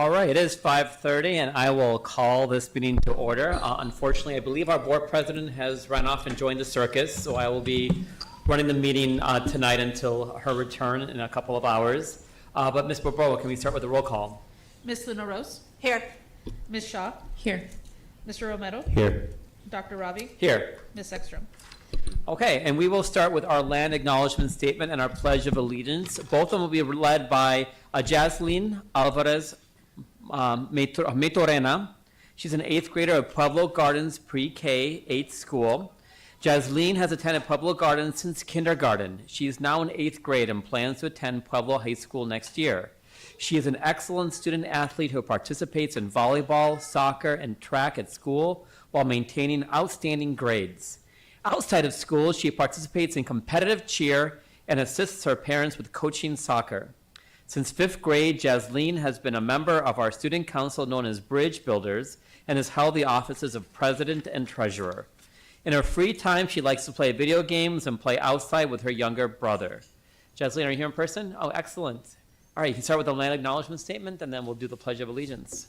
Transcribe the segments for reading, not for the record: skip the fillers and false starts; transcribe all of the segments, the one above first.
All right, it is 5:30, and I will call this meeting to order. Unfortunately, I believe our board president has run off and joined the circus, so I will be running the meeting tonight until her return in a couple of hours. But Ms. Bourbeau, can we start with the roll call? Ms. Luna Rose? Here. Ms. Shaw? Here. Mr. Romero? Here. Dr. Ravi? Here. Ms. Ekstrom? Okay, and we will start with our land acknowledgement statement and our Pledge of Allegiance. Both of them will be led by Jaslene Alvarez Metorena. She's an 8th grader at Pueblo Gardens Pre-K 8th School. Jaslene has attended Pueblo Gardens since kindergarten. She is now in 8th grade and plans to attend Pueblo High School next year. She is an excellent student athlete who participates in volleyball, soccer, and track at school while maintaining outstanding grades. Outside of school, she participates in competitive cheer and assists her parents with coaching soccer. Since 5th grade, Jaslene has been a member of our student council known as Bridge Builders and has held the offices of president and treasurer. In her free time, she likes to play video games and play outside with her younger brother. Jaslene, are you here in person? Oh, excellent. All right, you can start with the land acknowledgement statement, and then we'll do the Pledge of Allegiance.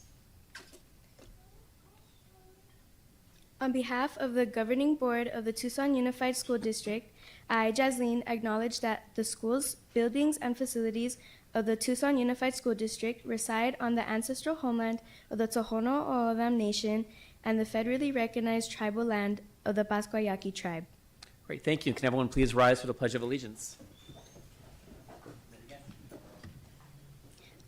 On behalf of the Governing Board of the Tucson Unified School District, I, Jaslene, acknowledge that the schools, buildings, and facilities of the Tucson Unified School District reside on the ancestral homeland of the Tohono O'odham Nation and the federally recognized tribal land of the Pasquayaqui tribe. Great, thank you. Can everyone please rise for the Pledge of Allegiance?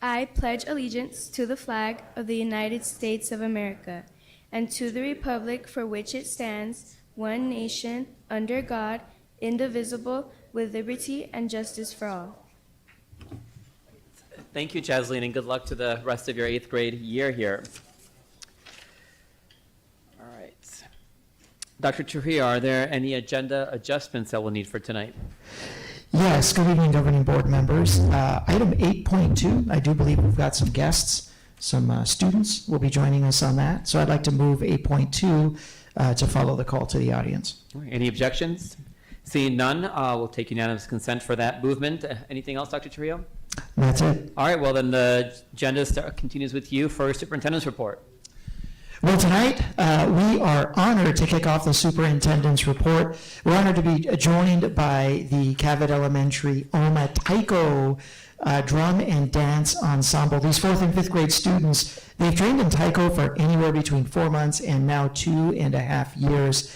I pledge allegiance to the flag of the United States of America and to the republic for which it stands, one nation, under God, indivisible, with liberty and justice for all. Thank you, Jaslene, and good luck to the rest of your 8th grade year here. All right. Dr. Trujillo, are there any agenda adjustments that we'll need for tonight? Yes, good evening, governing board members. Item 8.2, I do believe we've got some guests, some students will be joining us on that. So I'd like to move 8.2 to follow the call to the audience. All right, any objections? Seeing none, we'll take unanimous consent for that movement. Anything else, Dr. Trujillo? That's it. All right, well then the agenda continues with you for superintendent's report. Well, tonight we are honored to kick off the superintendent's report. We're honored to be joined by the Cavett Elementary Oma Taiko drum and dance ensemble. These 4th and 5th grade students, they've trained in taiko for anywhere between 4 months and now 2.5 years.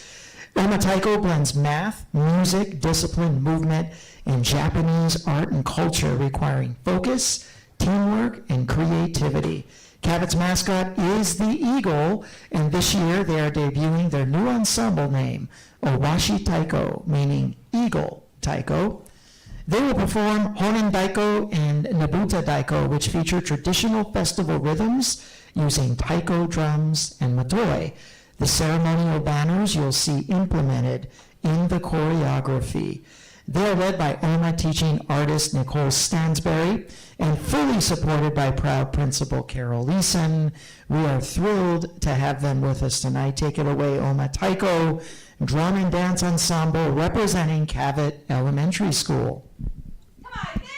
Oma Taiko blends math, music, discipline, movement, and Japanese art and culture, requiring focus, teamwork, and creativity. Cavett's mascot is the eagle, and this year they are debuting their new ensemble name, Owashi Taiko, meaning eagle taiko. They will perform Honen Daiko and Nabuta Daiko, which feature traditional festival rhythms using taiko drums and matoi. The ceremonial banners you'll see implemented in the choreography. They are led by Oma teaching artist Nicole Stansberry and fully supported by proud principal Carol Leeson. We are thrilled to have them with us tonight. Take it away, Oma Taiko, drum and dance ensemble representing Cavett Elementary School. Come on, Nick.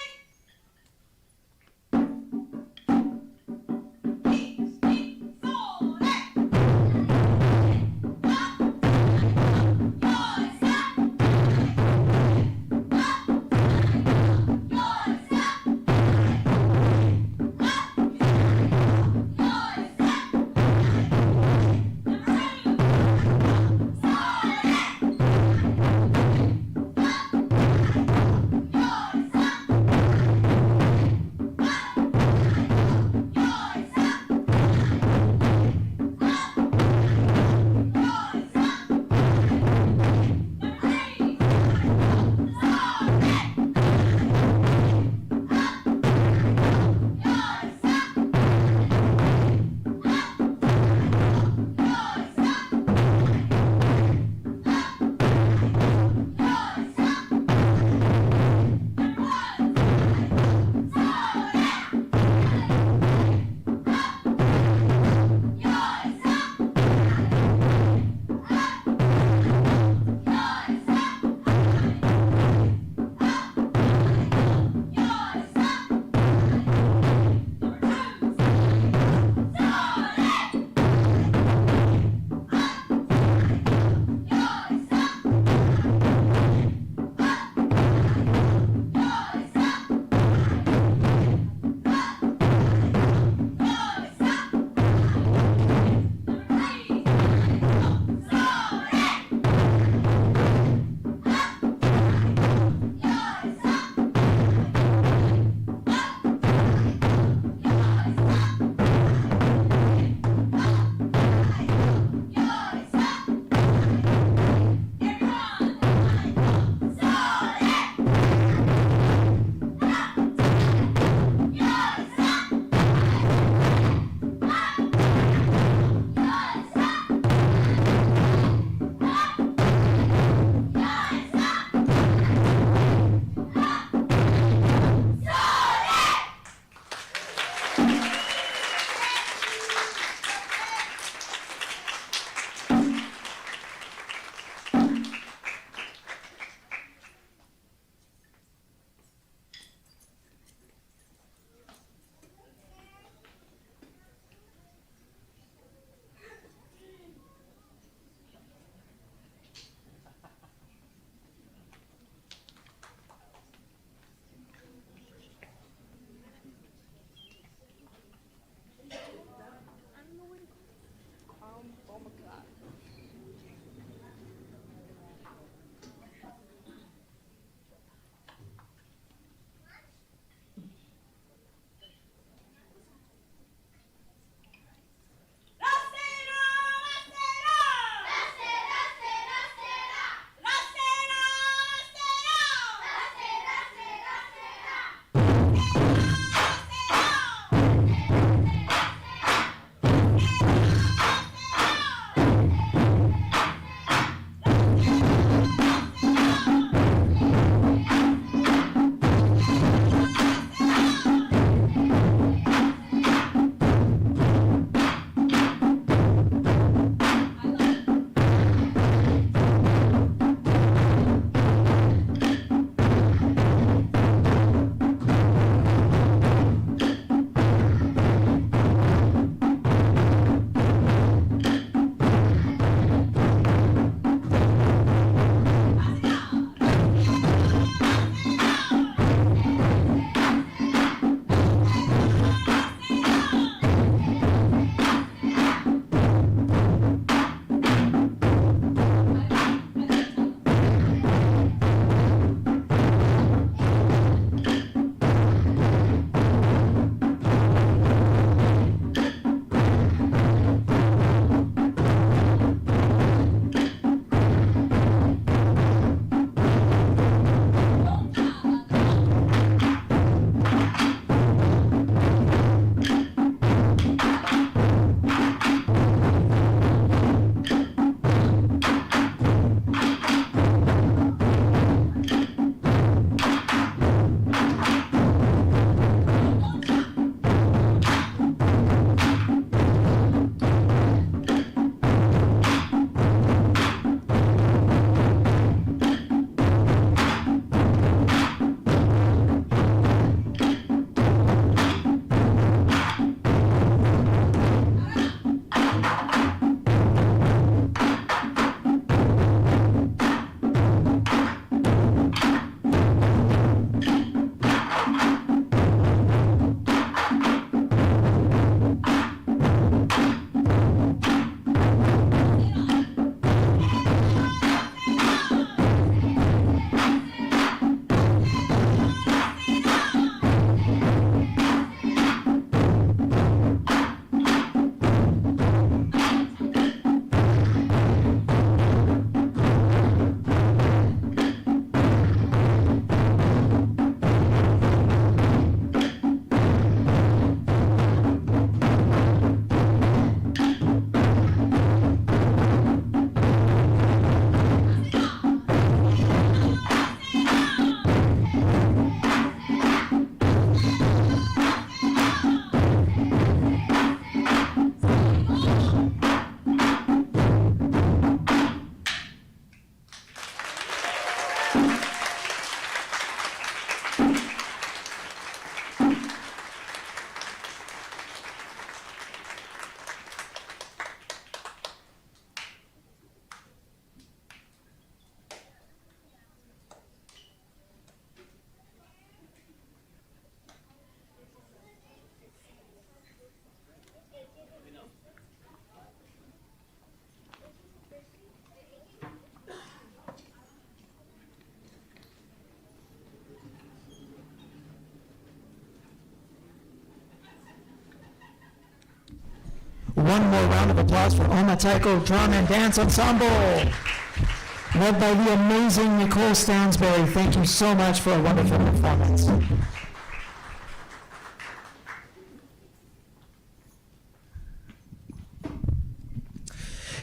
One more round of applause for Omataiko Drum and Dance Ensemble, led by the amazing Nicole Stansberry. Thank you so much for a wonderful performance.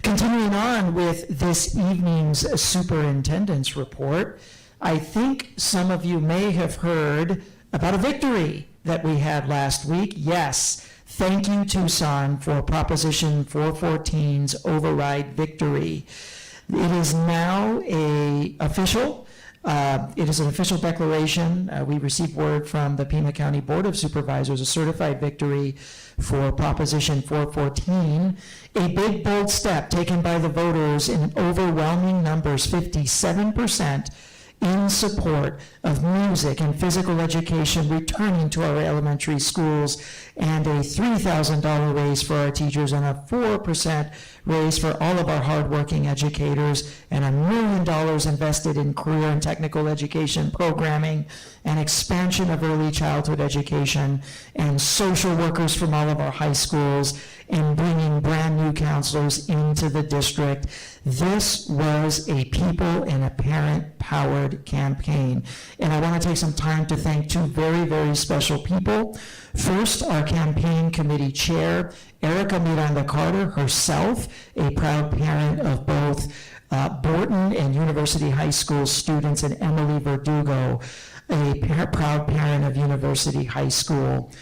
Continuing on with this evening's superintendent's report, I think some of you may have heard about a victory that we had last week. Yes, thank you, Tucson, for Proposition 414's override victory. It is now official. It is an official declaration. We received word from the Pima County Board of Supervisors, a certified victory for Proposition 414, a big, bold step taken by the voters in overwhelming numbers, 57%, in support of music and physical education returning to our elementary schools, and a $3,000 raise for our teachers and a 4% raise for all of our hardworking educators, and $1 million invested in career and technical education programming, and expansion of early childhood education, and social workers from all of our high schools, and bringing brand new counselors into the district. This was a people and a parent-powered campaign. And I want to take some time to thank two very, very special people. First, our campaign committee chair, Erica Miranda Carter herself, a proud parent of both Borton and University High School students, and Emily Verdugo, a proud parent of University High School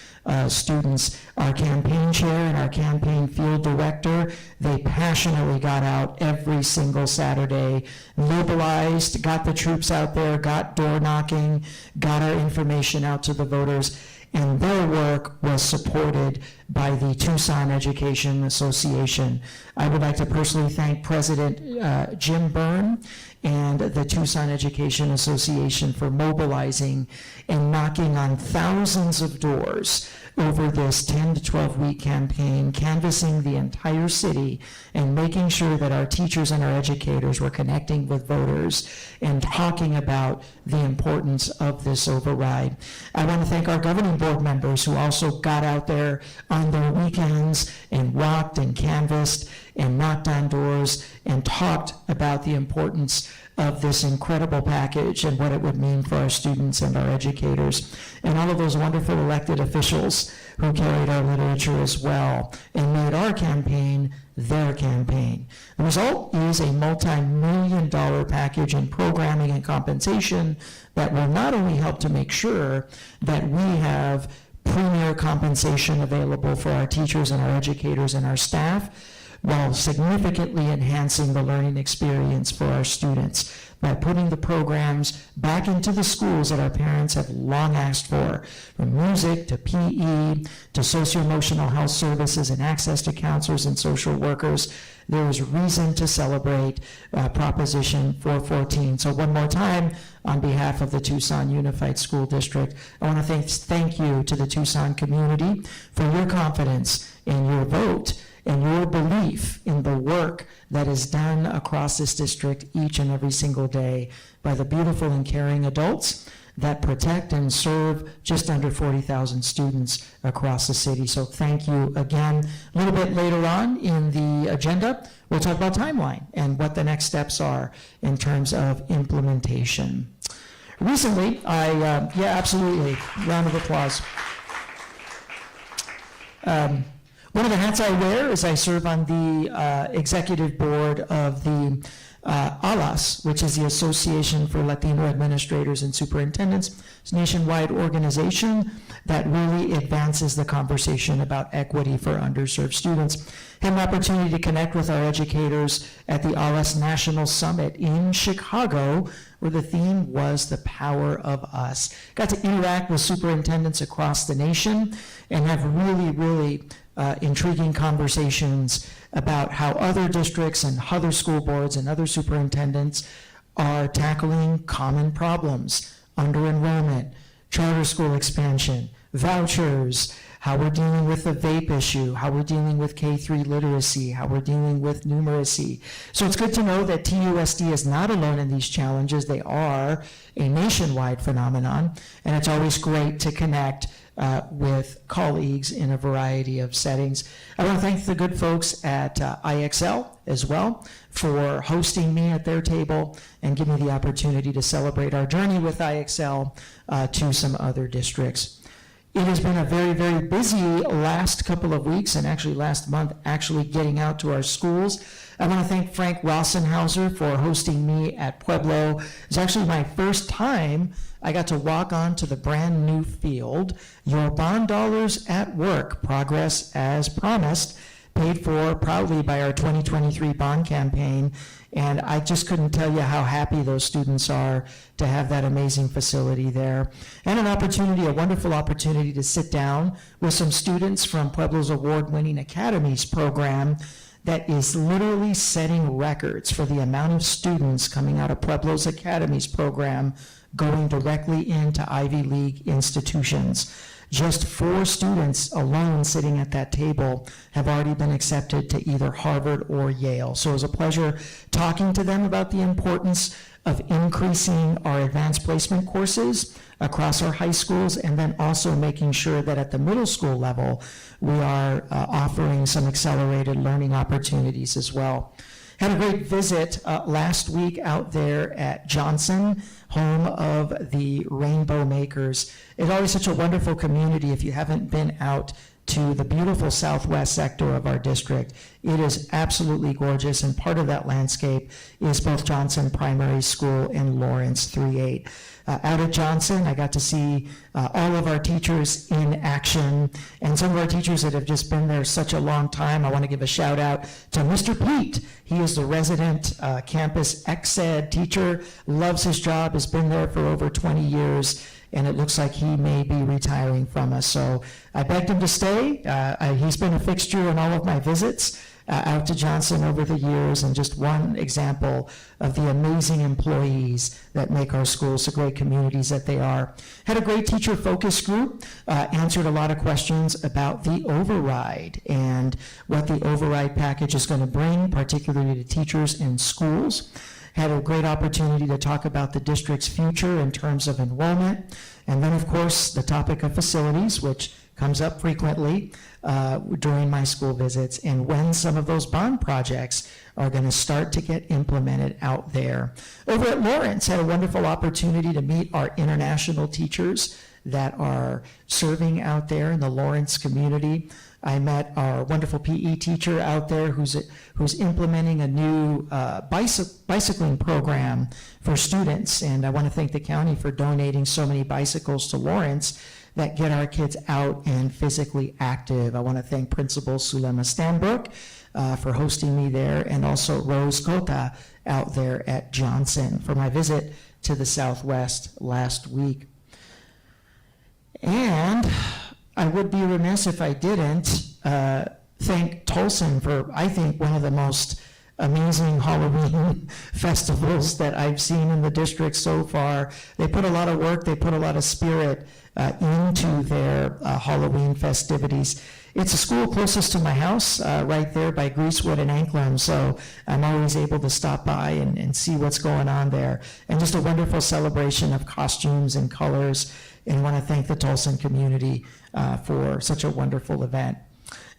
students. Our campaign chair and our campaign field director, they passionately got out every single Saturday, mobilized, got the troops out there, got door knocking, got our information out to the voters, and their work was supported by the Tucson Education Association. I would like to personally thank President Jim Byrne and the Tucson Education Association for mobilizing and knocking on thousands of doors over this 10 to 12 week campaign, canvassing the entire city and making sure that our teachers and our educators were connecting with voters and talking about the importance of this override. I want to thank our governing board members who also got out there on their weekends and walked and canvassed and knocked on doors and talked about the importance of this incredible package and what it would mean for our students and our educators, and all of those wonderful elected officials who carried our literature as well and made our campaign their campaign. The result is a multi-million-dollar package in programming and compensation that will not only help to make sure that we have premier compensation available for our teachers and our educators and our staff, while significantly enhancing the learning experience for our students by putting the programs back into the schools that our parents have long asked for, from music to PE to socio-emotional health services and access to counselors and social workers. There is reason to celebrate Proposition 414. So one more time, on behalf of the Tucson Unified School District, I want to thank you to the Tucson community for your confidence in your vote and your belief in the work that is done across this district each and every single day by the beautiful and caring adults that protect and serve just under 40,000 students across the city. So thank you again. A little bit later on in the agenda, we'll talk about timeline and what the next steps are in terms of implementation. Recently, yeah, absolutely, round of applause. One of the hats I wear is I serve on the executive board of the ALAS, which is the Association for Latino Administrators and Superintendents. It's a nationwide organization that really advances the conversation about equity for underserved students. Had an opportunity to connect with our educators at the ALAS National Summit in Chicago, where the theme was the power of us. Got to interact with superintendents across the nation and have really intriguing conversations about how other districts and other school boards and other superintendents are tackling common problems, under enrollment, charter school expansion, vouchers, how we're dealing with the vape issue, how we're dealing with K-3 literacy, how we're dealing with numeracy. So it's good to know that TUSD is not alone in these challenges. They are a nationwide phenomenon, and it's always great to connect with colleagues in a variety of settings. I want to thank the good folks at IXL as well for hosting me at their table and giving me the opportunity to celebrate our journey with IXL to some other districts. It has been a very, very busy last couple of weeks, and actually last month, actually getting out to our schools. I want to thank Frank Rossenhauser for hosting me at Pueblo. It's actually my first time I got to walk onto the brand new field. Your bond dollars at work, progress as promised, paid for proudly by our 2023 bond campaign. And I just couldn't tell you how happy those students are to have that amazing facility there. And an opportunity, a wonderful opportunity to sit down with some students from Pueblo's award-winning Academies program that is literally setting records for the amount of students coming out of Pueblo's Academies program going directly into Ivy League institutions. Just 4 students alone sitting at that table have already been accepted to either Harvard or Yale. So it was a pleasure talking to them about the importance of increasing our advanced placement courses across our high schools, and then also making sure that at the middle school level, we are offering some accelerated learning opportunities as well. Had a great visit last week out there at Johnson, home of the Rainbow Makers. It's always such a wonderful community. If you haven't been out to the beautiful southwest sector of our district, it is absolutely gorgeous, and part of that landscape is both Johnson Primary School and Lawrence 3-8. Out at Johnson, I got to see all of our teachers in action, and some of our teachers that have just been there such a long time. I want to give a shout out to Mr. Pete. He is the resident campus ex-ed teacher, loves his job, has been there for over 20 years, and it looks like he may be retiring from us. So I begged him to stay. He's been a fixture in all of my visits out to Johnson over the years, and just one example of the amazing employees that make our schools the great communities that they are. Had a great teacher focus group, answered a lot of questions about the override and what the override package is going to bring, particularly to teachers and schools. Had a great opportunity to talk about the district's future in terms of enrollment. And then, of course, the topic of facilities, which comes up frequently during my school visits, and when some of those bond projects are going to start to get implemented out there. Over at Lawrence, had a wonderful opportunity to meet our international teachers that are serving out there in the Lawrence community. I met our wonderful PE teacher out there who's implementing a new bicycling program for students, and I want to thank the county for donating so many bicycles to Lawrence that get our kids out and physically active. I want to thank Principal Sulema Stanbrook for hosting me there, and also Rose Cota out there at Johnson for my visit to the Southwest last week. And I would be remiss if I didn't thank Tolson for, I think, one of the most amazing Halloween festivals that I've seen in the district so far. They put a lot of work, they put a lot of spirit into their Halloween festivities. It's a school closest to my house, right there by Greasewood and Anklam, so I'm always able to stop by and see what's going on there. And just a wonderful celebration of costumes and colors, and I want to thank the Tolson community for such a wonderful event.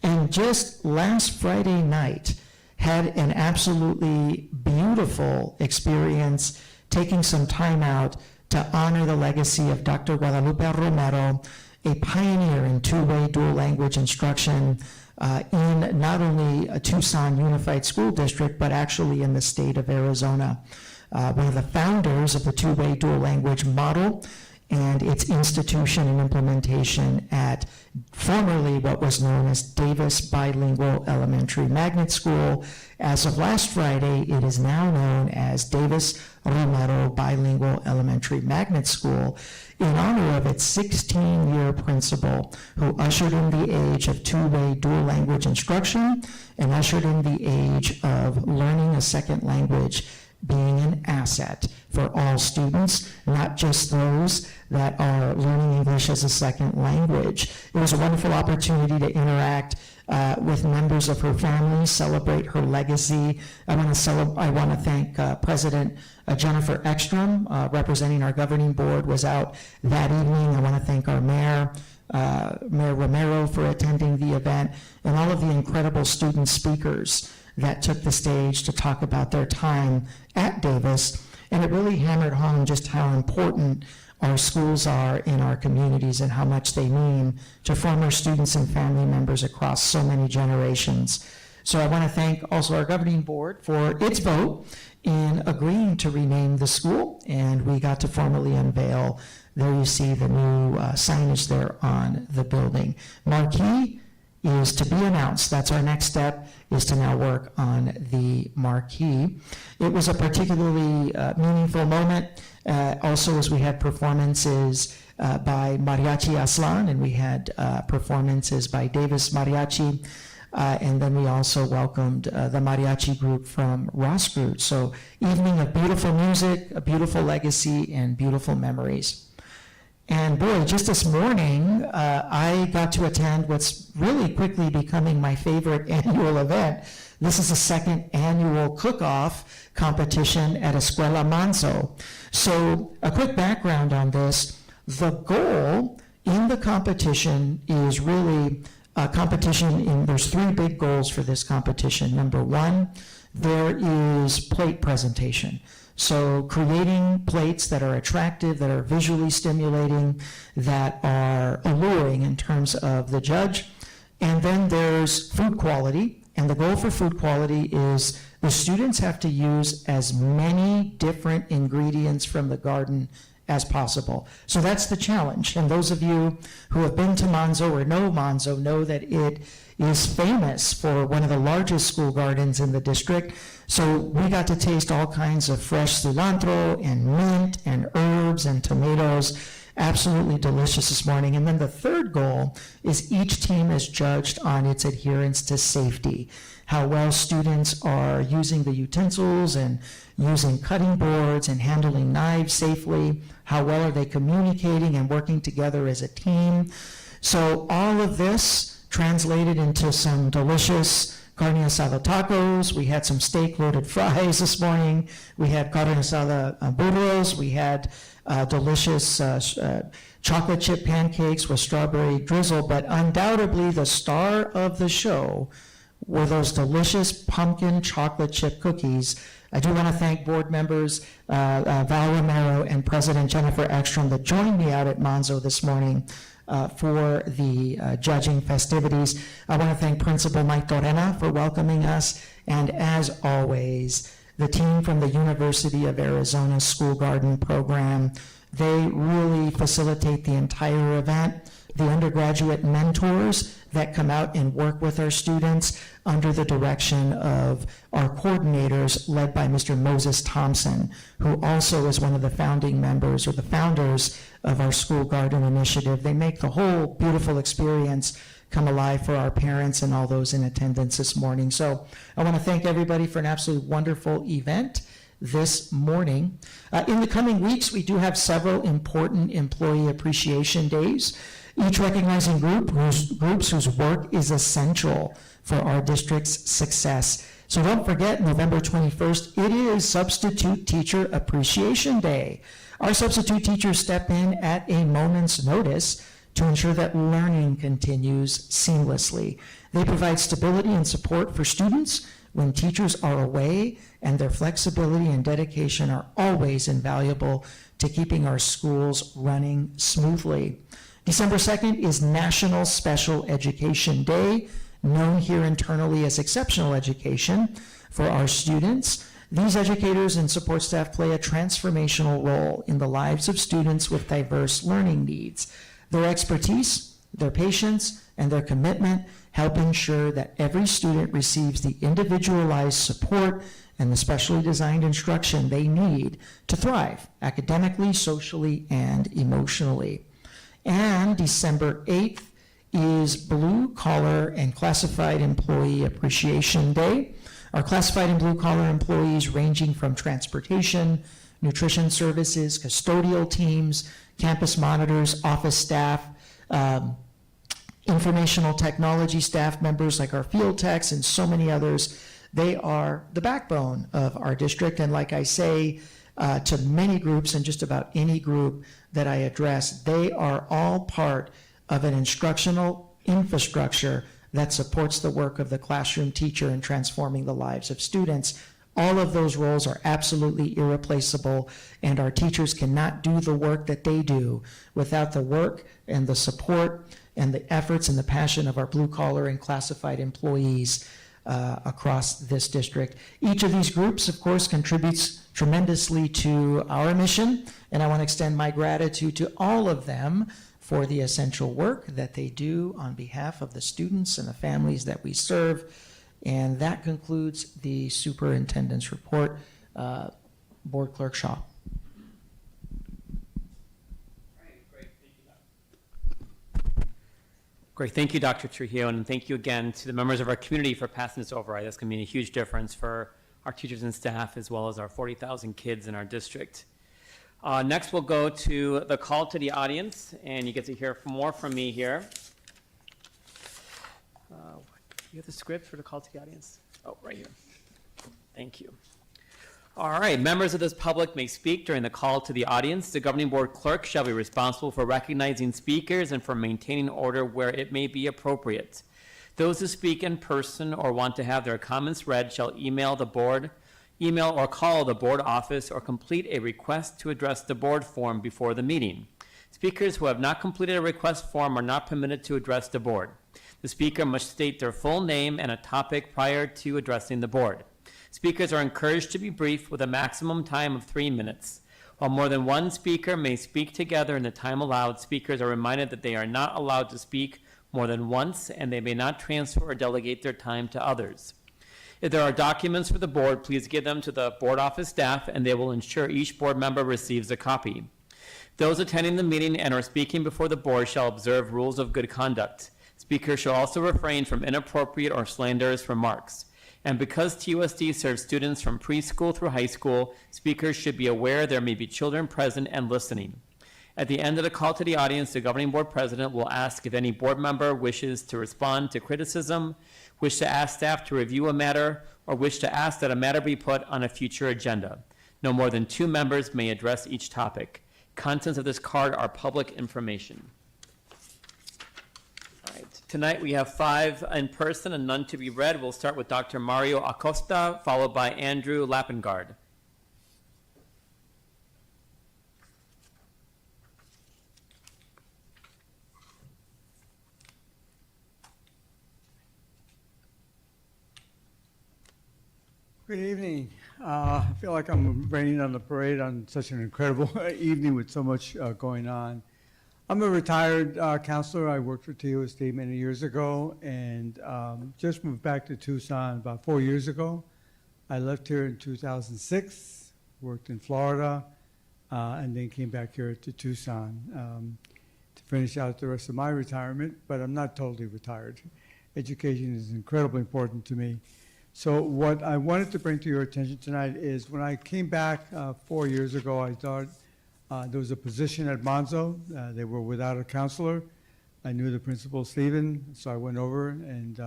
And just last Friday night, had an absolutely beautiful experience taking some time out to honor the legacy of Dr. Guadalupe Romero, a pioneer in two-way dual language instruction in not only a Tucson Unified School District, but actually in the state of Arizona. One of the founders of the two-way dual language model and its institution and implementation at formerly what was known as Davis Bilingual Elementary Magnet School. As of last Friday, it is now known as Davis Romero Bilingual Elementary Magnet School, in honor of its 16-year principal, who ushered in the age of two-way dual language instruction and ushered in the age of learning a second language being an asset for all students, not just those that are learning English as a second language. It was a wonderful opportunity to interact with members of her family, celebrate her legacy. I want to thank President Jennifer Ekstrom, representing our governing board, was out that evening. I want to thank our mayor, Mayor Romero, for attending the event, and all of the incredible student speakers that took the stage to talk about their time at Davis. And it really hammered home just how important our schools are in our communities and how much they mean to former students and family members across so many generations. So I want to thank also our governing board for its vote in agreeing to rename the school, and we got to formally unveil. There you see the new signage there on the building. Marquee is to be announced. That's our next step, is to now work on the marquee. It was a particularly meaningful moment also as we had performances by Mariachi Aslan, and we had performances by Davis Mariachi, and then we also welcomed the mariachi group from Ross-Groot. So evening of beautiful music, a beautiful legacy, and beautiful memories. And boy, just this morning, I got to attend what's really quickly becoming my favorite annual event. This is the second annual cook-off competition at Escuela Manso. So a quick background on this. The goal in the competition is really a competition there's three big goals for this competition. Number one, there is plate presentation. So creating plates that are attractive, that are visually stimulating, that are alluring in terms of the judge. And then there's food quality. And the goal for food quality is the students have to use as many different ingredients from the garden as possible. So that's the challenge. And those of you who have been to Manzo or know Manzo know that it is famous for one of the largest school gardens in the district. So we got to taste all kinds of fresh cilantro and mint and herbs and tomatoes. Absolutely delicious this morning. And then the third goal is each team is judged on its adherence to safety, how well students are using the utensils and using cutting boards and handling knives safely, how well are they communicating and working together as a team. So all of this translated into some delicious carne asada tacos. We had some steak-loaded fries this morning. We had carne asada burros. We had delicious chocolate chip pancakes with strawberry drizzle. But undoubtedly, the star of the show were those delicious pumpkin chocolate chip cookies. I do want to thank board members Val Romero and President Jennifer Ekstrom that joined me out at Manzo this morning for the judging festivities. I want to thank Principal Mike Torena for welcoming us, and as always, the team from the University of Arizona School Garden Program. They really facilitate the entire event. The undergraduate mentors that come out and work with our students under the direction of our coordinators led by Mr. Moses Thompson, who also is one of the founding members or the founders of our School Garden Initiative. They make the whole beautiful experience come alive for our parents and all those in attendance this morning. So I want to thank everybody for an absolutely wonderful event this morning. In the coming weeks, we do have several important employee appreciation days, each recognizing groups whose work is essential for our district's success. So don't forget, November 21st, it is Substitute Teacher Appreciation Day. Our substitute teachers step in at a moment's notice to ensure that learning continues seamlessly. They provide stability and support for students when teachers are away, and their flexibility and dedication are always invaluable to keeping our schools running smoothly. December 2nd is National Special Education Day, known here internally as Exceptional Education for our students. These educators and support staff play a transformational role in the lives of students with diverse learning needs. Their expertise, their patience, and their commitment help ensure that every student receives the individualized support and the specially designed instruction they need to thrive academically, socially, and emotionally. And December 8th is Blue Collar and Classified Employee Appreciation Day. Our classified and blue-collar employees ranging from transportation, nutrition services, custodial teams, campus monitors, office staff, informational technology staff members like our field techs and so many others. They are the backbone of our district, and like I say to many groups and just about any group that I address, they are all part of an instructional infrastructure that supports the work of the classroom teacher in transforming the lives of students. All of those roles are absolutely irreplaceable, and our teachers cannot do the work that they do without the work and the support and the efforts and the passion of our blue-collar and classified employees across this district. Each of these groups, of course, contributes tremendously to our mission, and I want to extend my gratitude to all of them for the essential work that they do on behalf of the students and the families that we serve. And that concludes the superintendent's report. Board Clerk Shaw. Great, thank you, Dr. Trujillo, and thank you again to the members of our community for passing this override. That's going to mean a huge difference for our teachers and staff, as well as our 40,000 kids in our district. Next, we'll go to the call to the audience, and you get to hear more from me here. You have the script for the call to the audience? Oh, right here. Thank you. All right, members of this public may speak during the call to the audience. The governing board clerk shall be responsible for recognizing speakers and for maintaining order where it may be appropriate. Those who speak in person or want to have their comments read shall email or call the board office or complete a request to address the board form before the meeting. Speakers who have not completed a request form are not permitted to address the board. The speaker must state their full name and a topic prior to addressing the board. Speakers are encouraged to be brief with a maximum time of 3 minutes. While more than one speaker may speak together in the time allowed, speakers are reminded that they are not allowed to speak more than once, and they may not transfer or delegate their time to others. If there are documents for the board, please give them to the board office staff, and they will ensure each board member receives a copy. Those attending the meeting and are speaking before the board shall observe rules of good conduct. Speakers shall also refrain from inappropriate or slanderous remarks. And because TUSD serves students from preschool through high school, speakers should be aware there may be children present and listening. At the end of the call to the audience, the governing board president will ask if any board member wishes to respond to criticism, wish to ask staff to review a matter, or wish to ask that a matter be put on a future agenda. No more than 2 members may address each topic. Contents of this card are public information. Tonight we have 5 in person and none to be read. We'll start with Dr. Mario Acosta, followed by Andrew Lappengard. Good evening. I feel like I'm raining on the parade on such an incredible evening with so much going on. I'm a retired counselor. I worked for TUSD many years ago and just moved back to Tucson about 4 years ago. I left here in 2006, worked in Florida, and then came back here to Tucson to finish out the rest of my retirement, but I'm not totally retired. Education is incredibly important to me. So what I wanted to bring to your attention tonight is when I came back 4 years ago, I thought there was a position at Monzo. They were without a counselor. I knew the principal, Stephen, so I went over and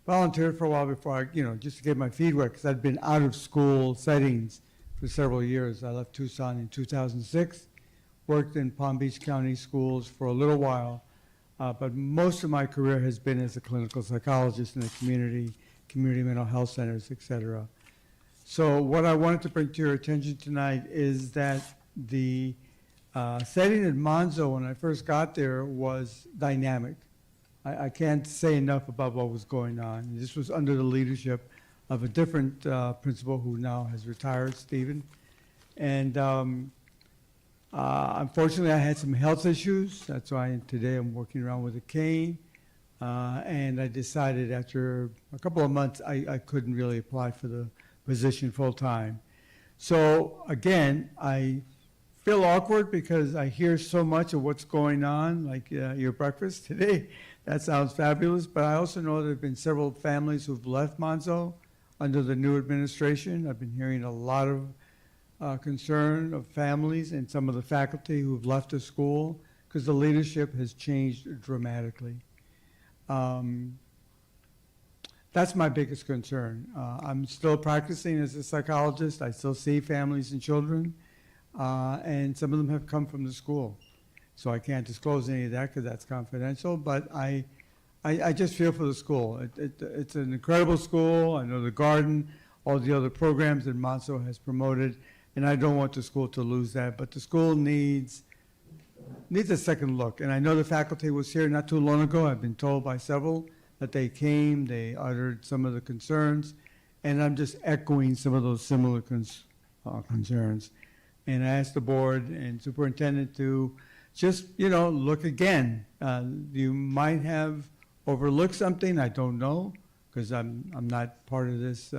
volunteered for a while before I, just to get my feet wet, because I'd been out of school settings for several years. I left Tucson in 2006, worked in Palm Beach County schools for a little while, but most of my career has been as a clinical psychologist in the community mental health centers, et cetera. So what I wanted to bring to your attention tonight is that the setting at Monzo when I first got there was dynamic. I can't say enough about what was going on. This was under the leadership of a different principal who now has retired, Stephen. And unfortunately, I had some health issues. That's why today I'm working around with a cane. And I decided after a couple of months, I couldn't really apply for the position full-time. So again, I feel awkward because I hear so much of what's going on, like your breakfast today. That sounds fabulous, but I also know there have been several families who've left Monzo under the new administration. I've been hearing a lot of concern of families and some of the faculty who've left the school because the leadership has changed dramatically. That's my biggest concern. I'm still practicing as a psychologist. I still see families and children, and some of them have come from the school. So I can't disclose any of that because that's confidential, but I just feel for the school. It's an incredible school. I know the garden, all the other programs that Monso has promoted, and I don't want the school to lose that, but the school needs a second look. And I know the faculty was here not too long ago. I've been told by several that they came, they uttered some of the concerns, and I'm just echoing some of those similar concerns. And I asked the board and superintendent to just, look again. You might have overlooked something, I don't know, because I'm not part of this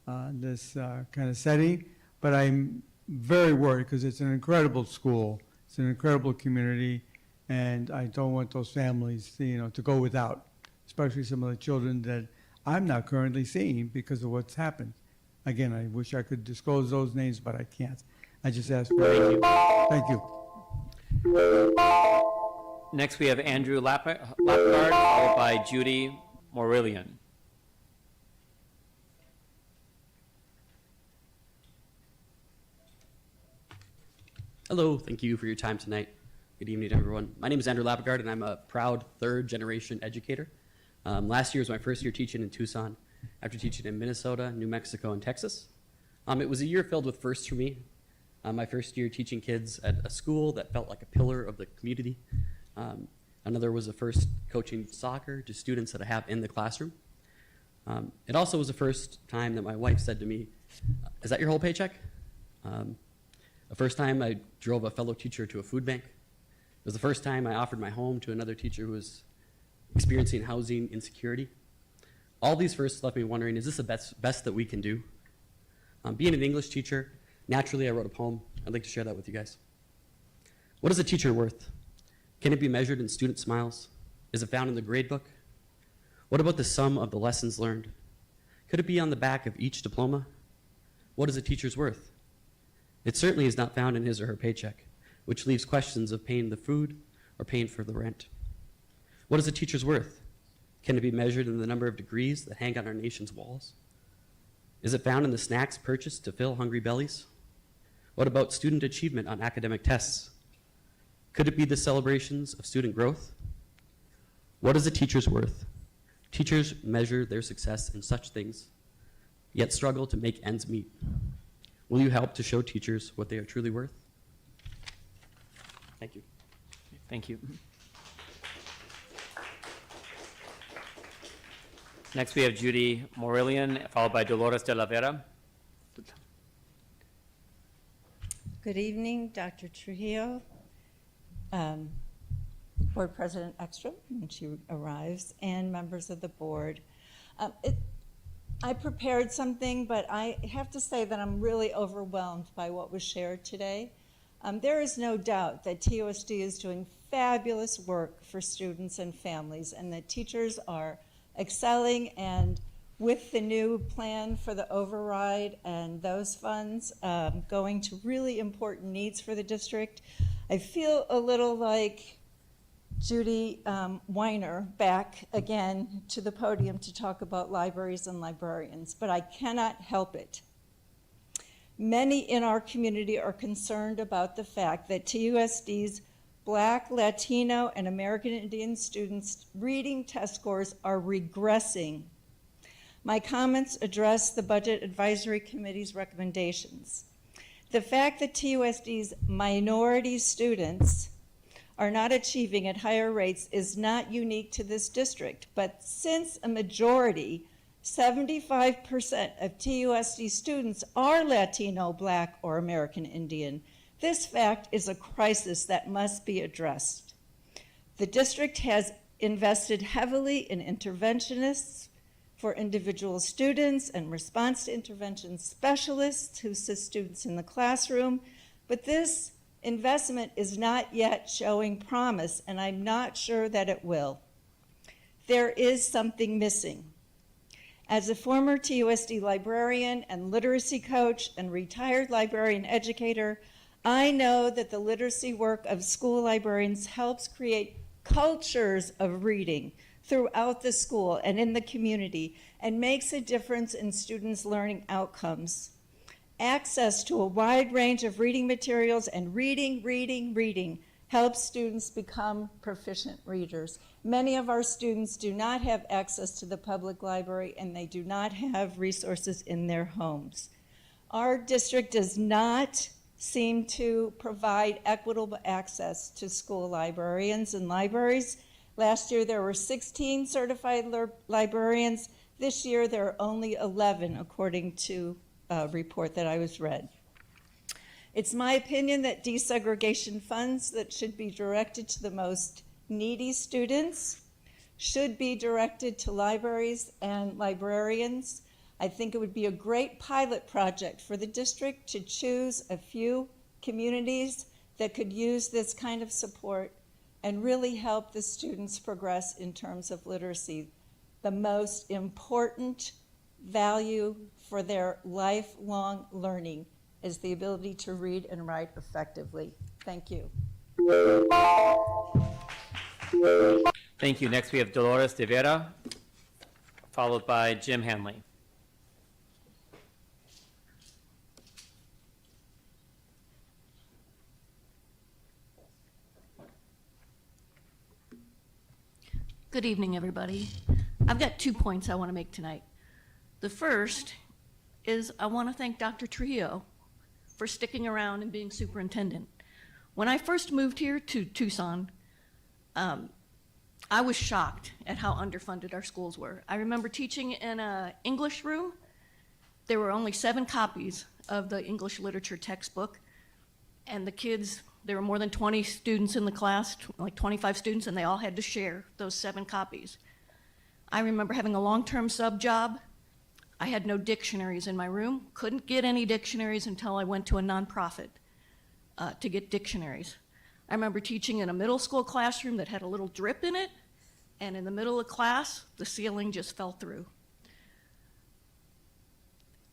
kind of setting, but I'm very worried because it's an incredible school, it's an incredible community, and I don't want those families, to go without, especially some of the children that I'm not currently seeing because of what's happened. Again, I wish I could disclose those names, but I can't. I just asked for it. Thank you. Next, we have Andrew Lapgard, followed by Judy Morillion. Hello, thank you for your time tonight. Good evening, everyone. My name is Andrew Lapgard, and I'm a proud third-generation educator. Last year was my first year teaching in Tucson, after teaching in Minnesota, New Mexico, and Texas. It was a year filled with firsts for me. My first year teaching kids at a school that felt like a pillar of the community. Another was the first coaching soccer to students that I have in the classroom. It also was the first time that my wife said to me, "Is that your whole paycheck?" The first time I drove a fellow teacher to a food bank. It was the first time I offered my home to another teacher who was experiencing housing insecurity. All these firsts left me wondering, is this the best that we can do? Being an English teacher, naturally I wrote a poem. I'd like to share that with you guys. What is a teacher worth? Can it be measured in student smiles? Is it found in the grade book? What about the sum of the lessons learned? Could it be on the back of each diploma? What is a teacher's worth? It certainly is not found in his or her paycheck, which leaves questions of paying the food or paying for the rent. What is a teacher's worth? Can it be measured in the number of degrees that hang on our nation's walls? Is it found in the snacks purchased to fill hungry bellies? What about student achievement on academic tests? Could it be the celebrations of student growth? What is a teacher's worth? Teachers measure their success in such things, yet struggle to make ends meet. Will you help to show teachers what they are truly worth? Thank you. Thank you. Next, we have Judy Morillion, followed by Dolores de la Vera. Good evening, Dr. Trujillo, Board President Ekstrom, when she arrives, and members of the board. I prepared something, but I have to say that I'm really overwhelmed by what was shared today. There is no doubt that TUSD is doing fabulous work for students and families, and that teachers are excelling, and with the new plan for the override and those funds going to really important needs for the district, I feel a little like Judy Weiner back again to the podium to talk about libraries and librarians, but I cannot help it. Many in our community are concerned about the fact that TUSD's Black, Latino, and American Indian students' reading test scores are regressing. My comments address the Budget Advisory Committee's recommendations. The fact that TUSD's minority students are not achieving at higher rates is not unique to this district, but since a majority, 75% of TUSD students are Latino, Black, or American Indian, this fact is a crisis that must be addressed. The district has invested heavily in interventionists for individual students and response to intervention specialists who assist students in the classroom, but this investment is not yet showing promise, and I'm not sure that it will. There is something missing. As a former TUSD librarian and literacy coach and retired librarian educator, I know that the literacy work of school librarians helps create cultures of reading throughout the school and in the community and makes a difference in students' learning outcomes. Access to a wide range of reading materials and reading helps students become proficient readers. Many of our students do not have access to the public library and they do not have resources in their homes. Our district does not seem to provide equitable access to school librarians and libraries. Last year there were 16 certified librarians. This year there are only 11 according to a report that I was read. It's my opinion that desegregation funds that should be directed to the most needy students should be directed to libraries and librarians. I think it would be a great pilot project for the district to choose a few communities that could use this kind of support and really help the students progress in terms of literacy. The most important value for their lifelong learning is the ability to read and write effectively. Thank you. Thank you. Next, we have Dolores de Vera, followed by Jim Hanley. Good evening, everybody. I've got 2 points I want to make tonight. The first is I want to thank Dr. Trujillo for sticking around and being superintendent. When I first moved here to Tucson, I was shocked at how underfunded our schools were. I remember teaching in an English room. There were only 7 copies of the English literature textbook, and the kids, there were more than 20 students in the class, like 25 students, and they all had to share those 7 copies. I remember having a long-term sub job. I had no dictionaries in my room, couldn't get any dictionaries until I went to a nonprofit to get dictionaries. I remember teaching in a middle school classroom that had a little drip in it, and in the middle of class, the ceiling just fell through.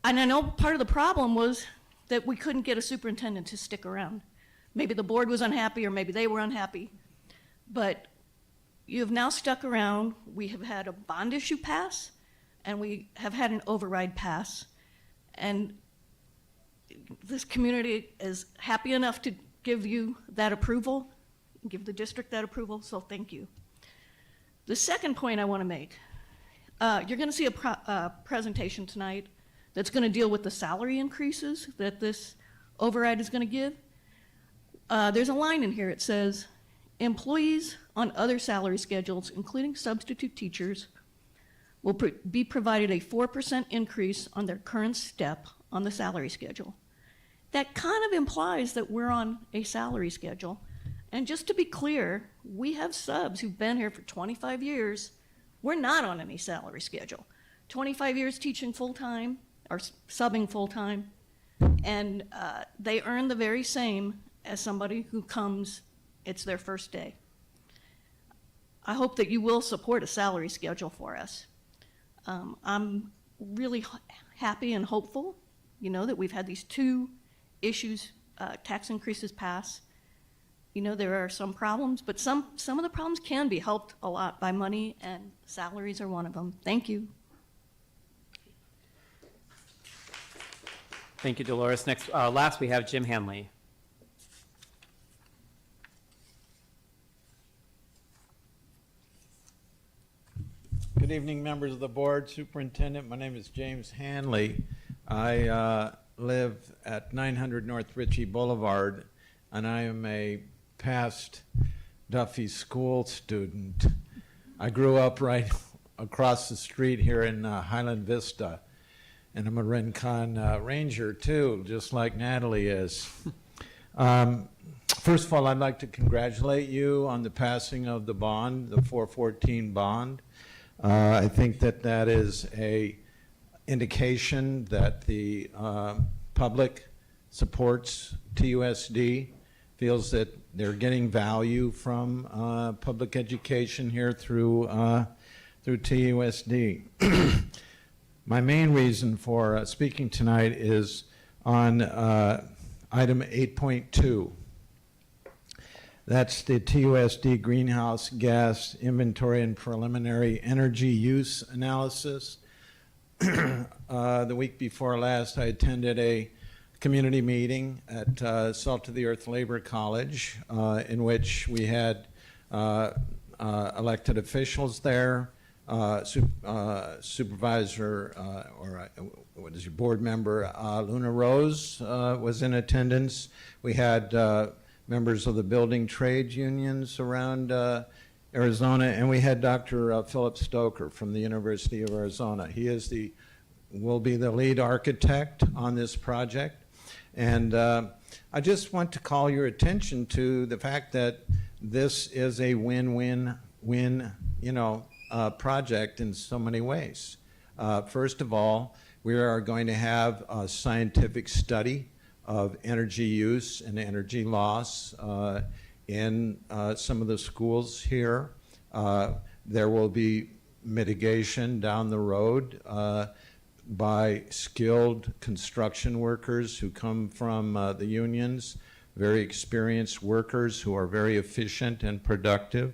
And I know part of the problem was that we couldn't get a superintendent to stick around. Maybe the board was unhappy, or maybe they were unhappy, but you have now stuck around. We have had a bond issue pass, and we have had an override pass, and this community is happy enough to give you that approval, give the district that approval, so thank you. The second point I want to make, you're going to see a presentation tonight that's going to deal with the salary increases that this override is going to give. There's a line in here, it says, employees on other salary schedules, including substitute teachers, will be provided a 4% increase on their current step on the salary schedule. That kind of implies that we're on a salary schedule. And just to be clear, we have subs who've been here for 25 years. We're not on any salary schedule. 25 years teaching full-time or subbing full-time, and they earn the very same as somebody who comes, it's their first day. I hope that you will support a salary schedule for us. I'm really happy and hopeful, that we've had these 2 issues, tax increases pass. There are some problems, but some of the problems can be helped a lot by money, and salaries are one of them. Thank you. Thank you, Dolores. Next, last we have Jim Hanley. Good evening, members of the board, superintendent. My name is James Hanley. I live at 900 North Ritchie Boulevard, and I am a past Duffy School student. I grew up right across the street here in Highland Vista, and I'm a Rincon Ranger too, just like Natalie is. First of all, I'd like to congratulate you on the passing of the bond, the 414 bond. I think that is a indication that the public supports TUSD, feels that they're getting value from public education here through TUSD. My main reason for speaking tonight is on item 8.2. That's the TUSD greenhouse gas inventory and preliminary energy use analysis. The week before last, I attended a community meeting at Salt of the Earth Labor College in which we had elected officials there, supervisor what is your board member Luna Rose was in attendance. We had members of the building trade unions around Arizona, and we had Dr. Philip Stoker from the University of Arizona. He will be the lead architect on this project. And I just want to call your attention to the fact that this is a win-win-win, project in so many ways. First of all, we are going to have a scientific study of energy use and energy loss in some of the schools here. There will be mitigation down the road by skilled construction workers who come from the unions, very experienced workers who are very efficient and productive.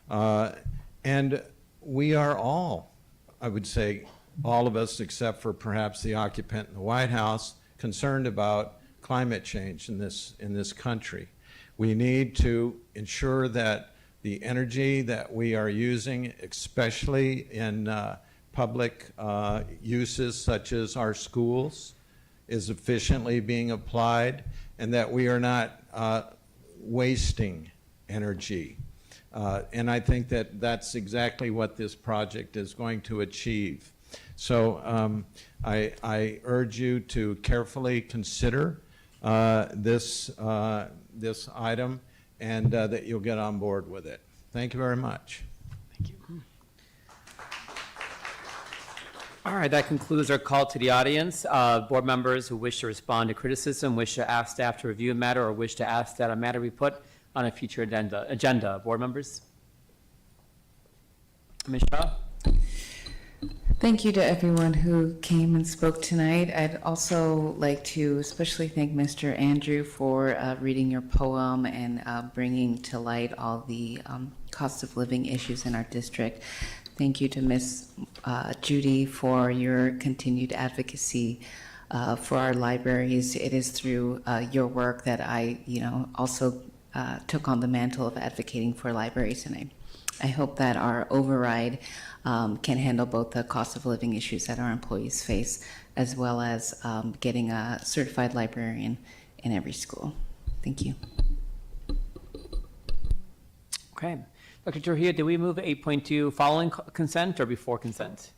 And we are all, I would say, all of us except for perhaps the occupant in the White House, concerned about climate change in this country. We need to ensure that the energy that we are using, especially in public uses such as our schools, is efficiently being applied, and that we are not wasting energy. And I think that that's exactly what this project is going to achieve. So I urge you to carefully consider this item, and that you'll get on board with it. Thank you very much. Thank you. All right, that concludes our call to the audience. Board members who wish to respond to criticism, wish to ask staff to review a matter, or wish to ask that a matter be put on a future agenda. Board members? Ms. Shaw? Thank you to everyone who came and spoke tonight. I'd also like to especially thank Mr. Andrew for reading your poem and bringing to light all the cost of living issues in our district. Thank you to Ms. Judy for your continued advocacy for our libraries. It is through your work that I, also took on the mantle of advocating for libraries, and I hope that our override can handle both the cost of living issues that our employees face, as well as getting a certified librarian in every school. Thank you. Okay. Dr. Trujillo, did we move 8.2 following consent or before consent?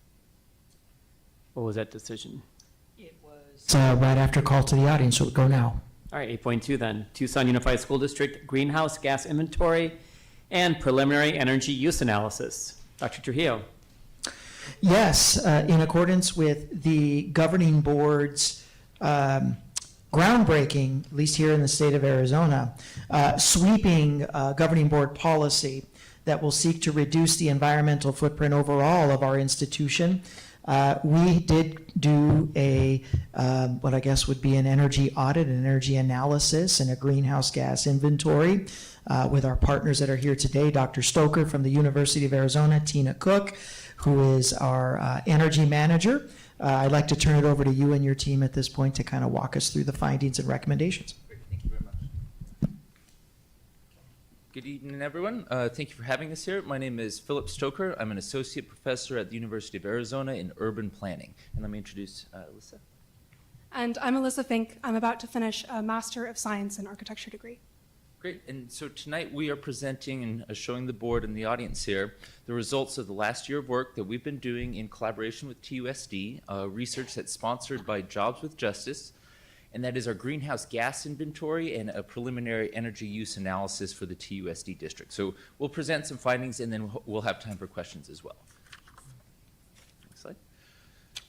What was that decision? It's right after call to the audience, so we go now. All right, 8.2 then. Tucson Unified School District greenhouse gas inventory and preliminary energy use analysis. Dr. Trujillo. Yes, in accordance with the governing board's groundbreaking, at least here in the state of Arizona, sweeping governing board policy that will seek to reduce the environmental footprint overall of our institution. We did do a, what I guess would be an energy audit, an energy analysis, and a greenhouse gas inventory with our partners that are here today, Dr. Stoker from the University of Arizona, Tina Cook, who is our energy manager. I'd like to turn it over to you and your team at this point to kind of walk us through the findings and recommendations. Great. Thank you very much. Good evening, everyone. Thank you for having us here. My name is Philip Stoker. I'm an associate professor at the University of Arizona in urban planning. And let me introduce Alyssa. And I'm Alyssa Fink. I'm about to finish a Master of Science in Architecture degree. Great. And so tonight we are presenting and showing the board and the audience here the results of the last year of work that we've been doing in collaboration with TUSD, research that's sponsored by Jobs with Justice, and that is our greenhouse gas inventory and a preliminary energy use analysis for the TUSD district. So we'll present some findings, and then we'll have time for questions as well. Next slide.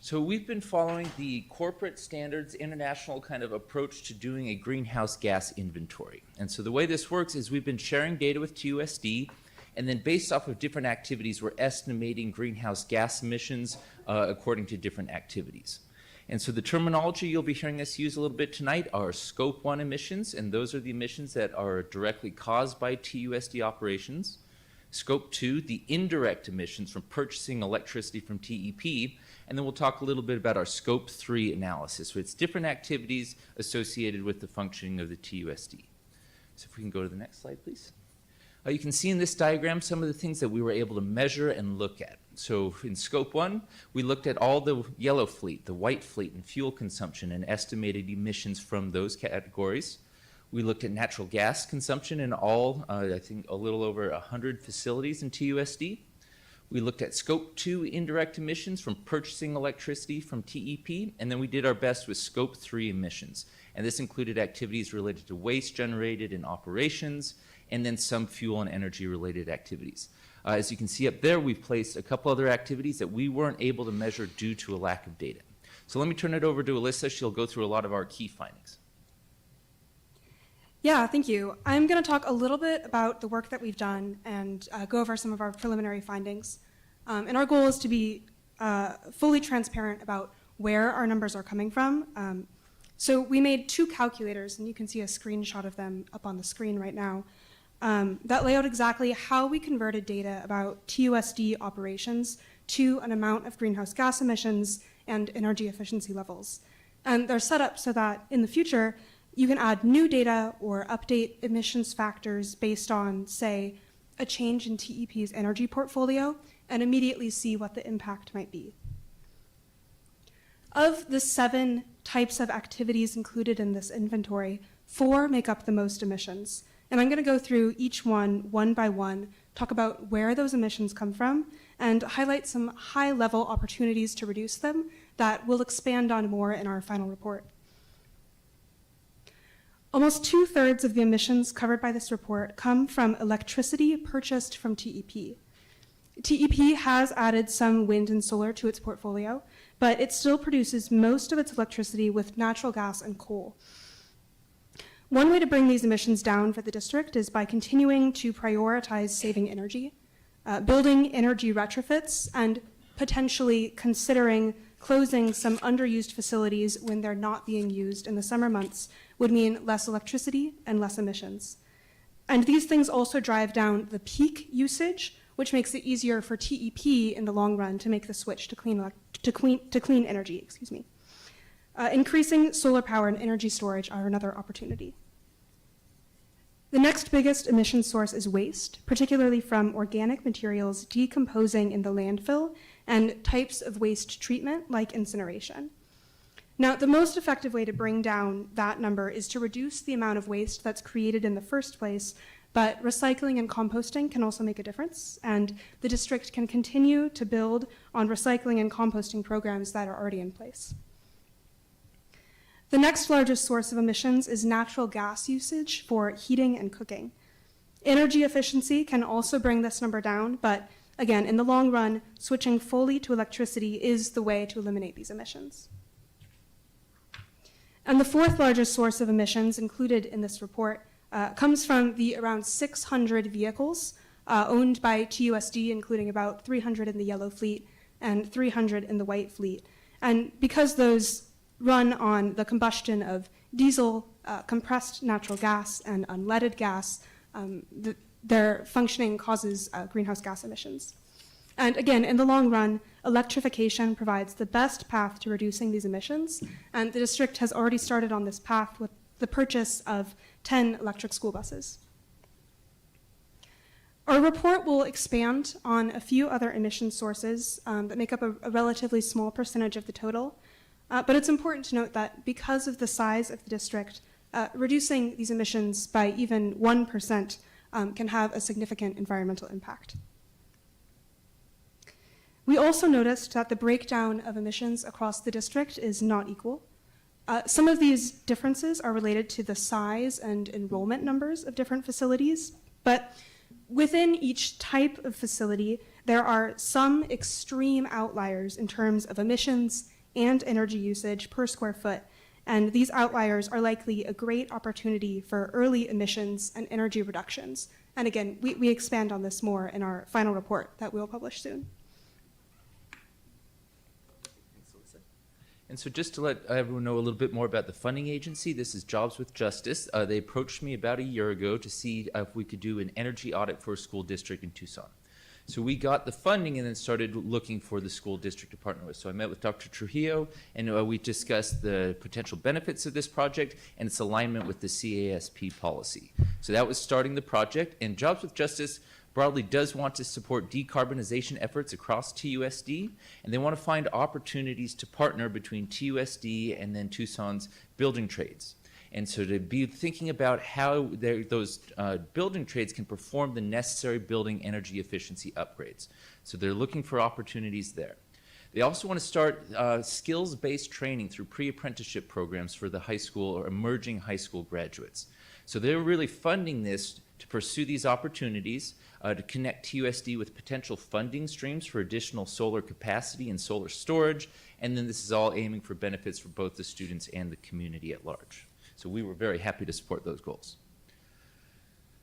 So we've been following the corporate standards international kind of approach to doing a greenhouse gas inventory. And so the way this works is we've been sharing data with TUSD, And then based off of different activities, we're estimating greenhouse gas emissions according to different activities. And so the terminology you'll be hearing us use a little bit tonight are Scope 1 emissions, and those are the emissions that are directly caused by TUSD operations. Scope 2, the indirect emissions from purchasing electricity from TEP, and then we'll talk a little bit about our Scope 3 analysis. So it's different activities associated with the functioning of the TUSD. So if we can go to the next slide, please. You can see in this diagram some of the things that we were able to measure and look at. So in Scope 1, we looked at all the yellow fleet, the white fleet, and fuel consumption and estimated emissions from those categories. We looked at natural gas consumption in all, I think, a little over 100 facilities in TUSD. We looked at Scope 2 indirect emissions from purchasing electricity from TEP, and then we did our best with Scope 3 emissions. And this included activities related to waste generated in operations, and then some fuel and energy related activities. As you can see up there, we've placed a couple other activities that we weren't able to measure due to a lack of data. So let me turn it over to Alyssa. She'll go through a lot of our key findings. Yeah, thank you. I'm going to talk a little bit about the work that we've done and go over some of our preliminary findings. And our goal is to be fully transparent about where our numbers are coming from. So we made two calculators, and you can see a screenshot of them up on the screen right now, that lay out exactly how we converted data about TUSD operations to an amount of greenhouse gas emissions and energy efficiency levels. And they're set up so that in the future, you can add new data or update emissions factors based on, say, a change in TEP's energy portfolio and immediately see what the impact might be. Of the 7 types of activities included in this inventory, 4 make up the most emissions. And I'm going to go through each one by one, talk about where those emissions come from, and highlight some high-level opportunities to reduce them that we'll expand on more in our final report. Almost 2/3 of the emissions covered by this report come from electricity purchased from TEP. TEP has added some wind and solar to its portfolio, but it still produces most of its electricity with natural gas and coal. One way to bring these emissions down for the district is by continuing to prioritize saving energy, building energy retrofits, and potentially considering closing some underused facilities when they're not being used in the summer months would mean less electricity and less emissions. And these things also drive down the peak usage, which makes it easier for TEP in the long run to make the switch to clean energy. Increasing solar power and energy storage are another opportunity. The next biggest emission source is waste, particularly from organic materials decomposing in the landfill and types of waste treatment like incineration. Now, the most effective way to bring down that number is to reduce the amount of waste that's created in the first place, but recycling and composting can also make a difference, and the district can continue to build on recycling and composting programs that are already in place. The next largest source of emissions is natural gas usage for heating and cooking. Energy efficiency can also bring this number down, but again, in the long run, switching fully to electricity is the way to eliminate these emissions. And the 4th largest source of emissions included in this report comes from the around 600 vehicles owned by TUSD, including about 300 in the yellow fleet and 300 in the white fleet. And because those run on the combustion of diesel, compressed natural gas, and unleaded gas, their functioning causes greenhouse gas emissions. And again, in the long run, electrification provides the best path to reducing these emissions, and the district has already started on this path with the purchase of 10 electric school buses. Our report will expand on a few other emission sources that make up a relatively small percentage of the total, but it's important to note that because of the size of the district, reducing these emissions by even 1% can have a significant environmental impact. We also noticed that the breakdown of emissions across the district is not equal. Some of these differences are related to the size and enrollment numbers of different facilities, but within each type of facility, there are some extreme outliers in terms of emissions and energy usage per square foot, and these outliers are likely a great opportunity for early emissions and energy reductions And again, we expand on this more in our final report that we'll publish soon. Thanks, Alyssa. And so just to let everyone know a little bit more about the funding agency, this is Jobs with Justice. They approached me about a year ago to see if we could do an energy audit for a school district in Tucson. So we got the funding and then started looking for the school district to partner with. So I met with Dr. Trujillo, and we discussed the potential benefits of this project and its alignment with the CASP policy. So that was starting the project, and Jobs with Justice broadly does want to support decarbonization efforts across TUSD, and they want to find opportunities to partner between TUSD and then Tucson's building trades. And so to be thinking about how those building trades can perform the necessary building energy efficiency upgrades. So they're looking for opportunities there. They also want to start skills-based training through pre-apprenticeship programs for the high school or emerging high school graduates. So they're really funding this to pursue these opportunities, to connect TUSD with potential funding streams for additional solar capacity and solar storage, and then this is all aiming for benefits for both the students and the community at large. So we were very happy to support those goals.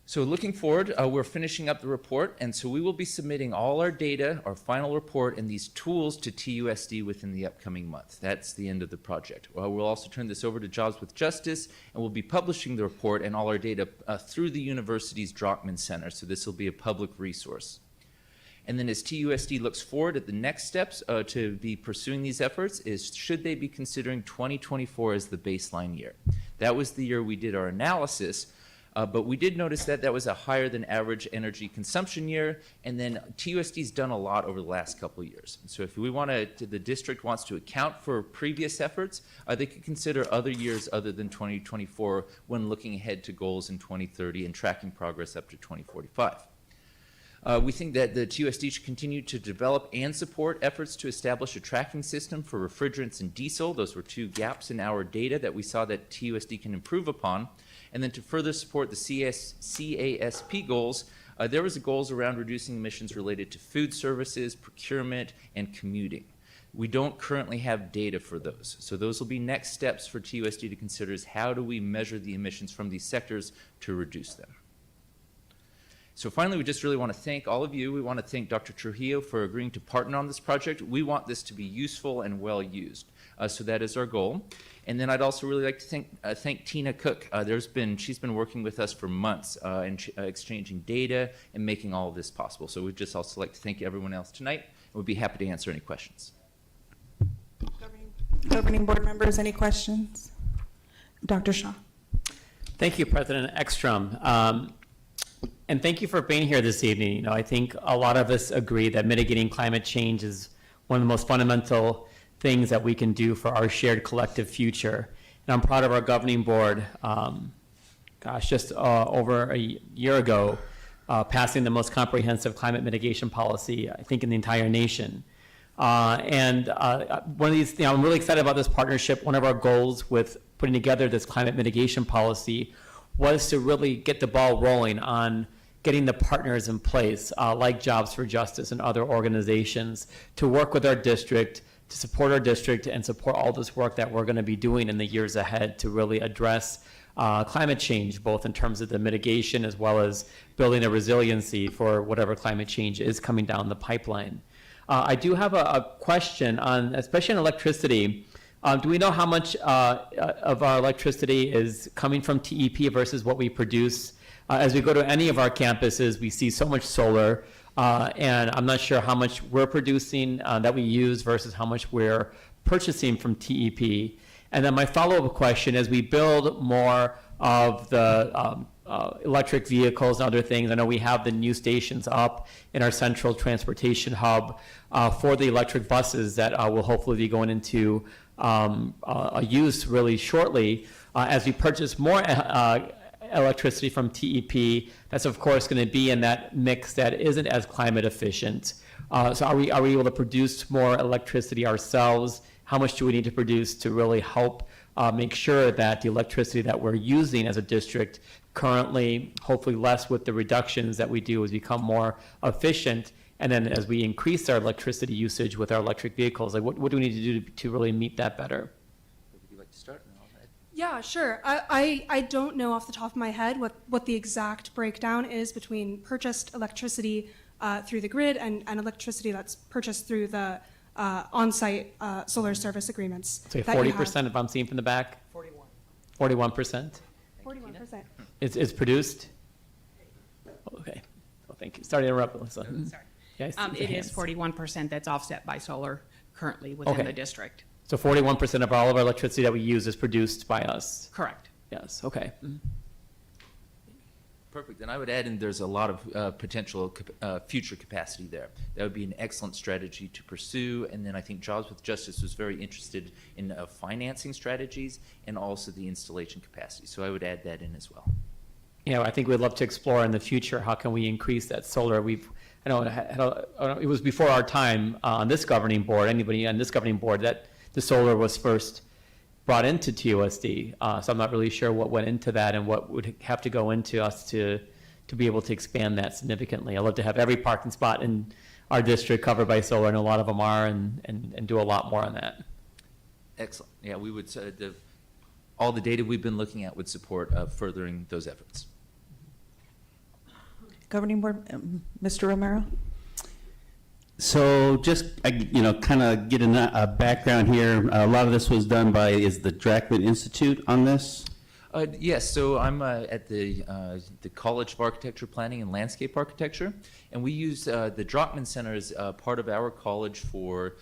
So looking forward, we're finishing up the report, and so we will be submitting all our data, our final report, and these tools to TUSD within the upcoming month. That's the end of the project. We'll also turn this over to Jobs with Justice, and we'll be publishing the report and all our data through the university's Drockman Center, so this will be a public resource. And then as TUSD looks forward at the next steps to be pursuing these efforts is should they be considering 2024 as the baseline year. That was the year we did our analysis, but we did notice that that was a higher than average energy consumption year, and then TUSD's done a lot over the last couple of years. So if we want to, the district wants to account for previous efforts, they could consider other years other than 2024 when looking ahead to goals in 2030 and tracking progress up to 2045. We think that the TUSD should continue to develop and support efforts to establish a tracking system for refrigerants and diesel. Those were two gaps in our data that we saw that TUSD can improve upon. And then to further support the CASP goals, there was goals around reducing emissions related to food services, procurement, and commuting. We don't currently have data for those. So those will be next steps for TUSD to consider is how do we measure the emissions from these sectors to reduce them. So finally, we just really want to thank all of you. We want to thank Dr. Trujillo for agreeing to partner on this project. We want this to be useful and well used. So that is our goal. And then I'd also really like to thank Tina Cook. She's been working with us for months and exchanging data and making all of this possible. So we'd just also like to thank everyone else tonight. And we'd be happy to answer any questions. Governing board members, any questions? Dr. Shaw. Thank you, President Ekstrom. And thank you for being here this evening. You know, I think a lot of us agree that mitigating climate change is one of the most fundamental things that we can do for our shared collective future. And I'm proud of our governing board, just over a year ago, passing the most comprehensive climate mitigation policy, I think, in the entire nation. One of these, I'm really excited about this partnership. One of our goals with putting together this climate mitigation policy was to really get the ball rolling on getting the partners in place, like Jobs for Justice and other organizations, to work with our district, to support our district, and support all this work that we're going to be doing in the years ahead to really address climate change, both in terms of the mitigation as well as building a resiliency for whatever climate change is coming down the pipeline. I do have a question on, especially on electricity. Do we know how much of our electricity is coming from TEP versus what we produce? As we go to any of our campuses, we see so much solar, and I'm not sure how much we're producing that we use versus how much we're purchasing from TEP. And then my follow-up question, as we build more of the electric vehicles and other things, I know we have the new stations up in our central transportation hub for the electric buses that will hopefully be going into use really shortly. As we purchase more electricity from TEP, that's of course going to be in that mix that isn't as climate efficient. So are we able to produce more electricity ourselves? How much do we need to produce to really help make sure that the electricity that we're using as a district currently, hopefully less with the reductions that we do, has become more efficient? And then as we increase our electricity usage with our electric vehicles, like what do we need to do to really meet that better? Would you like to start? Yeah, sure. I don't know off the top of my head what the exact breakdown is between purchased electricity through the grid and electricity that's purchased through the on-site solar service agreements. Say that you have. 40% if I'm seeing from the back? 41%? 41%. It's produced? Okay. Well, thank you. Sorry to interrupt, Melissa. Sorry. Yeah, I see It the is hands. 41% that's offset by solar currently within Okay. the district. So 41% of all of our electricity that we use is produced by us? Correct. Yes, okay. Perfect. And I would add in there's a lot of potential future capacity there. That would be an excellent strategy to pursue. And then I think Jobs with Justice was very interested in financing strategies and also the installation capacity. So I would add that in as well. Yeah, I think we'd love to explore in the future, how can we increase that solar? I know it was before our time on this governing board, anybody on this governing board, that the solar was first brought into TUSD. So I'm not really sure what went into that and what would have to go into us to be able to expand that significantly. I'd love to have every parking spot in our district covered by solar, and a lot of them are, and do a lot more on that. Excellent. Yeah, we would, all the data we've been looking at would support furthering those efforts. Governing Board, Mr. Romero? So just, kind of get a background here. A lot of this was done by, is the Drachman Institute on this? Yes, so I'm at the College of Architecture, Planning, and Landscape Architecture, and we use the Drachman Center as part of our college for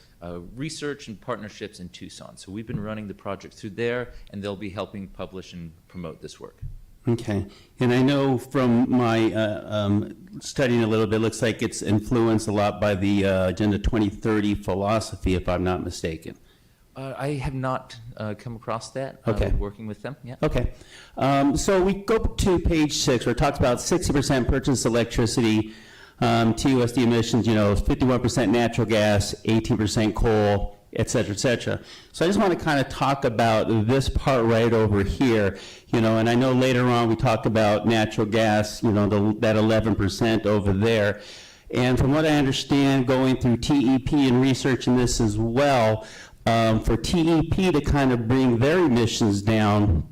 research and partnerships in Tucson. So we've been running the project through there, and they'll be helping publish and promote this work. Okay. And I know from my studying a little bit, looks like it's influenced a lot by the Agenda 2030 philosophy, if I'm not mistaken. I have not come across that. Okay. Working with them, yeah. Okay. So we go to page 6, where it talks about 60% purchased electricity, TUSD emissions, 51% natural gas, 18% coal, et cetera, et cetera. So I just want to kind of talk about this part right over here, and I know later on we talk about natural gas, that 11% over there. And from what I understand, going through TEP and researching this as well, for TEP to kind of bring their emissions down,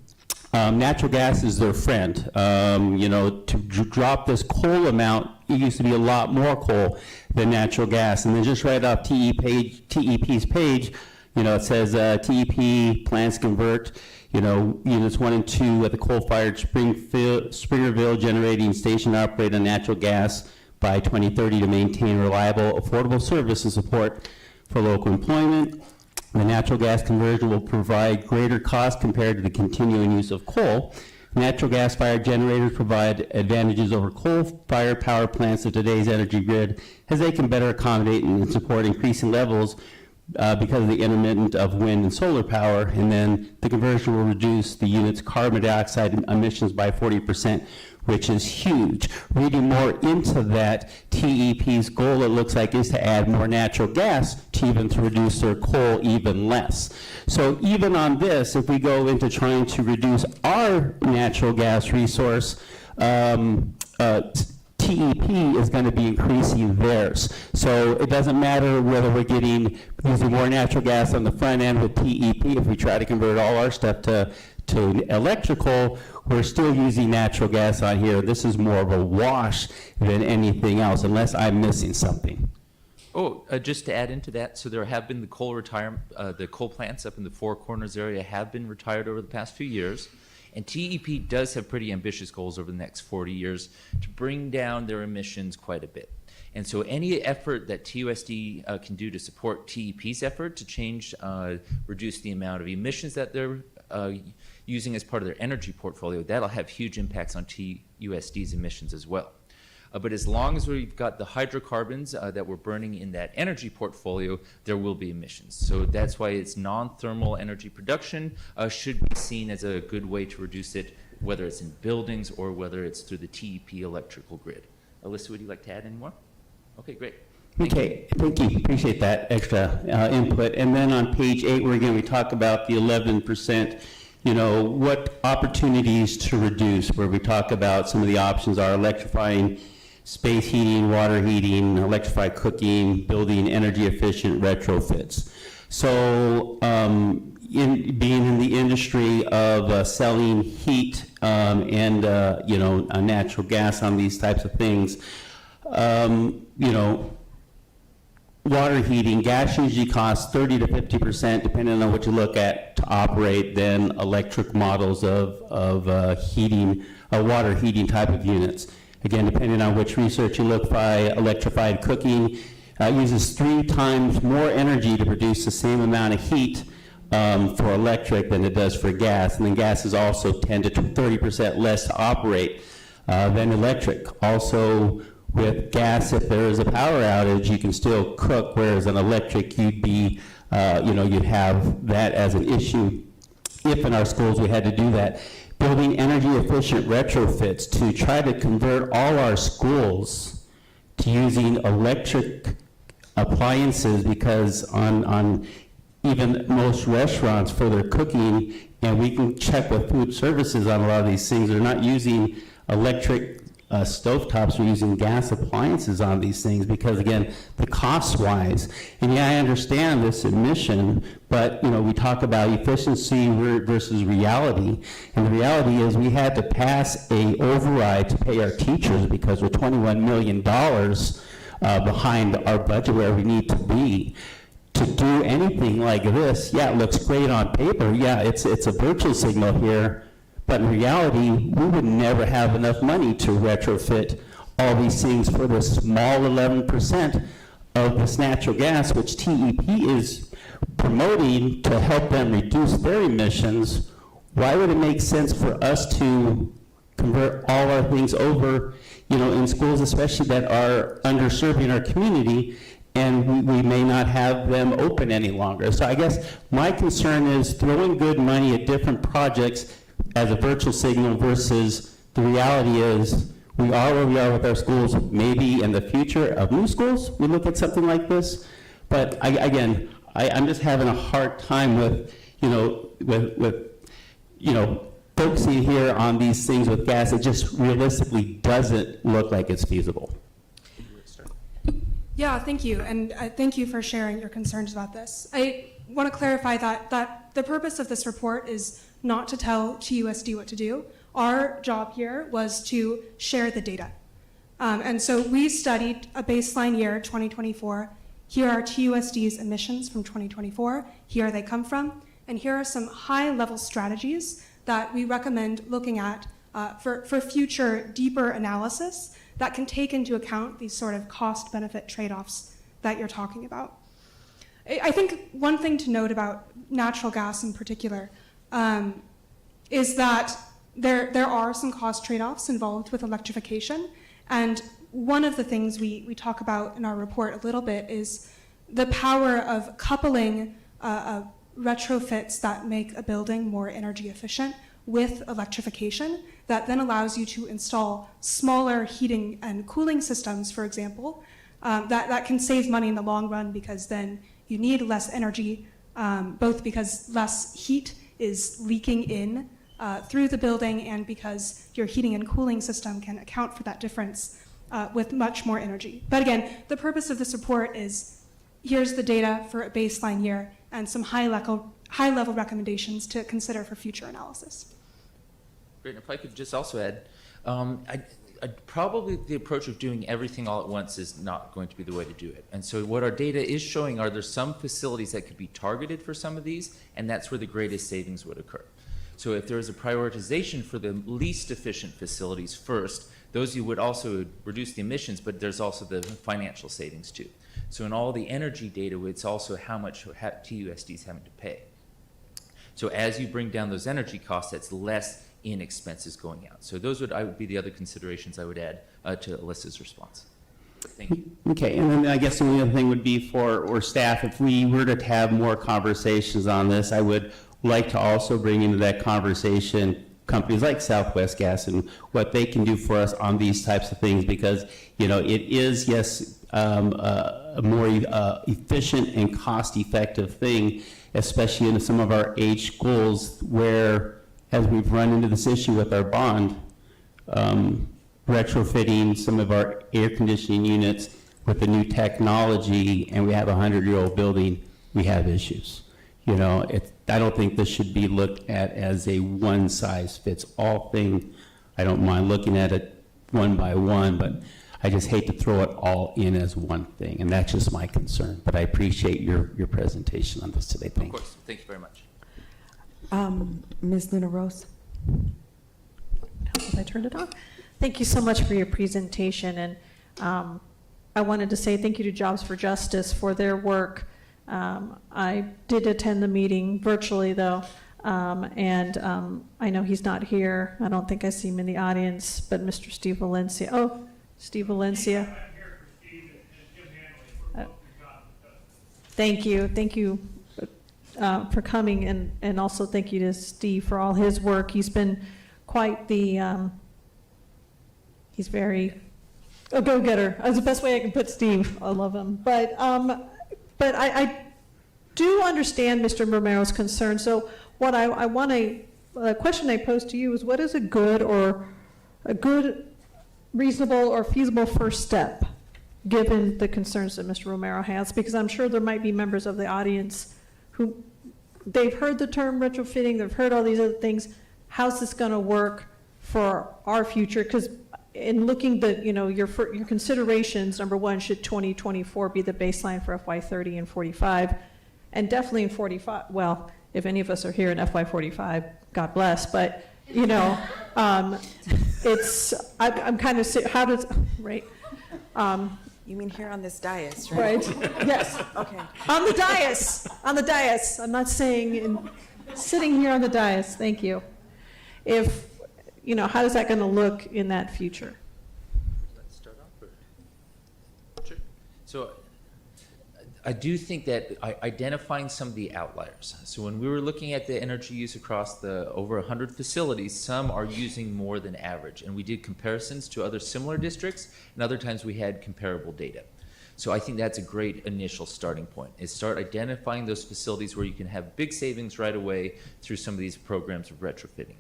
natural gas is their friend. To drop this coal amount, it used to be a lot more coal than natural gas. And then just right off TEP's page, it says TEP plans to convert, units 1 and 2 at the coal-fired Springerville generating station operate on natural gas by 2030 to maintain reliable, affordable service and support for local employment. The natural gas conversion will provide greater cost compared to the continuing use of coal. Natural gas-fired generators provide advantages over coal-fired power plants of today's energy grid, as they can better accommodate and support increasing levels because of the intermittent of wind and solar power. And then the conversion will reduce the unit's carbon dioxide emissions by 40%, which is huge. Reading more into that, TEP's goal, it looks like, is to add more natural gas to reduce their coal even less. So even on this, if we go into trying to reduce our natural gas resource, TEP is going to be increasing theirs. So it doesn't matter whether we're using more natural gas on the front end with TEP. If we try to convert all our stuff to electrical, we're still using natural gas on here. This is more of a wash than anything else, unless I'm missing something. Oh, just to add into that, so there have been the coal plants up in the Four Corners area have been retired over the past few years. And TEP does have pretty ambitious goals over the next 40 years to bring down their emissions quite a bit. And so any effort that TUSD can do to support TEP's effort to reduce the amount of emissions that they're using as part of their energy portfolio, that'll have huge impacts on TUSD's emissions as well. But as long as we've got the hydrocarbons that we're burning in that energy portfolio, there will be emissions. So that's why it's non-thermal energy production should be seen as a good way to reduce it, whether it's in buildings or whether it's through the TEP electrical grid. Alyssa, would you like to add any more? Okay, great. Thank you. Appreciate that extra input. And then on page 8, where again we talk about the 11%, what opportunities to reduce, where we talk about some of the options are electrifying space heating, water heating, electrified cooking, building energy efficient retrofits. So, being in the industry of selling heat and natural gas on these types of things, water heating, gas usually costs 30 to 50%, depending on what you look at, to operate than electric models of heating, water heating type of units. Again, depending on which research you look by, electrified cooking uses 3 times more energy to produce the same amount of heat for electric than it does for gas. And then gas is also 10 to 30% less to operate than electric. Also, with gas, if there is a power outage, you can still cook, whereas an electric, you'd be, you'd have that as an issue if in our schools we had to do that. Building energy efficient retrofits to try to convert all our schools to using electric appliances, because on even most restaurants for their cooking, and we can check with food services on a lot of these things, they're not using electric stovetops, are using gas appliances on these things because, again, the cost-wise. And yeah, I understand this admission, but we talk about efficiency versus reality. And the reality is we had to pass a override to pay our teachers because we're $21 million behind our budget where we need to be. To do anything like this, yeah, it looks great on paper. Yeah, it's a virtual signal here. But in reality, we would never have enough money to retrofit all these things for the small 11% of this natural gas, which TEP is promoting to help them reduce their emissions. Why would it make sense for us to convert all our things over, in schools, especially that are underserving our community, and we may not have them open any longer? So I guess my concern is throwing good money at different projects as a virtual signal versus the reality is we are where we are with our schools. Maybe in the future of new schools, we look at something like this. But I'm just having a hard time with focusing here on these things with gas. It just realistically doesn't look like it's feasible. Yeah, thank you, and thank you for sharing your concerns about this. I want to clarify that the purpose of this report is not to tell TUSD what to do. Our job here was to share the data. And so we studied a baseline year, 2024. Here are TUSD's emissions from 2024. Here they come from. And here are some high-level strategies that we recommend looking at for future deeper analysis that can take into account these sort of cost-benefit trade-offs that you're talking about. I think one thing to note about natural gas in particular is that there are some cost trade-offs involved with electrification. And one of the things we talk about in our report a little bit is the power of coupling retrofits that make a building more energy efficient with electrification that then allows you to install smaller heating and cooling systems, for example, that can save money in the long run because then you need less energy, both because less heat is leaking in through the building and because your heating and cooling system can account for that difference with much more energy. But again, the purpose of this report is here's the data for a baseline year and some high-level recommendations to consider for future analysis. Great. And if I could just also add, probably the approach of doing everything all at once is not going to be the way to do it. And so what our data is showing are there's some facilities that could be targeted for some of these, and that's where the greatest savings would occur. So if there is a prioritization for the least efficient facilities first, those you would also reduce the emissions, but there's also the financial savings too. So in all the energy data, it's also how much TUSD is having to pay. So as you bring down those energy costs, that's less in expenses going out. So those would be the other considerations I would add to Alyssa's response. Thank you. Okay, and then I guess the only other thing would be for staff, if we were to have more conversations on this, I would like to also bring into that conversation companies like Southwest Gas and what they can do for us on these types of things, because it is, yes, a more efficient and cost-effective thing, especially in some of our age schools where, as we've run into this issue with our bond, retrofitting some of our air conditioning units with the new technology, and we have a 100-year-old building, we have issues. You know, I don't think this should be looked at as a one-size-fits-all thing. I don't mind looking at it one by one, but I just hate to throw it all in as one thing, and that's just my concern. But I appreciate your presentation on this today. Thank you. Of course. Thank you very much. Ms. Luna Rose? I turned it on. Thank you so much for your presentation, and I wanted to say thank you to Jobs for Justice for their work. I did attend the meeting virtually, though, and I know he's not here. I don't think I see him in the audience, but Mr. Steve Valencia. Oh, Steve Valencia. Thank you for coming, and also thank you to Steve for all his work. He's been quite the, he's very a go-getter. That's the best way I can put Steve. I love him. But I do understand Mr. Romero's concern. So what I want a question I pose to you is, what is a good, reasonable, or feasible first step, given the concerns that Mr. Romero has? Because I'm sure there might be members of the audience who, they've heard the term retrofitting, they've heard all these other things. How's this going to work for our future? Because in looking at, your considerations, number one, should 2024 be the baseline for FY30 and 45? And definitely in 45, well, if any of us are here in FY45, God bless, but, it's, I'm kind of, how does, right? You mean here on this dais, right? Right, yes. Okay. On the dais. I'm not saying sitting here on the dais, thank you. If, how is that going to look in that future? Let's start off. Or? Sure. So I do think that identifying some of the outliers. So when we were looking at the energy use across the over 100 facilities, some are using more than average. And we did comparisons to other similar districts, and other times we had comparable data. So I think that's a great initial starting point, is start identifying those facilities where you can have big savings right away through some of these programs of retrofitting.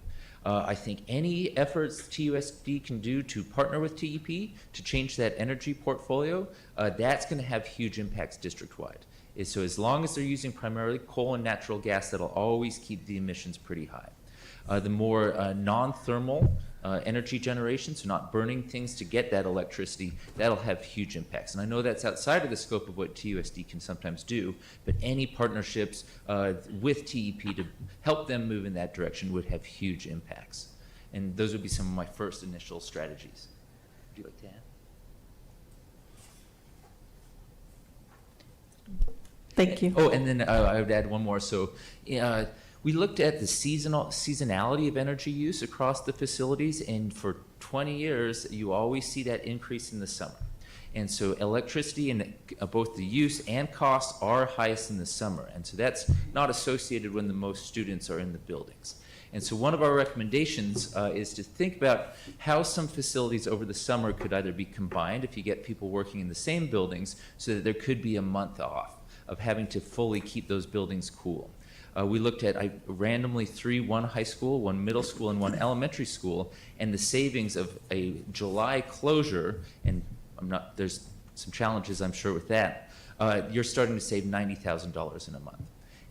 I think any efforts TUSD can do to partner with TEP to change that energy portfolio, that's going to have huge impacts district-wide. So as long as they're using primarily coal and natural gas, that'll always keep the emissions pretty high. The more non-thermal energy generation, so not burning things to get that electricity, that'll have huge impacts. And I know that's outside of the scope of what TUSD can sometimes do, but any partnerships with TEP to help them move in that direction would have huge impacts. And those would be some of my first initial strategies. Would you like to add? Thank you. Oh, and then I would add one more. So we looked at the seasonality of energy use across the facilities, and for 20 years, you always see that increase in the summer. And so electricity and both the use and costs are highest in the summer. And so that's not associated when the most students are in the buildings. And so one of our recommendations is to think about how some facilities over the summer could either be combined if you get people working in the same buildings, so that there could be a month off of having to fully keep those buildings cool. We looked at randomly one high school, one middle school, and one elementary school, and the savings of a July closure, and there's some challenges I'm sure with that, you're starting to save $90,000 in a month.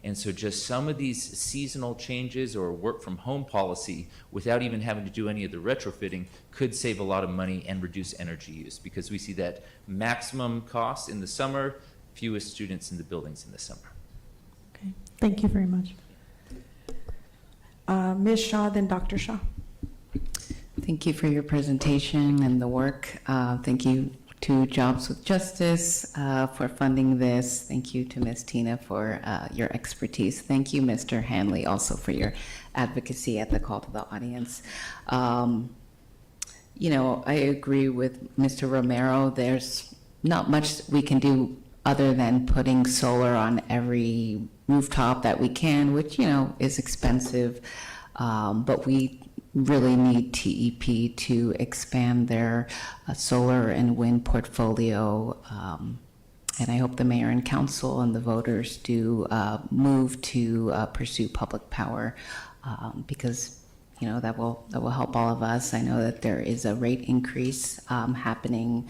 And so just some of these seasonal changes or work from home policy without even having to do any of the retrofitting could save a lot of money and reduce energy use, because we see that maximum cost in the summer, fewest students in the buildings in the summer. Okay, thank you very much. Ms. Shaw, then Dr. Shaw. Thank you for your presentation and the work. Thank you to Jobs with Justice for funding this. Thank you to Ms. Tina for your expertise. Thank you, Mr. Hanley, also for your advocacy at the call to the audience. I agree with Mr. Romero. There's not much we can do other than putting solar on every rooftop that we can, which, is expensive. But we really need TEP to expand their solar and wind portfolio. And I hope the mayor and council and the voters do move to pursue public power, because that will help all of us. I know that there is a rate increase happening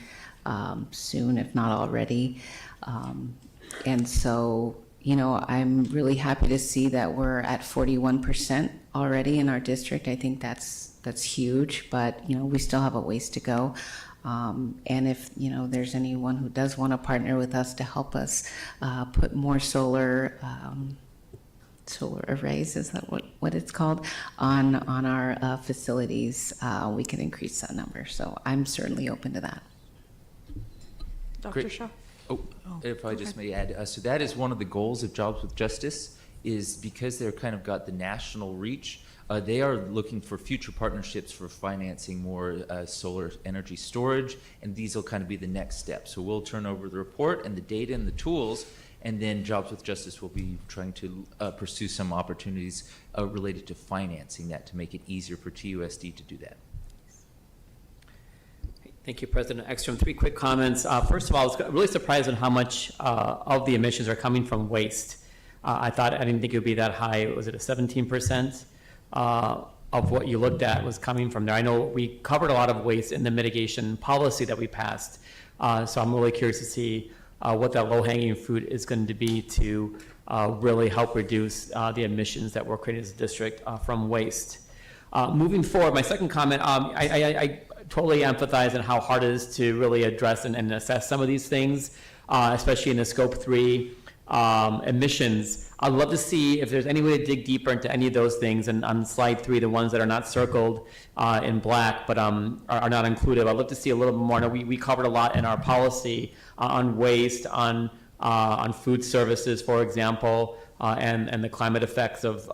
soon, if not already. And so, you know, I'm really happy to see that we're at 41% already in our district. I think that's huge, but, you know, we still have a ways to go. And if, you know, there's anyone who does want to partner with us to help us put more solar arrays, is that what it's called, on our facilities, we can increase that number. So I'm certainly open to that. Dr. Great. Shaw. If I just may add, so that is one of the goals of Jobs with Justice, is because they're kind of got the national reach. They are looking for future partnerships for financing more solar energy storage, and these will kind of be the next step. So we'll turn over the report and the data and the tools, and then Jobs with Justice will be trying to pursue some opportunities related to financing that to make it easier for TUSD to do that. Thank you, President Ekstrom. 3 quick comments. First of all, I was really surprised on how much of the emissions are coming from waste. I didn't think it would be that high. Was it a 17% of what you looked at was coming from there? I know we covered a lot of waste in the mitigation policy that we passed. So I'm really curious to see what that low-hanging fruit is going to be to really help reduce the emissions that we're creating as a district from waste. Moving forward, my second comment, I totally empathize on how hard it is to really address and assess some of these things, especially in the Scope 3 emissions. I'd love to see if there's any way to dig deeper into any of those things. And on slide 3, the ones that are not circled in black but are not included, I'd love to see a little bit more. Now, we covered a lot in our policy on waste, on food services, for example, and the climate effects of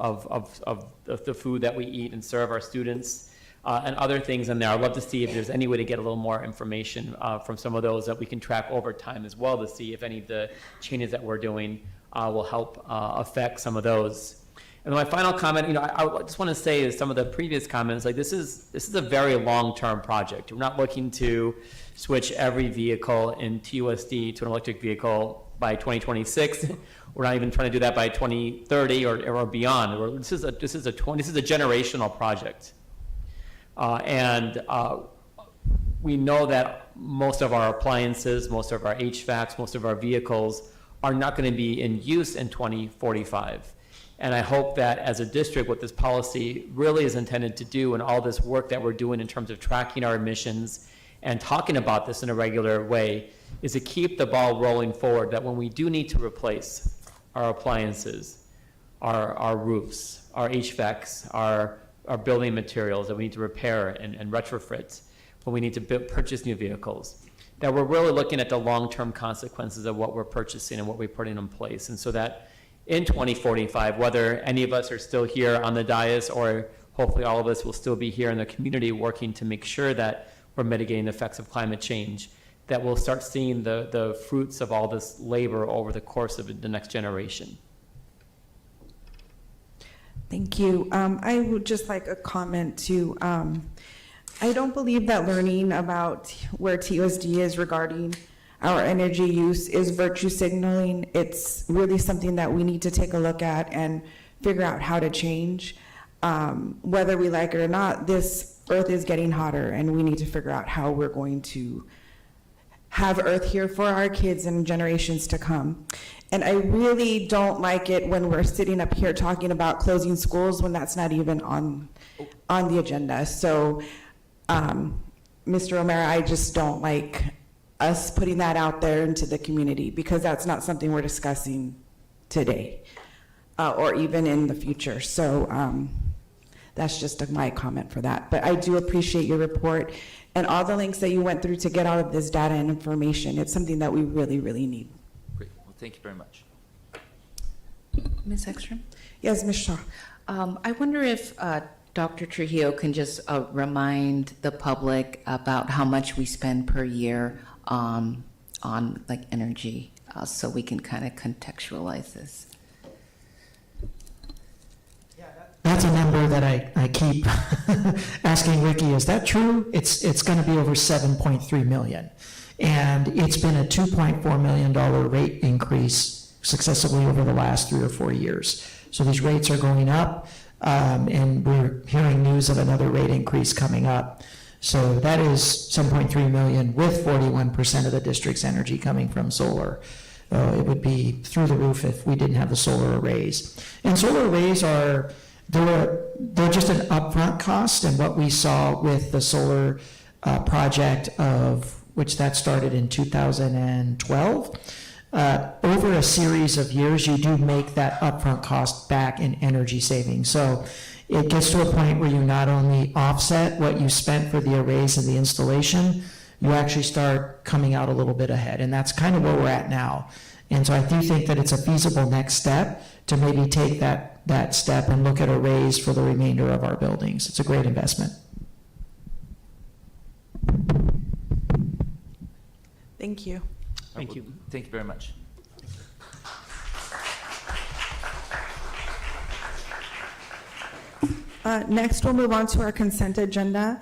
the food that we eat and serve our students. And other things in there. I'd love to see if there's any way to get a little more information from some of those that we can track over time as well, to see if any of the changes that we're doing will help affect some of those. And my final comment, I just want to say is some of the previous comments, like this is a very long-term project. We're not looking to switch every vehicle in TUSD to an electric vehicle by 2026. We're not even trying to do that by 2030 or beyond. This is a generational project. We know that most of our appliances, most of our HVACs, most of our vehicles are not going to be in use in 2045. And I hope that as a district, what this policy really is intended to do, and all this work that we're doing in terms of tracking our emissions and talking about this in a regular way, is to keep the ball rolling forward, that when we do need to replace our appliances, our roofs, our HVACs, our building materials that we need to repair and retrofit, when we need to purchase new vehicles, that we're really looking at the long-term consequences of what we're purchasing and what we're putting in place. And so that in 2045, whether any of us are still here on the dais, or hopefully all of us will still be here in the community working to make sure that we're mitigating the effects of climate change, that we'll start seeing the fruits of all this labor over the course of the next generation. Thank you. I would just like a comment to, I don't believe that learning about where TUSD is regarding our energy use is virtue signaling. It's really something that we need to take a look at and figure out how to change. Whether we like it or not, this earth is getting hotter, and we need to figure out how we're going to have earth here for our kids and generations to come. And I really don't like it when we're sitting up here talking about closing schools when that's not even on the agenda. So, Mr. O'Mara, I just don't like us putting that out there into the community, because that's not something we're discussing today or even in the future. So that's just my comment for that. But I do appreciate your report and all the links that you went through to get all of this data and information. It's something that we really, really need. Great. Well, thank you very much. Ms. Ekstrom? Yes, Ms. Shaw. I wonder if Dr. Trujillo can just remind the public about how much we spend per year on like energy, so we can kind of contextualize this. That's a number that I keep asking Ricky, is that true? It's going to be over 7.3 million. And it's been a $2.4 million rate increase successively over the last 3 or 4 years. So these rates are going up, and we're hearing news of another rate increase coming up. So that is 7.3 million with 41% of the district's energy coming from solar. it would be through the roof if we didn't have the solar arrays. And solar arrays they're just an upfront cost, and what we saw with the solar project of which that started in 2012. Over a series of years, you do make that upfront cost back in energy savings. So it gets to a point where you not only offset what you spent for the arrays and the installation, you actually start coming out a little bit ahead. And that's kind of where we're at now. And so I do think that it's a feasible next step to maybe take that step and look at arrays for the remainder of our buildings. It's a great investment. Thank you. Thank you. Thank you very much. Next, we'll move on to our consent agenda,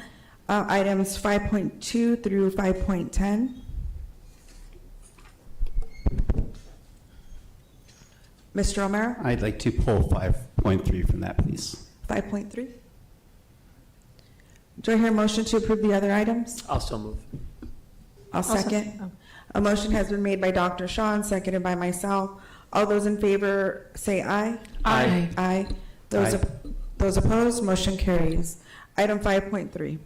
items 5.2 through 5.10. Mr. O'Mara, I'd like to pull 5.3 from that, please. 5.3. Do I hear a motion to approve the other items? I'll still move. I'll second. A motion has been made by Dr. Shaw and seconded by myself. All those in favor say aye. Aye. Aye. Aye. Those opposed, motion carries. Item 5.3.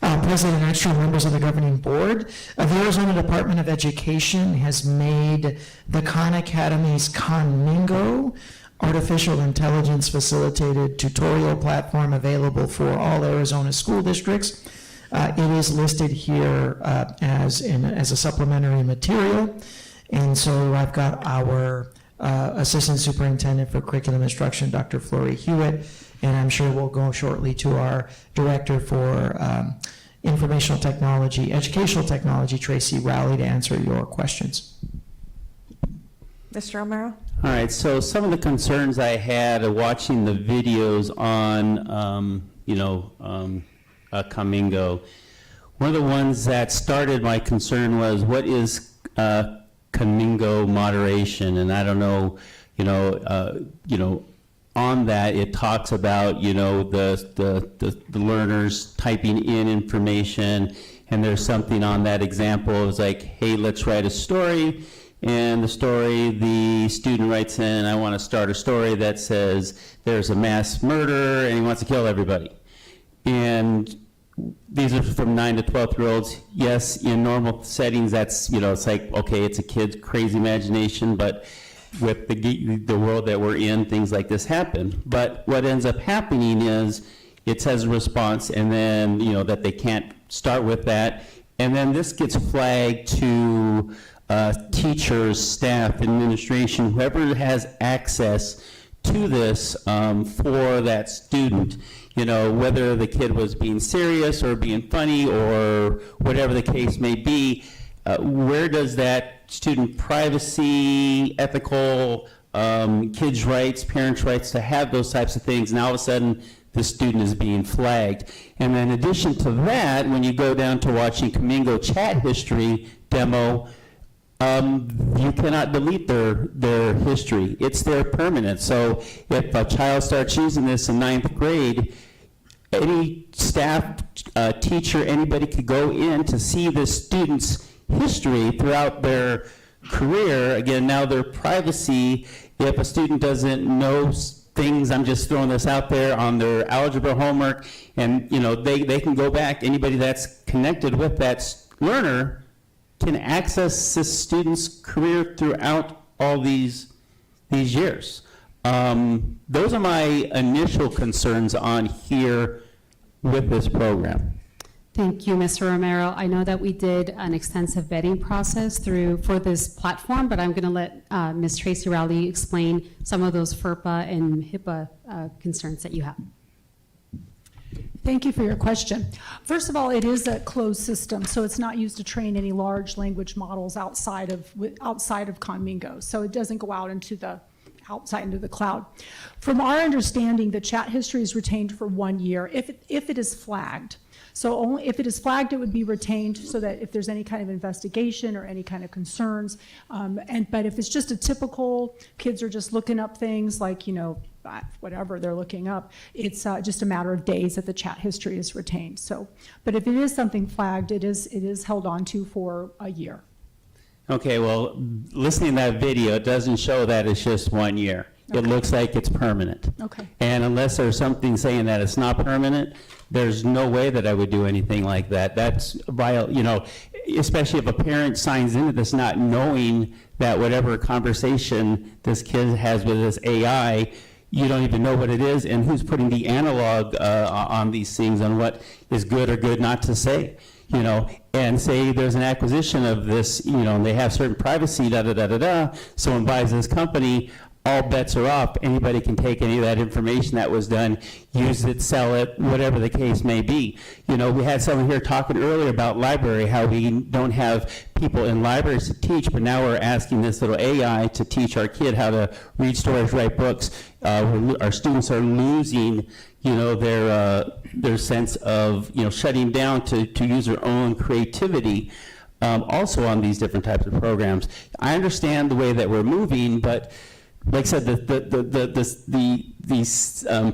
President Extra, members of the governing board, the Arizona Department of Education has made the Khan Academy's Conmingo artificial intelligence facilitated tutorial platform available for all Arizona school districts. It is listed here as a supplementary material. And so I've got our Assistant Superintendent for Curriculum Instruction, Dr. Flory Hewitt, and I'm sure we'll go shortly to our Director for Informational Technology, Educational Technology, Tracy Rowley, to answer your questions. Mr. O'Mara? All right, so some of the concerns I had watching the videos on, Conmingo, one of the ones that started my concern was, what is Conmingo moderation? And I don't know, on that, it talks about, the learners typing in information, and there's something on that example. It's like, hey, let's write a story, and the story, the student writes in, I want to start a story that says there's a mass murder, and he wants to kill everybody. And these are from 9 to 12-year-olds. Yes, in normal settings, that's, it's like, okay, it's a kid's crazy imagination, but with the world that we're in, things like this happen. But what ends up happening is it says a response, and then, that they can't start with that. And then this gets flagged to teachers, staff, administration, whoever has access to this for that student. Whether the kid was being serious or being funny or whatever the case may be, where does that student privacy, ethical, kids' rights, parents' rights to have those types of things, and all of a sudden the student is being flagged. And then in addition to that, when you go down to watching Conmingo chat history demo, you cannot delete their history. It's there permanent. So if a child starts using this in 9th grade, any staff, teacher, anybody could go in to see the student's history throughout their career. Again, now their privacy, if a student doesn't know things, I'm just throwing this out there, on their algebra homework, and they can go back, anybody that's connected with that learner can access this student's career throughout all these years. Those are my initial concerns on here with this program. Thank you, Mr. Romero. I know that we did an extensive vetting process for this platform, but I'm going to let Ms. Tracy Rowley explain some of those FERPA and HIPAA concerns that you have. Thank you for your question. First of all, it is a closed system, so it's not used to train any large language models outside of Conmingo. So it doesn't go out into the cloud. From our understanding, the chat history is retained for 1 year if it is flagged. So only if it is flagged, it would be retained so that if there's any kind of investigation or any kind of concerns. But if it's just a typical, kids are just looking up things like, whatever they're looking up, it's just a matter of days that the chat history is retained. So, but if it is something flagged, it is held on to for a year. Okay, well, listening to that video, it doesn't show that it's just 1 year. It looks like it's permanent. Okay. And unless there's something saying that it's not permanent, there's no way that I would do anything like that. That's especially if a parent signs into this not knowing that whatever conversation this kid has with this AI, you don't even know what it is and who's putting the analog on these things on what is good or good not to say. And say there's an acquisition of this, and they have certain privacy, someone buys this company, all bets are off. Anybody can take any of that information that was done, use it, sell it, whatever the case may be. We had someone here talking earlier about library, how we don't have people in libraries to teach, but now we're asking this little AI to teach our kid how to read stories, write books. Our students are losing, their sense of, shutting down to use their own creativity. Also on these different types of programs. I understand the way that we're moving, but like I said, the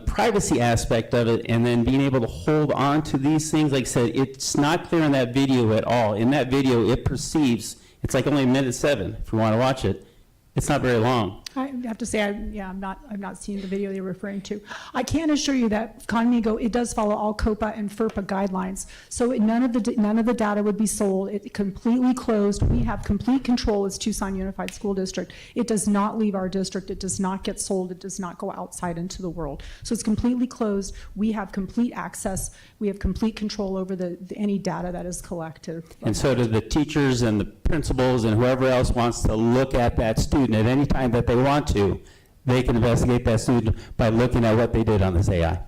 privacy aspect of it, and then being able to hold on to these things, like I said, it's not clear in that video at all. In that video, it perceives, it's like only 1:07 if you want to watch it. It's not very long. I have to say, I've not seen the video you're referring to. I can assure you that Conmigo, it does follow all COPA and FERPA guidelines. So none of the data would be sold. It's completely closed. We have complete control as Tucson Unified School District. It does not leave our district. It does not get sold. It does not go outside into the world. So it's completely closed. We have complete access. We have complete control over any data that is collected. And so do the teachers and the principals and whoever else wants to look at that student at any time that they want to, they can investigate that student by looking at what they did on this AI.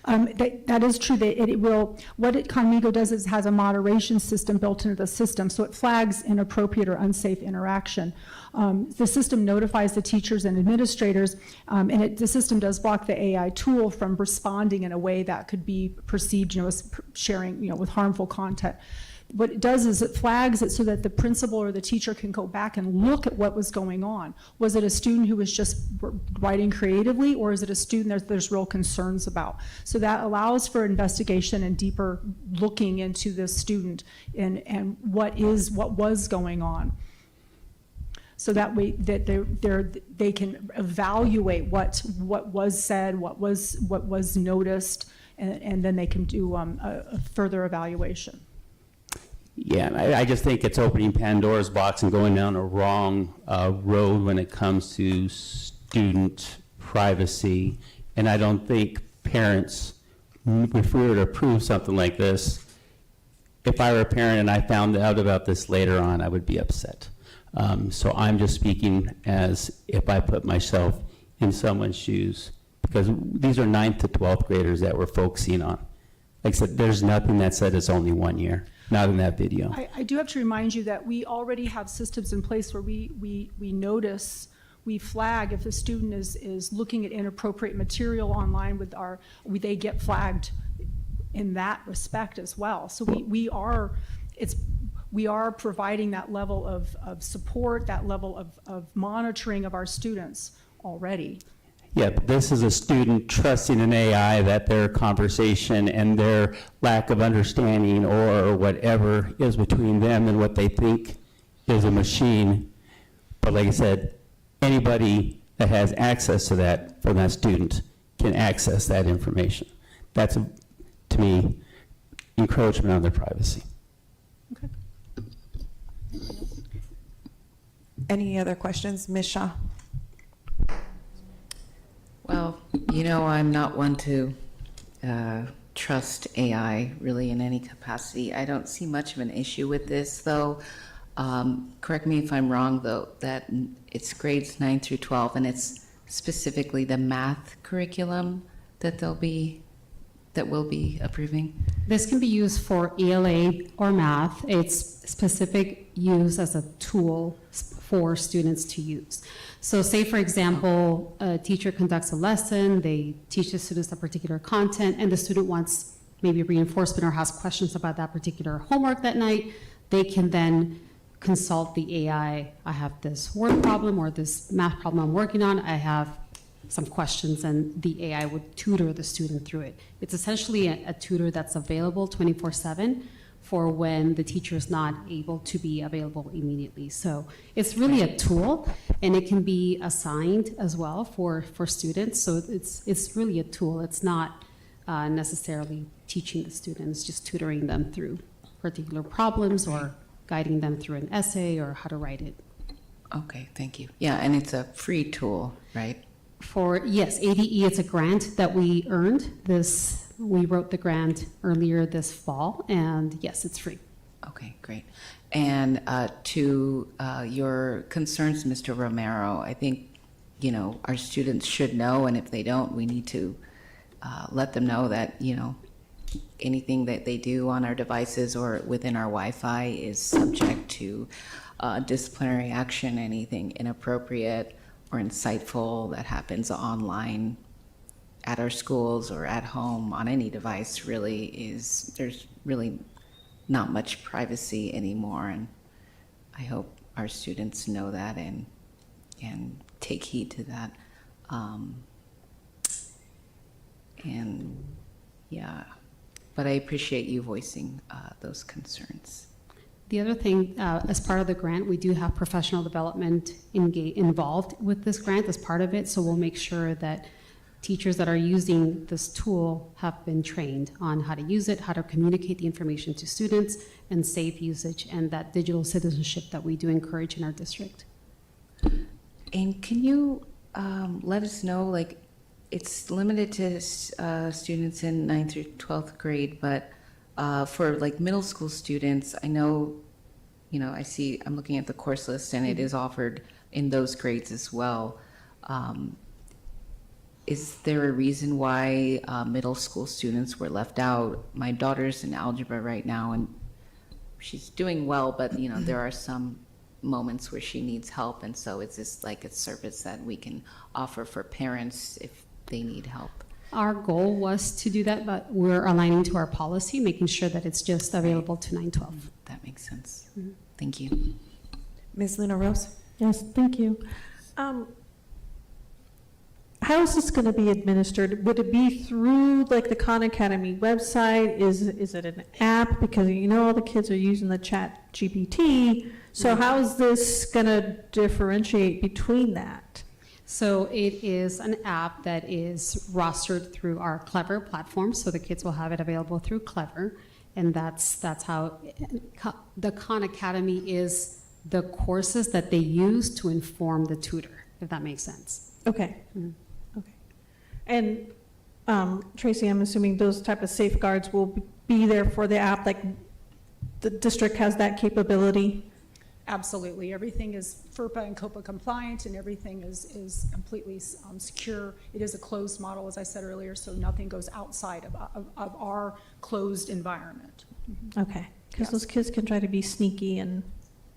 That is true. Conmigo does is has a moderation system built into the system, so it flags inappropriate or unsafe interaction. The system notifies the teachers and administrators, and the system does block the AI tool from responding in a way that could be perceived, as sharing, with harmful content. What it does is it flags it so that the principal or the teacher can go back and look at what was going on. Was it a student who was just writing creatively, or is it a student there's real concerns about? So that allows for investigation and deeper looking into this student and what was going on. So that way that they can evaluate what was said, what was noticed, and then they can do a further evaluation. Yeah, I just think it's opening Pandora's box and going down a wrong road when it comes to student privacy. And I don't think parents, if we were to approve something like this, if I were a parent and I found out about this later on, I would be upset. So I'm just speaking as if I put myself in someone's shoes, because these are 9th to 12th graders that we're focusing on. Like I said, there's nothing that said it's only 1 year. Not in that video. I do have to remind you that we already have systems in place where we notice, we flag if a student is looking at inappropriate material online they get flagged in that respect as well. So we are providing that level of support, that level of monitoring of our students already. Yeah, but this is a student trusting an AI that their conversation and their lack of understanding or whatever is between them and what they think is a machine. But like I said, anybody that has access to that from that student can access that information. That's, to me, encroachment on their privacy. Okay. Any other questions? Ms. Shaw? Well, I'm not one to trust AI really in any capacity. I don't see much of an issue with this, though. Correct me if I'm wrong, though, that it's grades 9 through 12, and it's specifically the math curriculum that we'll be approving. This can be used for ELA or math. It's specific use as a tool for students to use. So say, for example, a teacher conducts a lesson, they teach the students a particular content, and the student wants maybe reinforcement or has questions about that particular homework that night, they can then consult the AI. I have this word problem or this math problem I'm working on. I have some questions, and the AI would tutor the student through it. It's essentially a tutor that's available 24/7 for when the teacher is not able to be available immediately. So it's really a tool, and it can be assigned as well for students. So it's really a tool. It's not necessarily teaching the students, just tutoring them through particular problems or guiding them through an essay or how to write it. Okay, thank you. Yeah, and it's a free tool, right? Yes, ADE, it's a grant that we earned we wrote the grant earlier this fall, and yes, it's free. Okay, great. And to your concerns, Mr. Romero, I think, our students should know, and if they don't, we need to let them know that, anything that they do on our devices or within our Wi-Fi is subject to disciplinary action. Anything inappropriate or insightful that happens online at our schools or at home on any device there's really not much privacy anymore, and I hope our students know that and take heed to that. But I appreciate you voicing those concerns. The other thing, as part of the grant, we do have professional development involved with this grant as part of it, so we'll make sure that teachers that are using this tool have been trained on how to use it, how to communicate the information to students, and safe usage, and that digital citizenship that we do encourage in our district. And can you let us know, it's limited to students in 9th through 12th grade, but for middle school students, I know, I'm looking at the course list, and it is offered in those grades as well. Is there a reason why middle school students were left out? My daughter's in algebra right now, and she's doing well, but there are some moments where she needs help, and so it's just a service that we can offer for parents if they need help. Our goal was to do that, but we're aligning to our policy, making sure that it's just available to 912. That makes sense. Mm-hmm. Thank you. Ms. Luna Rose? Yes, thank you. How is this going to be administered? Would it be through the Khan Academy website? Is it an app? Because all the kids are using the Chat GPT. So how is this going to differentiate between that? So it is an app that is rostered through our Clever platform, so the kids will have it available through Clever, and that's how the Khan Academy is the courses that they use to inform the tutor, if that makes sense. Okay. Mm-hmm. Okay. And Tracy, I'm assuming those type of safeguards will be there for the app, the district has that capability? Absolutely. Everything is FERPA and COPA compliant, and everything is completely secure. It is a closed model, as I said earlier, so nothing goes outside of our closed environment. Okay, because those kids can try to be sneaky and,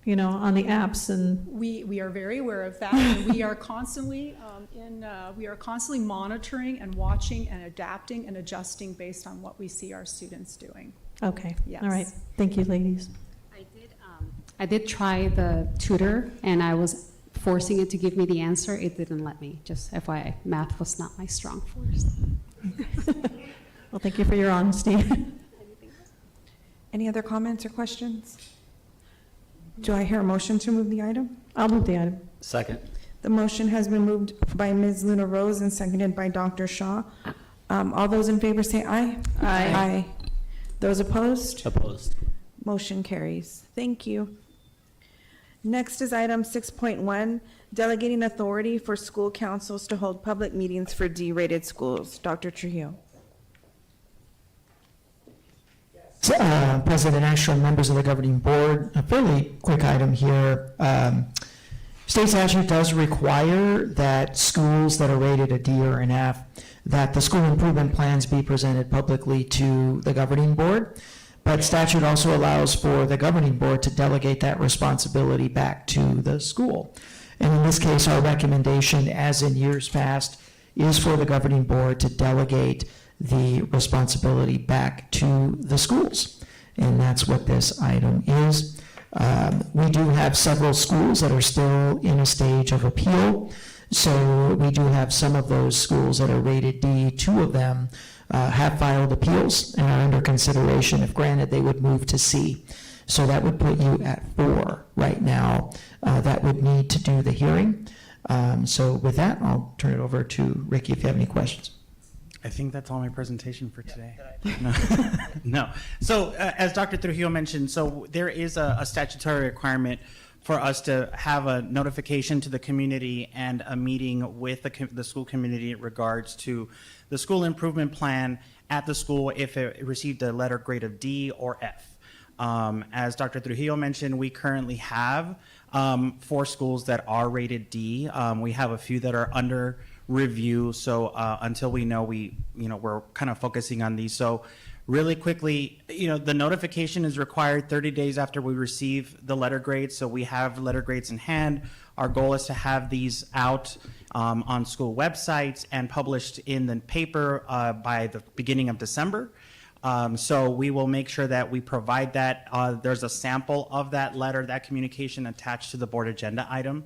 on the apps, and we are very aware of that, and we are constantly monitoring and watching and adapting and adjusting based on what we see our students doing. Okay. Yes. All right. Thank you, ladies. I did try the tutor, and I was forcing it to give me the answer. It didn't let me. Just FYI, math was not my strong force. Well, thank you for your honesty. Any other comments or questions? Do I hear a motion to move the item? I'll move the item. Second. The motion has been moved by Ms. Luna Rose and seconded by Dr. Shaw. All those in favor say aye. Aye. Aye. Those opposed? Opposed. Motion carries. Thank you. Next is item 6.1, delegating authority for school councils to hold public meetings for D-rated schools. Dr. Trujillo. President Asher, members of the governing board, a fairly quick item here. State statute does require that schools that are rated a D or an F, that the school improvement plans be presented publicly to the governing board. But statute also allows for the governing board to delegate that responsibility back to the school. And in this case, our recommendation, as in years past, is for the governing board to delegate the responsibility back to the schools. And that's what this item is. We do have several schools that are still in a stage of appeal. So we do have some of those schools that are rated D. 2 of them have filed appeals and are under consideration. If granted, they would move to C. So that would put you at 4 right now. That would need to do the hearing. So with that, I'll turn it over to Ricky if you have any questions. I think that's all my presentation for today. No. No. So as Dr. Trujillo mentioned, so there is a statutory requirement for us to have a notification to the community and a meeting with the school community in regards to the school improvement plan at the school if it received a letter grade of D or F. As Dr. Trujillo mentioned, we currently have 4 schools that are rated D. We have a few that are under review. So until we know, we're kind of focusing on these. So really quickly, the notification is required 30 days after we receive the letter grades. So we have letter grades in hand. Our goal is to have these out on school websites and published in the paper by the beginning of December. So we will make sure that we provide that. There's a sample of that letter, that communication attached to the board agenda item.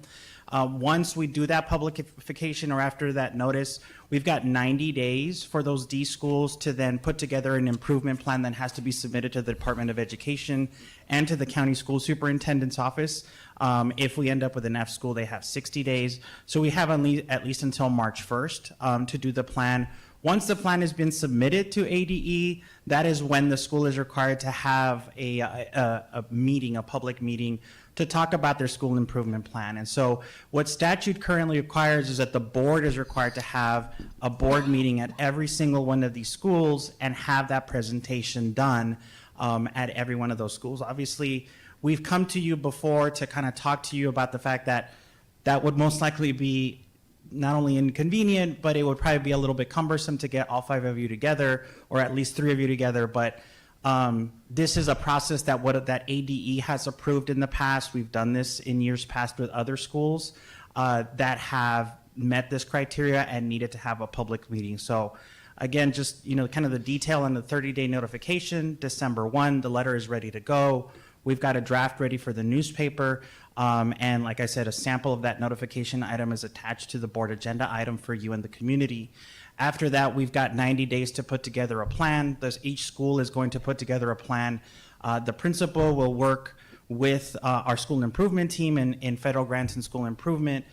Once we do that publication or after that notice, we've got 90 days for those D schools to then put together an improvement plan that has to be submitted to the Department of Education and to the county school superintendent's office. If we end up with an F school, they have 60 days. So we have at least until March 1st to do the plan. Once the plan has been submitted to ADE, that is when the school is required to have a meeting, a public meeting, to talk about their school improvement plan. And so what statute currently requires is that the board is required to have a board meeting at every single one of these schools and have that presentation done at every one of those schools. Obviously, we've come to you before to kind of talk to you about the fact that that would most likely be not only inconvenient, but it would probably be a little bit cumbersome to get all 5 of you together, or at least 3 of you together. But this is a process that ADE has approved in the past. We've done this in years past with other schools that have met this criteria and needed to have a public meeting. So again, just kind of the detail on the 30-day notification. December 1, the letter is ready to go. We've got a draft ready for the newspaper. And like I said, a sample of that notification item is attached to the board agenda item for you and the community. After that, we've got 90 days to put together a plan. Each school is going to put together a plan. The principal will work with our school improvement team in federal grants and school improvement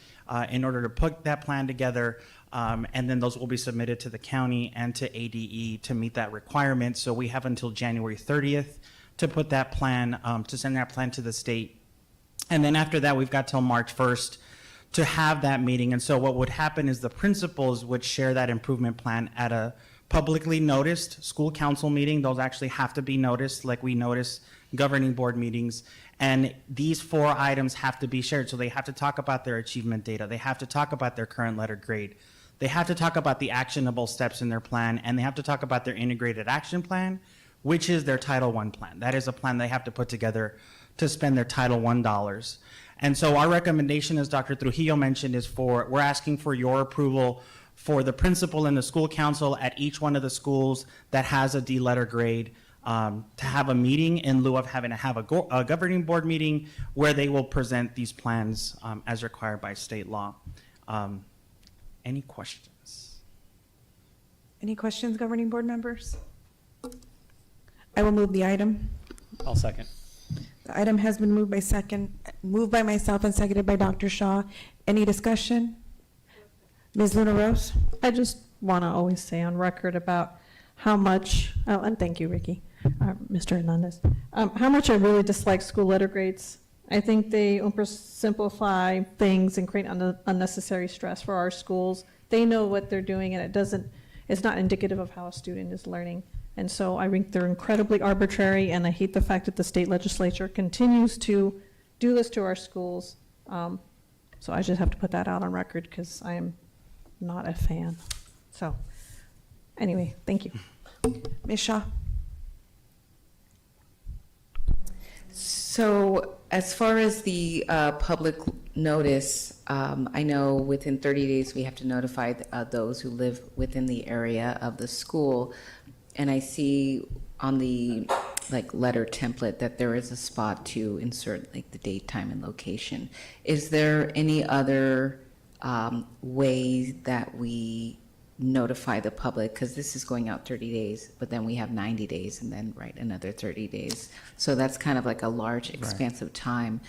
in order to put that plan together. And then those will be submitted to the county and to ADE to meet that requirement. So we have until January 30th to put that plan, to send that plan to the state. And then after that, we've got till March 1st to have that meeting. And so what would happen is the principals would share that improvement plan at a publicly noticed school council meeting. Those actually have to be noticed, like we notice governing board meetings. And these 4 items have to be shared. So they have to talk about their achievement data. They have to talk about their current letter grade. They have to talk about the actionable steps in their plan. And they have to talk about their integrated action plan, which is their Title I plan. That is a plan they have to put together to spend their Title I dollars. And so our recommendation, as Dr. Trujillo mentioned, is we're asking for your approval for the principal and the school council at each one of the schools that has a D letter grade to have a meeting in lieu of having to have a governing board meeting where they will present these plans as required by state law. Any questions? Any questions, governing board members? I will move the item. I'll second. The item has been moved by myself and seconded by Dr. Shaw. Any discussion? Ms. Luna Rose? I just want to always say on record about how much, and thank you, Ricky, Mr. Hernandez, how much I really dislike school letter grades. I think they oversimplify things and create unnecessary stress for our schools. They know what they're doing, and it's not indicative of how a student is learning. And so I think they're incredibly arbitrary, and I hate the fact that the state legislature continues to do this to our schools. So I just have to put that out on record because I am not a fan. So anyway, thank you. Ms. Shaw? So as far as the public notice, I know within 30 days we have to notify those who live within the area of the school. And I see on the letter template that there is a spot to insert the date, time, and location. Is there any other way that we notify the public? Because this is going out 30 days, but then we have 90 days and then another 30 days. So that's kind of like a large expanse of time.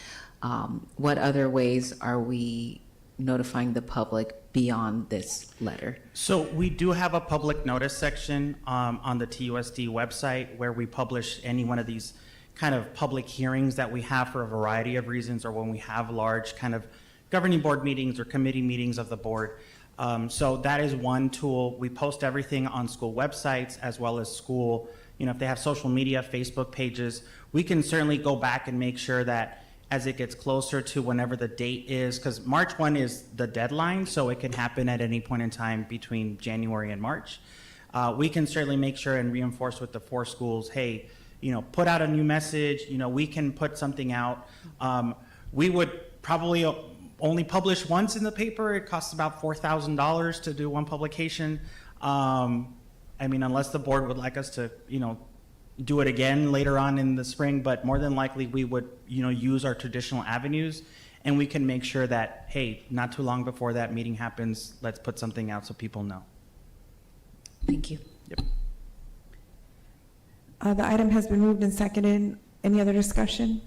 What other ways are we notifying the public beyond this letter? So we do have a public notice section on the TUSD website where we publish any one of these kind of public hearings that we have for a variety of reasons, or when we have large kind of governing board meetings or committee meetings of the board. So that is one tool. We post everything on school websites as well as school, if they have social media, Facebook pages, we can certainly go back and make sure that as it gets closer to whenever the date is, because March 1 is the deadline, so it can happen at any point in time between January and March. We can certainly make sure and reinforce with the 4 schools, hey, put out a new message, we can put something out. We would probably only publish once in the paper. It costs about $4,000 to do one publication. Unless the board would like us to, do it again later on in the spring, but more than likely we would, use our traditional avenues, and we can make sure that, hey, not too long before that meeting happens, let's put something out so people know. Thank you. Yep. The item has been moved and seconded. Any other discussion?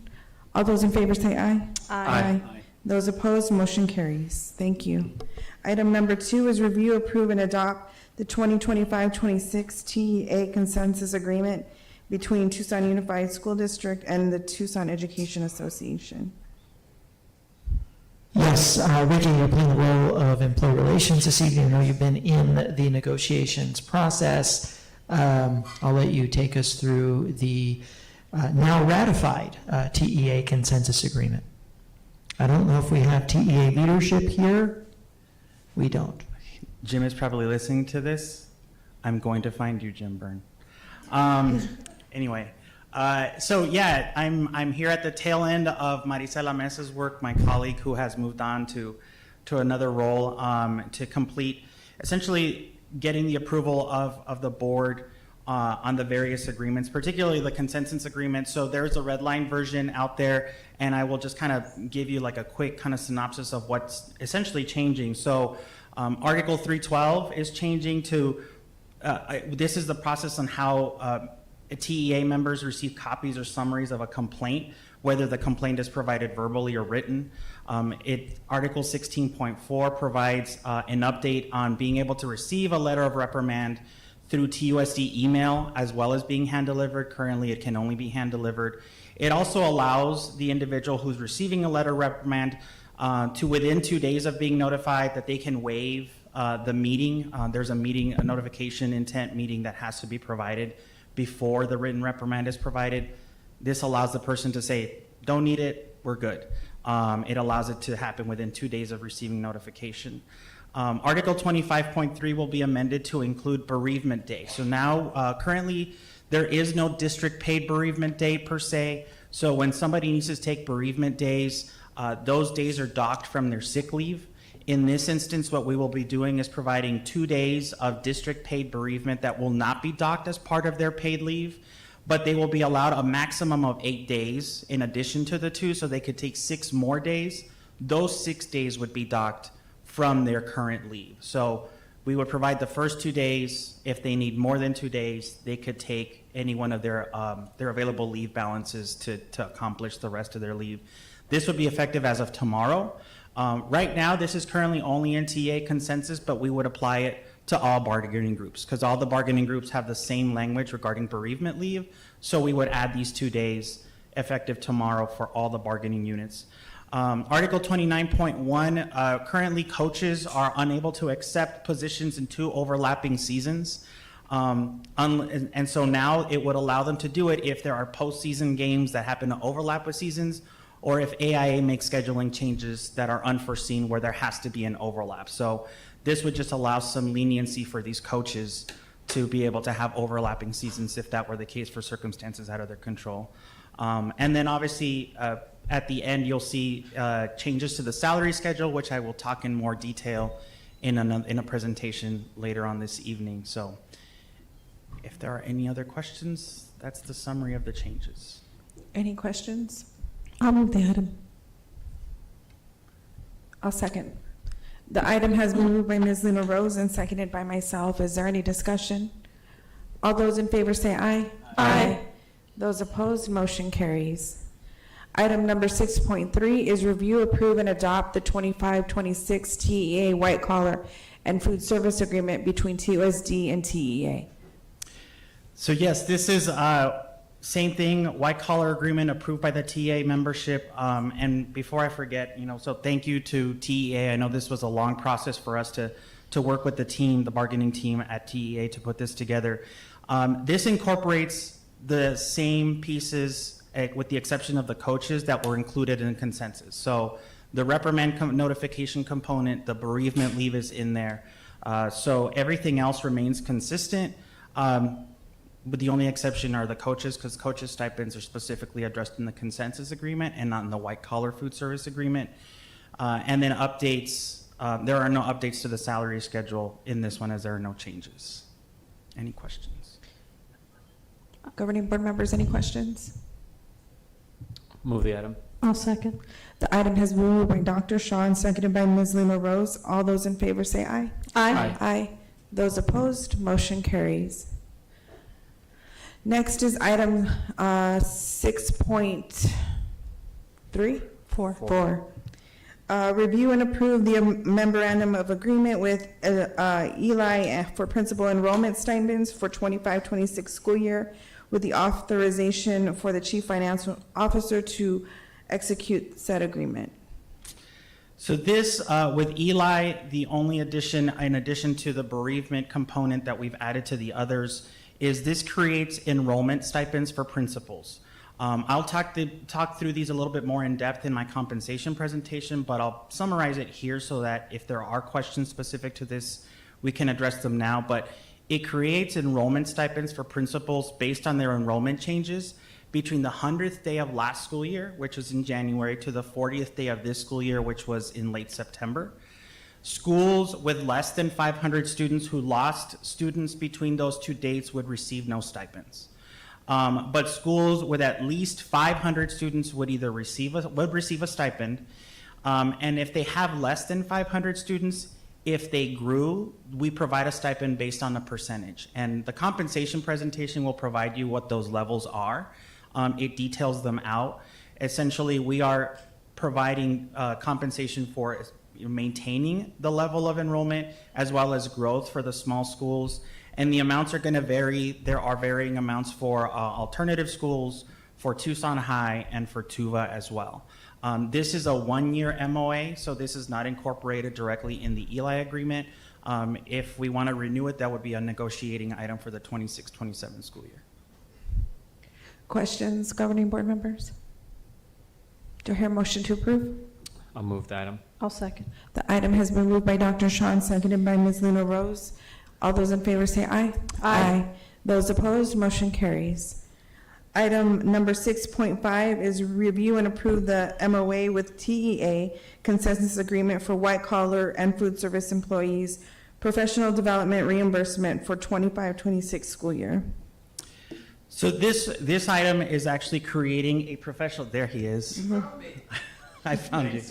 All those in favor say aye. Aye. Those opposed, motion carries. Thank you. Item number 2 is review, approve, and adopt the 2025-26 TEA consensus agreement between Tucson Unified School District and the Tucson Education Association. Yes, Ricky, you're playing the role of employee relations this evening. I know you've been in the negotiations process. I'll let you take us through the now ratified TEA consensus agreement. I don't know if we have TEA leadership here. We don't. Jim is probably listening to this. I'm going to find you, Jim Byrne. Anyway, I'm here at the tail end of Maricela Mesa's work, my colleague who has moved on to another role, to complete essentially getting the approval of the board on the various agreements, particularly the consensus agreement. So there's a red line version out there, and I will just kind of give you a quick kind of synopsis of what's essentially changing. So Article 312 is changing to, this is the process on how TEA members receive copies or summaries of a complaint, whether the complaint is provided verbally or written. Article 16.4 provides an update on being able to receive a letter of reprimand through TUSD email as well as being hand-delivered. Currently, it can only be hand-delivered. It also allows the individual who's receiving a letter of reprimand to, within 2 days of being notified, that they can waive the meeting. There's a notification intent meeting that has to be provided before the written reprimand is provided. This allows the person to say, don't need it, we're good. It allows it to happen within 2 days of receiving notification. Article 25.3 will be amended to include bereavement day. So now, currently, there is no district paid bereavement day per se. So when somebody needs to take bereavement days, those days are docked from their sick leave. In this instance, what we will be doing is providing 2 days of district paid bereavement that will not be docked as part of their paid leave, but they will be allowed a maximum of 8 days in addition to the 2, so they could take 6 more days. Those 6 days would be docked from their current leave. So we would provide the first 2 days. If they need more than 2 days, they could take any one of their available leave balances to accomplish the rest of their leave. This would be effective as of tomorrow. Right now, this is currently only in TEA consensus, but we would apply it to all bargaining groups because all the bargaining groups have the same language regarding bereavement leave. So we would add these 2 days effective tomorrow for all the bargaining units. Article 29.1, currently coaches are unable to accept positions in 2 overlapping seasons. And so now it would allow them to do it if there are postseason games that happen to overlap with seasons, or if AIA makes scheduling changes that are unforeseen where there has to be an overlap. So this would just allow some leniency for these coaches to be able to have overlapping seasons if that were the case for circumstances out of their control. And then obviously, at the end, you'll see changes to the salary schedule, which I will talk in more detail in a presentation later on this evening. So if there are any other questions, that's the summary of the changes. Any questions? I'll move the item. I'll second. The item has been moved by Ms. Luna Rose and seconded by myself. Is there any discussion? All those in favor say aye. Aye. Those opposed, motion carries. Item number 6.3 is review, approve, and adopt the 25-26 TEA white collar and food service agreement between TUSD and TEA. So yes, this is same thing, white collar agreement approved by the TEA membership. And before I forget, so thank you to TEA. I know this was a long process for us to work with the team, the bargaining team at TEA to put this together. This incorporates the same pieces with the exception of the coaches that were included in the consensus. So the reprimand notification component, the bereavement leave is in there. So everything else remains consistent. But the only exception are the coaches, because coaches' stipends are specifically addressed in the consensus agreement and not in the white collar food service agreement. And then updates, there are no updates to the salary schedule in this one as there are no changes. Any questions? Governing board members, any questions? Move the item. I'll second. The item has been moved by Dr. Shaw and seconded by Ms. Luna Rose. All those in favor say aye. Aye. Aye. Those opposed, motion carries. Next is item 6.3? Four. Review and approve the memorandum of agreement with Eli for principal enrollment stipends for 25-26 school year with the authorization for the chief financial officer to execute said agreement. So this, with Eli, the only addition, in addition to the bereavement component that we've added to the others, is this creates enrollment stipends for principals. I'll talk through these a little bit more in depth in my compensation presentation, but I'll summarize it here so that if there are questions specific to this, we can address them now. But it creates enrollment stipends for principals based on their enrollment changes between the 100th day of last school year, which was in January, to the 40th day of this school year, which was in late September. Schools with less than 500 students who lost students between those two dates would receive no stipends. But schools with at least 500 students would either receive a stipend, and if they have less than 500 students, if they grew, we provide a stipend based on a percentage. And the compensation presentation will provide you what those levels are. It details them out. Essentially, we are providing compensation for maintaining the level of enrollment as well as growth for the small schools. And the amounts are going to vary. There are varying amounts for alternative schools, for Tucson High, and for Tuva as well. This is a one-year MOA, so this is not incorporated directly in the Eli agreement. If we want to renew it, that would be a negotiating item for the 26-27 school year. Questions, governing board members? Do I hear a motion to approve? I'll move the item. I'll second. The item has been moved by Dr. Shaw and seconded by Ms. Luna Rose. All those in favor say aye. Aye. Those opposed, motion carries. Item number 6.5 is review and approve the MOA with TEA consensus agreement for white collar and food service employees, professional development reimbursement for 25-26 school year. So this item is actually creating a professional, there he is. I found you.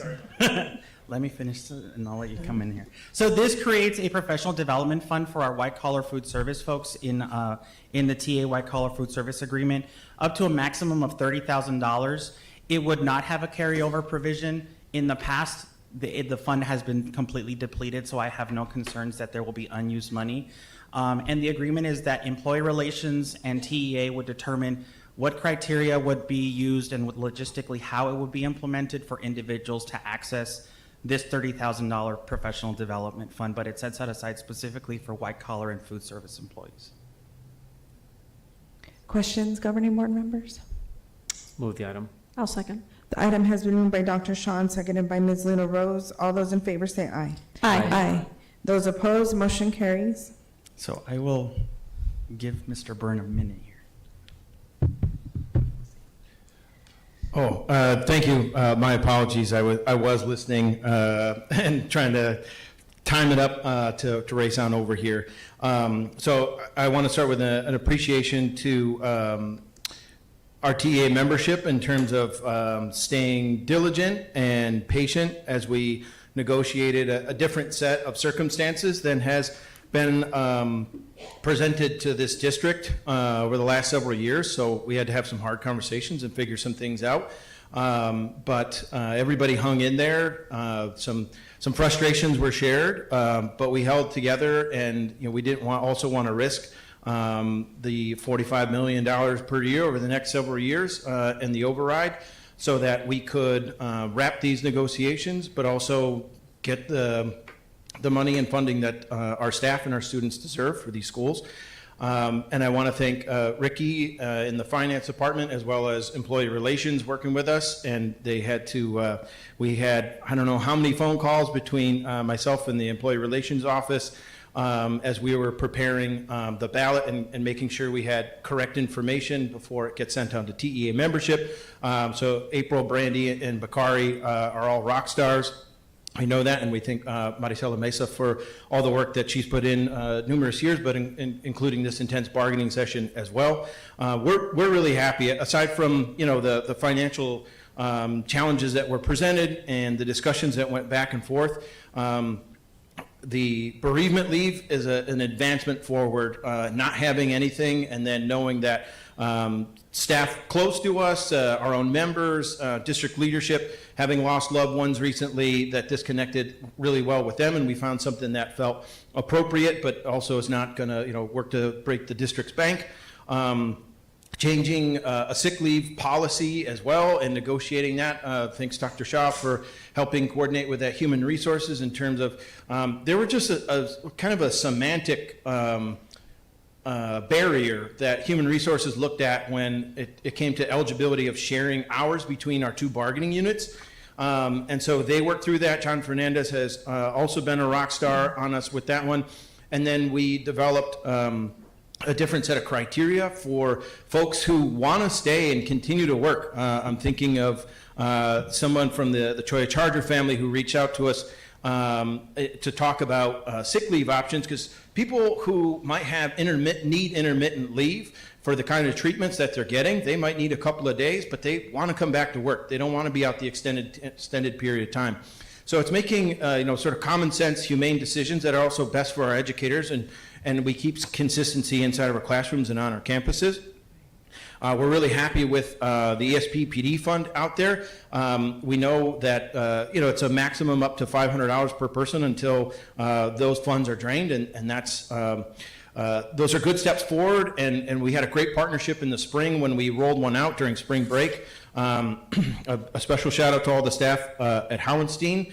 Let me finish and I'll let you come in here. So this creates a professional development fund for our white collar food service folks in the TA white collar food service agreement, up to a maximum of $30,000. It would not have a carryover provision. In the past, the fund has been completely depleted, so I have no concerns that there will be unused money. And the agreement is that employee relations and TEA would determine what criteria would be used and logistically how it would be implemented for individuals to access this $30,000 professional development fund, but it sets that aside specifically for white collar and food service employees. Questions, governing board members? Move the item. I'll second. The item has been moved by Dr. Shaw and seconded by Ms. Luna Rose. All those in favor say aye. Aye. Aye. Those opposed, motion carries. So I will give Mr. Byrne a minute here. Thank you. My apologies. I was listening and trying to time it up to race on over here. So I want to start with an appreciation to our TEA membership in terms of staying diligent and patient as we negotiated a different set of circumstances than has been presented to this district over the last several years. So we had to have some hard conversations and figure some things out. But everybody hung in there. Some frustrations were shared, but we held together, and we didn't also want to risk the $45 million per year over the next several years in the override, so that we could wrap these negotiations, but also get the money and funding that our staff and our students deserve for these schools. And I want to thank Ricky in the finance department, as well as employee relations, working with us. And they had to, we had, I don't know how many phone calls between myself and the employee relations office as we were preparing the ballot and making sure we had correct information before it gets sent out to TEA membership. So April, Brandy, and Bakari are all rock stars. I know that, and we thank Maricela Mesa for all the work that she's put in numerous years, but including this intense bargaining session as well. We're really happy. Aside from the financial challenges that were presented and the discussions that went back and forth, the bereavement leave is an advancement forward. Not having anything, and then knowing that staff close to us, our own members, district leadership, having lost loved ones recently, that this connected really well with them, and we found something that felt appropriate, but also is not going to work to break the district's bank. Changing a sick leave policy as well and negotiating that. Thanks, Dr. Shaw, for helping coordinate with that human resources in terms of, there were just a kind of a semantic barrier that human resources looked at when it came to eligibility of sharing hours between our two bargaining units. And so they worked through that. John Fernandez has also been a rock star on us with that one. And then we developed a different set of criteria for folks who want to stay and continue to work. I'm thinking of someone from the Choya Charger family who reached out to us to talk about sick leave options, because people who might have need intermittent leave for the kind of treatments that they're getting, they might need a couple of days, but they want to come back to work. They don't want to be out the extended period of time. So it's making sort of common sense, humane decisions that are also best for our educators, and we keep consistency inside of our classrooms and on our campuses. We're really happy with the ESP PD fund out there. We know that it's a maximum up to $500 per person until those funds are drained, and that's those are good steps forward. And we had a great partnership in the spring when we rolled one out during spring break. A special shout out to all the staff at Howenstein.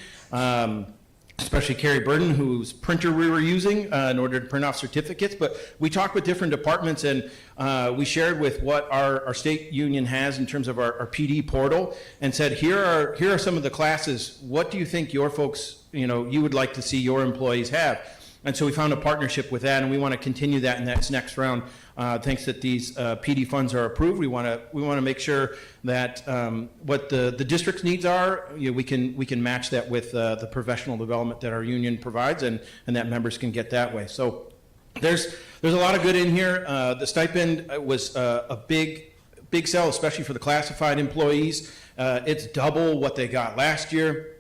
Especially Carrie Burden, whose printer we were using in order to print off certificates. But we talked with different departments, and we shared with what our state union has in terms of our PD portal, and said, here are some of the classes. What do you think your folks, you would like to see your employees have? And so we found a partnership with that, and we want to continue that in this next round. Thanks that these PD funds are approved. We want to make sure that what the district's needs are, we can match that with the professional development that our union provides, and that members can get that way. So there's a lot of good in here. The stipend was a big sell, especially for the classified employees. It's double what they got last year.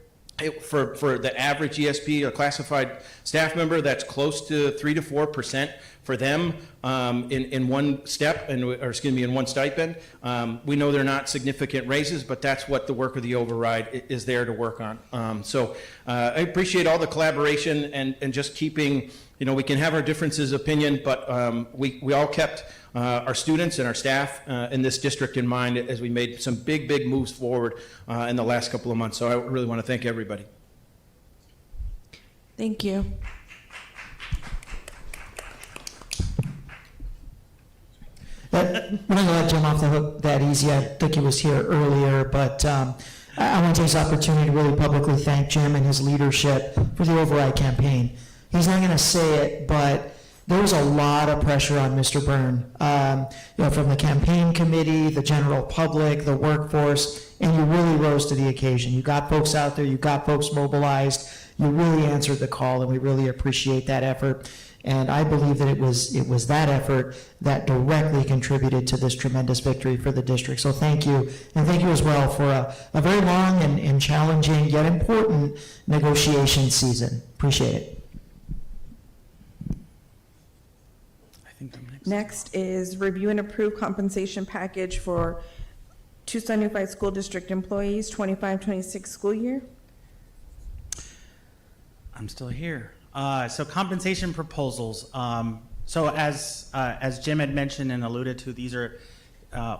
For the average ESP, a classified staff member, that's close to 3 to 4% for them in one step, in one stipend. We know they're not significant raises, but that's what the work of the override is there to work on. So I appreciate all the collaboration and just keeping, we can have our differences of opinion, but we all kept our students and our staff in this district in mind as we made some big moves forward in the last couple of months. So I really want to thank everybody. Thank you. We're not going to let Jim off the hook that easy. I think he was here earlier, but I want to take this opportunity to really publicly thank Jim and his leadership for the override campaign. He's not going to say it, but there was a lot of pressure on Mr. Byrne, from the campaign committee, the general public, the workforce, and you really rose to the occasion. You got folks out there, you got folks mobilized, you really answered the call, and we really appreciate that effort. And I believe that it was that effort that directly contributed to this tremendous victory for the district. So thank you, and thank you as well for a very long and challenging yet important negotiation season. Appreciate it. Next is review and approve compensation package for Tucson Unified School District employees, 25-26 school year. I'm still here. So compensation proposals. So as Jim had mentioned and alluded to, these are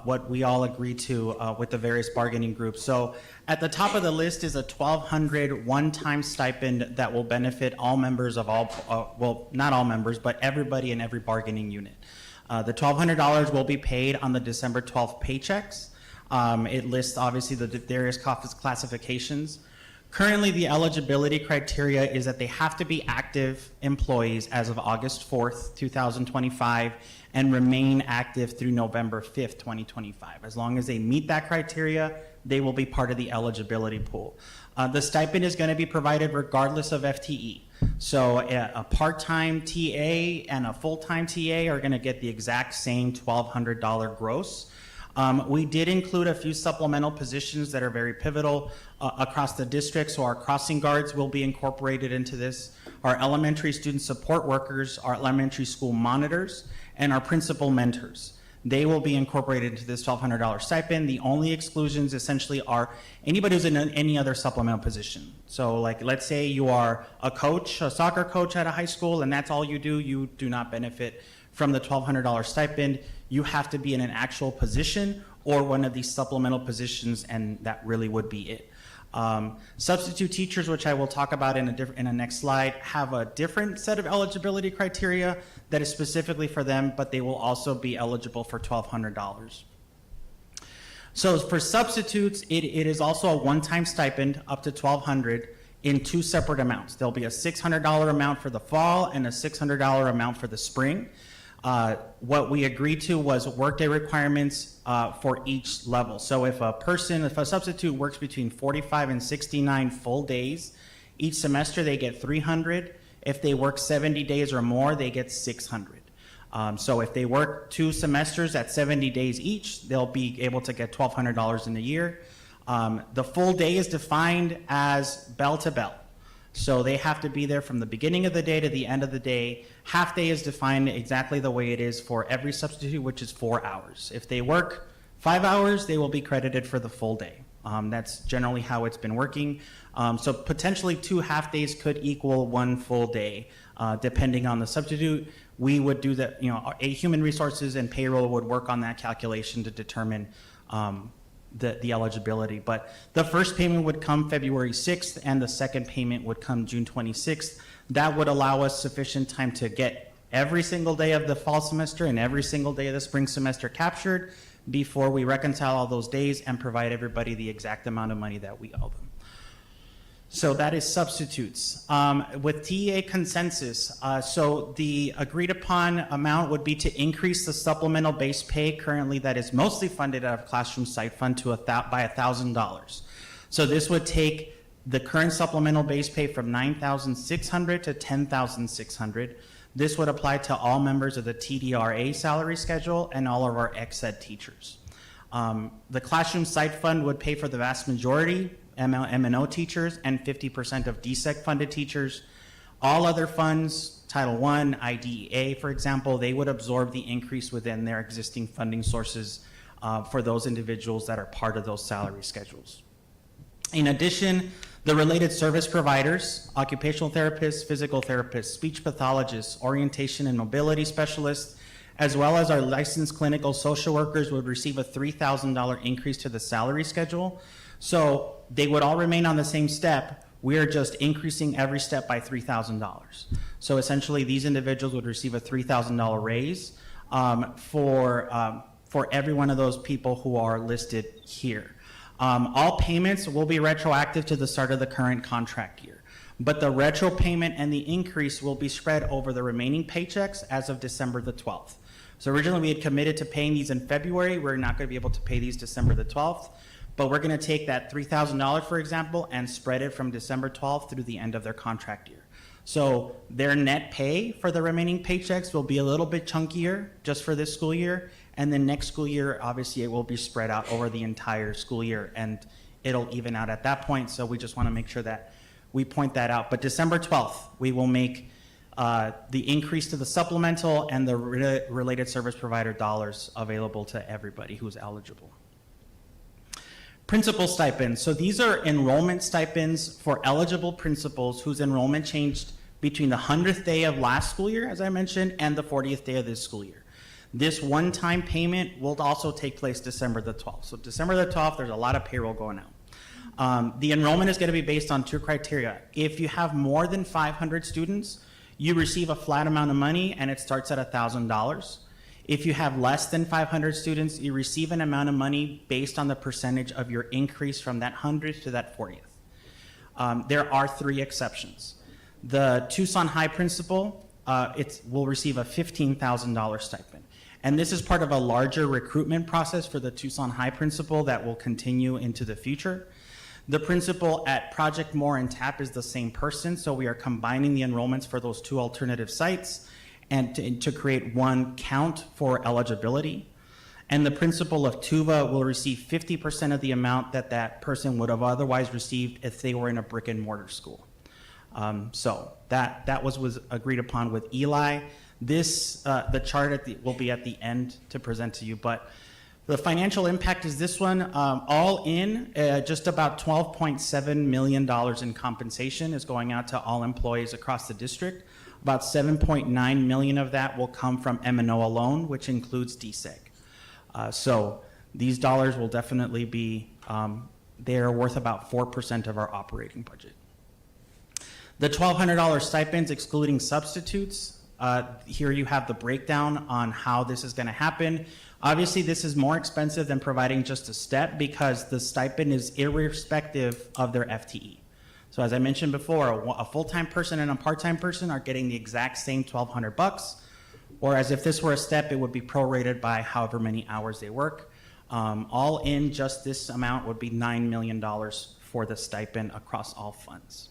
what we all agreed to with the various bargaining groups. So at the top of the list is a $1,200 one-time stipend that will benefit all members of all, well, not all members, but everybody in every bargaining unit. The $1,200 will be paid on the December 12th paychecks. It lists obviously the various classifications. Currently, the eligibility criteria is that they have to be active employees as of August 4th, 2025, and remain active through November 5th, 2025. As long as they meet that criteria, they will be part of the eligibility pool. The stipend is going to be provided regardless of FTE. So a part-time TA and a full-time TA are going to get the exact same $1,200 gross. We did include a few supplemental positions that are very pivotal across the district. So our crossing guards will be incorporated into this. Our elementary student support workers, our elementary school monitors, and our principal mentors. They will be incorporated into this $1,200 stipend. The only exclusions essentially are anybody who's in any other supplemental position. So like, let's say you are a coach, a soccer coach at a high school, and that's all you do not benefit from the $1,200 stipend. You have to be in an actual position or one of these supplemental positions, and that really would be it. Substitute teachers, which I will talk about in a next slide, have a different set of eligibility criteria that is specifically for them, but they will also be eligible for $1,200. So for substitutes, it is also a one-time stipend up to $1,200 in two separate amounts. There'll be a $600 amount for the fall and a $600 amount for the spring. What we agreed to was workday requirements for each level. So if a substitute works between 45 and 69 full days each semester, they get $300. If they work 70 days or more, they get $600. So if they work 2 semesters at 70 days each, they'll be able to get $1,200 in a year. The full day is defined as bell to bell. So they have to be there from the beginning of the day to the end of the day. Half day is defined exactly the way it is for every substitute, which is 4 hours. If they work 5 hours, they will be credited for the full day. That's generally how it's been working. So potentially 2 half days could equal 1 full day, depending on the substitute. We would do that, human resources and payroll would work on that calculation to determine the eligibility. But the first payment would come February 6th and the second payment would come June 26th. That would allow us sufficient time to get every single day of the fall semester and every single day of the spring semester captured before we reconcile all those days and provide everybody the exact amount of money that we owe them. So that is substitutes. With TEA consensus, so the agreed upon amount would be to increase the supplemental base pay currently that is mostly funded out of classroom site fund to by $1,000. So this would take the current supplemental base pay from $9,600 to $10,600. This would apply to all members of the TDRA salary schedule and all of our ex-ed teachers. The classroom site fund would pay for the vast majority, M&O teachers, and 50% of DSEC funded teachers. All other funds, Title I, IDEA, for example, they would absorb the increase within their existing funding sources for those individuals that are part of those salary schedules. In addition, the related service providers, occupational therapists, physical therapists, speech pathologists, orientation and mobility specialists, as well as our licensed clinical social workers would receive a $3,000 increase to the salary schedule. So they would all remain on the same step. We are just increasing every step by $3,000. So essentially these individuals would receive a $3,000 raise for every one of those people who are listed here. All payments will be retroactive to the start of the current contract year. but the retro payment and the increase will be spread over the remaining paychecks as of December the 12th. So originally we had committed to paying these in February. We're not going to be able to pay these December the 12th, but we're going to take that $3,000, for example, and spread it from December 12th through the end of their contract year. So their net pay for the remaining paychecks will be a little bit chunkier just for this school year. And then next school year, obviously, it will be spread out over the entire school year, and it'll even out at that point. So we just want to make sure that we point that out. But December 12th, we will make the increase to the supplemental and the related service provider dollars available to everybody who's eligible. Principal stipends. So these are enrollment stipends for eligible principals whose enrollment changed between the 100th day of last school year, as I mentioned, and the 40th day of this school year. This one-time payment will also take place December the 12th. So December the 12th, there's a lot of payroll going out. The enrollment is going to be based on 2 criteria. If you have more than 500 students, you receive a flat amount of money, and it starts at $1,000. If you have less than 500 students, you receive an amount of money based on the percentage of your increase from that 100th to that 40th. There are 3 exceptions. The Tucson High principal will receive a $15,000 stipend. And this is part of a larger recruitment process for the Tucson High principal that will continue into the future. The principal at Project More and TAP is the same person, so we are combining the enrollments for those 2 alternative sites and to create one count for eligibility. And the principal of Tuva will receive 50% of the amount that that person would have otherwise received if they were in a brick and mortar school. So that was agreed upon with Eli. This, the chart will be at the end to present to you, but the financial impact is this one. All in, just about $12.7 million in compensation is going out to all employees across the district. About $7.9 million of that will come from M&O alone, which includes DSEG. So these dollars will definitely be, they're worth about 4% of our operating budget. The $1,200 stipends excluding substitutes, here you have the breakdown on how this is going to happen. Obviously, this is more expensive than providing just a step because the stipend is irrespective of their FTE. So as I mentioned before, a full-time person and a part-time person are getting the exact same $1,200, whereas if this were a step, it would be prorated by however many hours they work. All in, just this amount would be $9 million for the stipend across all funds.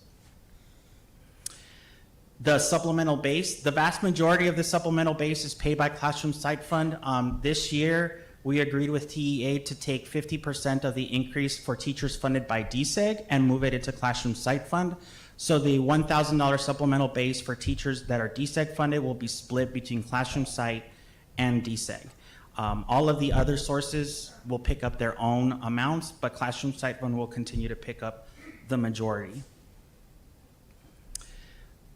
The supplemental base, the vast majority of the supplemental base is paid by Classroom Site Fund. This year, we agreed with TEA to take 50% of the increase for teachers funded by DSEG and move it into Classroom Site Fund. So the $1,000 supplemental base for teachers that are DSEG funded will be split between Classroom Site and DSEG. All of the other sources will pick up their own amounts, but Classroom Site Fund will continue to pick up the majority.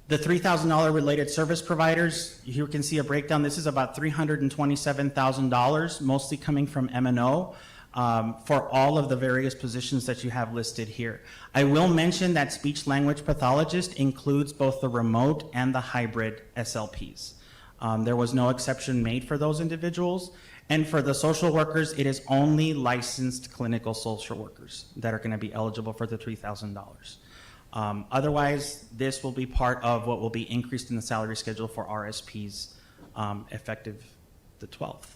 The $3,000 related service providers, you can see a breakdown. This is about $327,000, mostly coming from M&O for all of the various positions that you have listed here. I will mention that speech language pathologist includes both the remote and the hybrid SLPs. There was no exception made for those individuals. And for the social workers, it is only licensed clinical social workers that are going to be eligible for the $3,000. Otherwise, this will be part of what will be increased in the salary schedule for RSPs effective the 12th.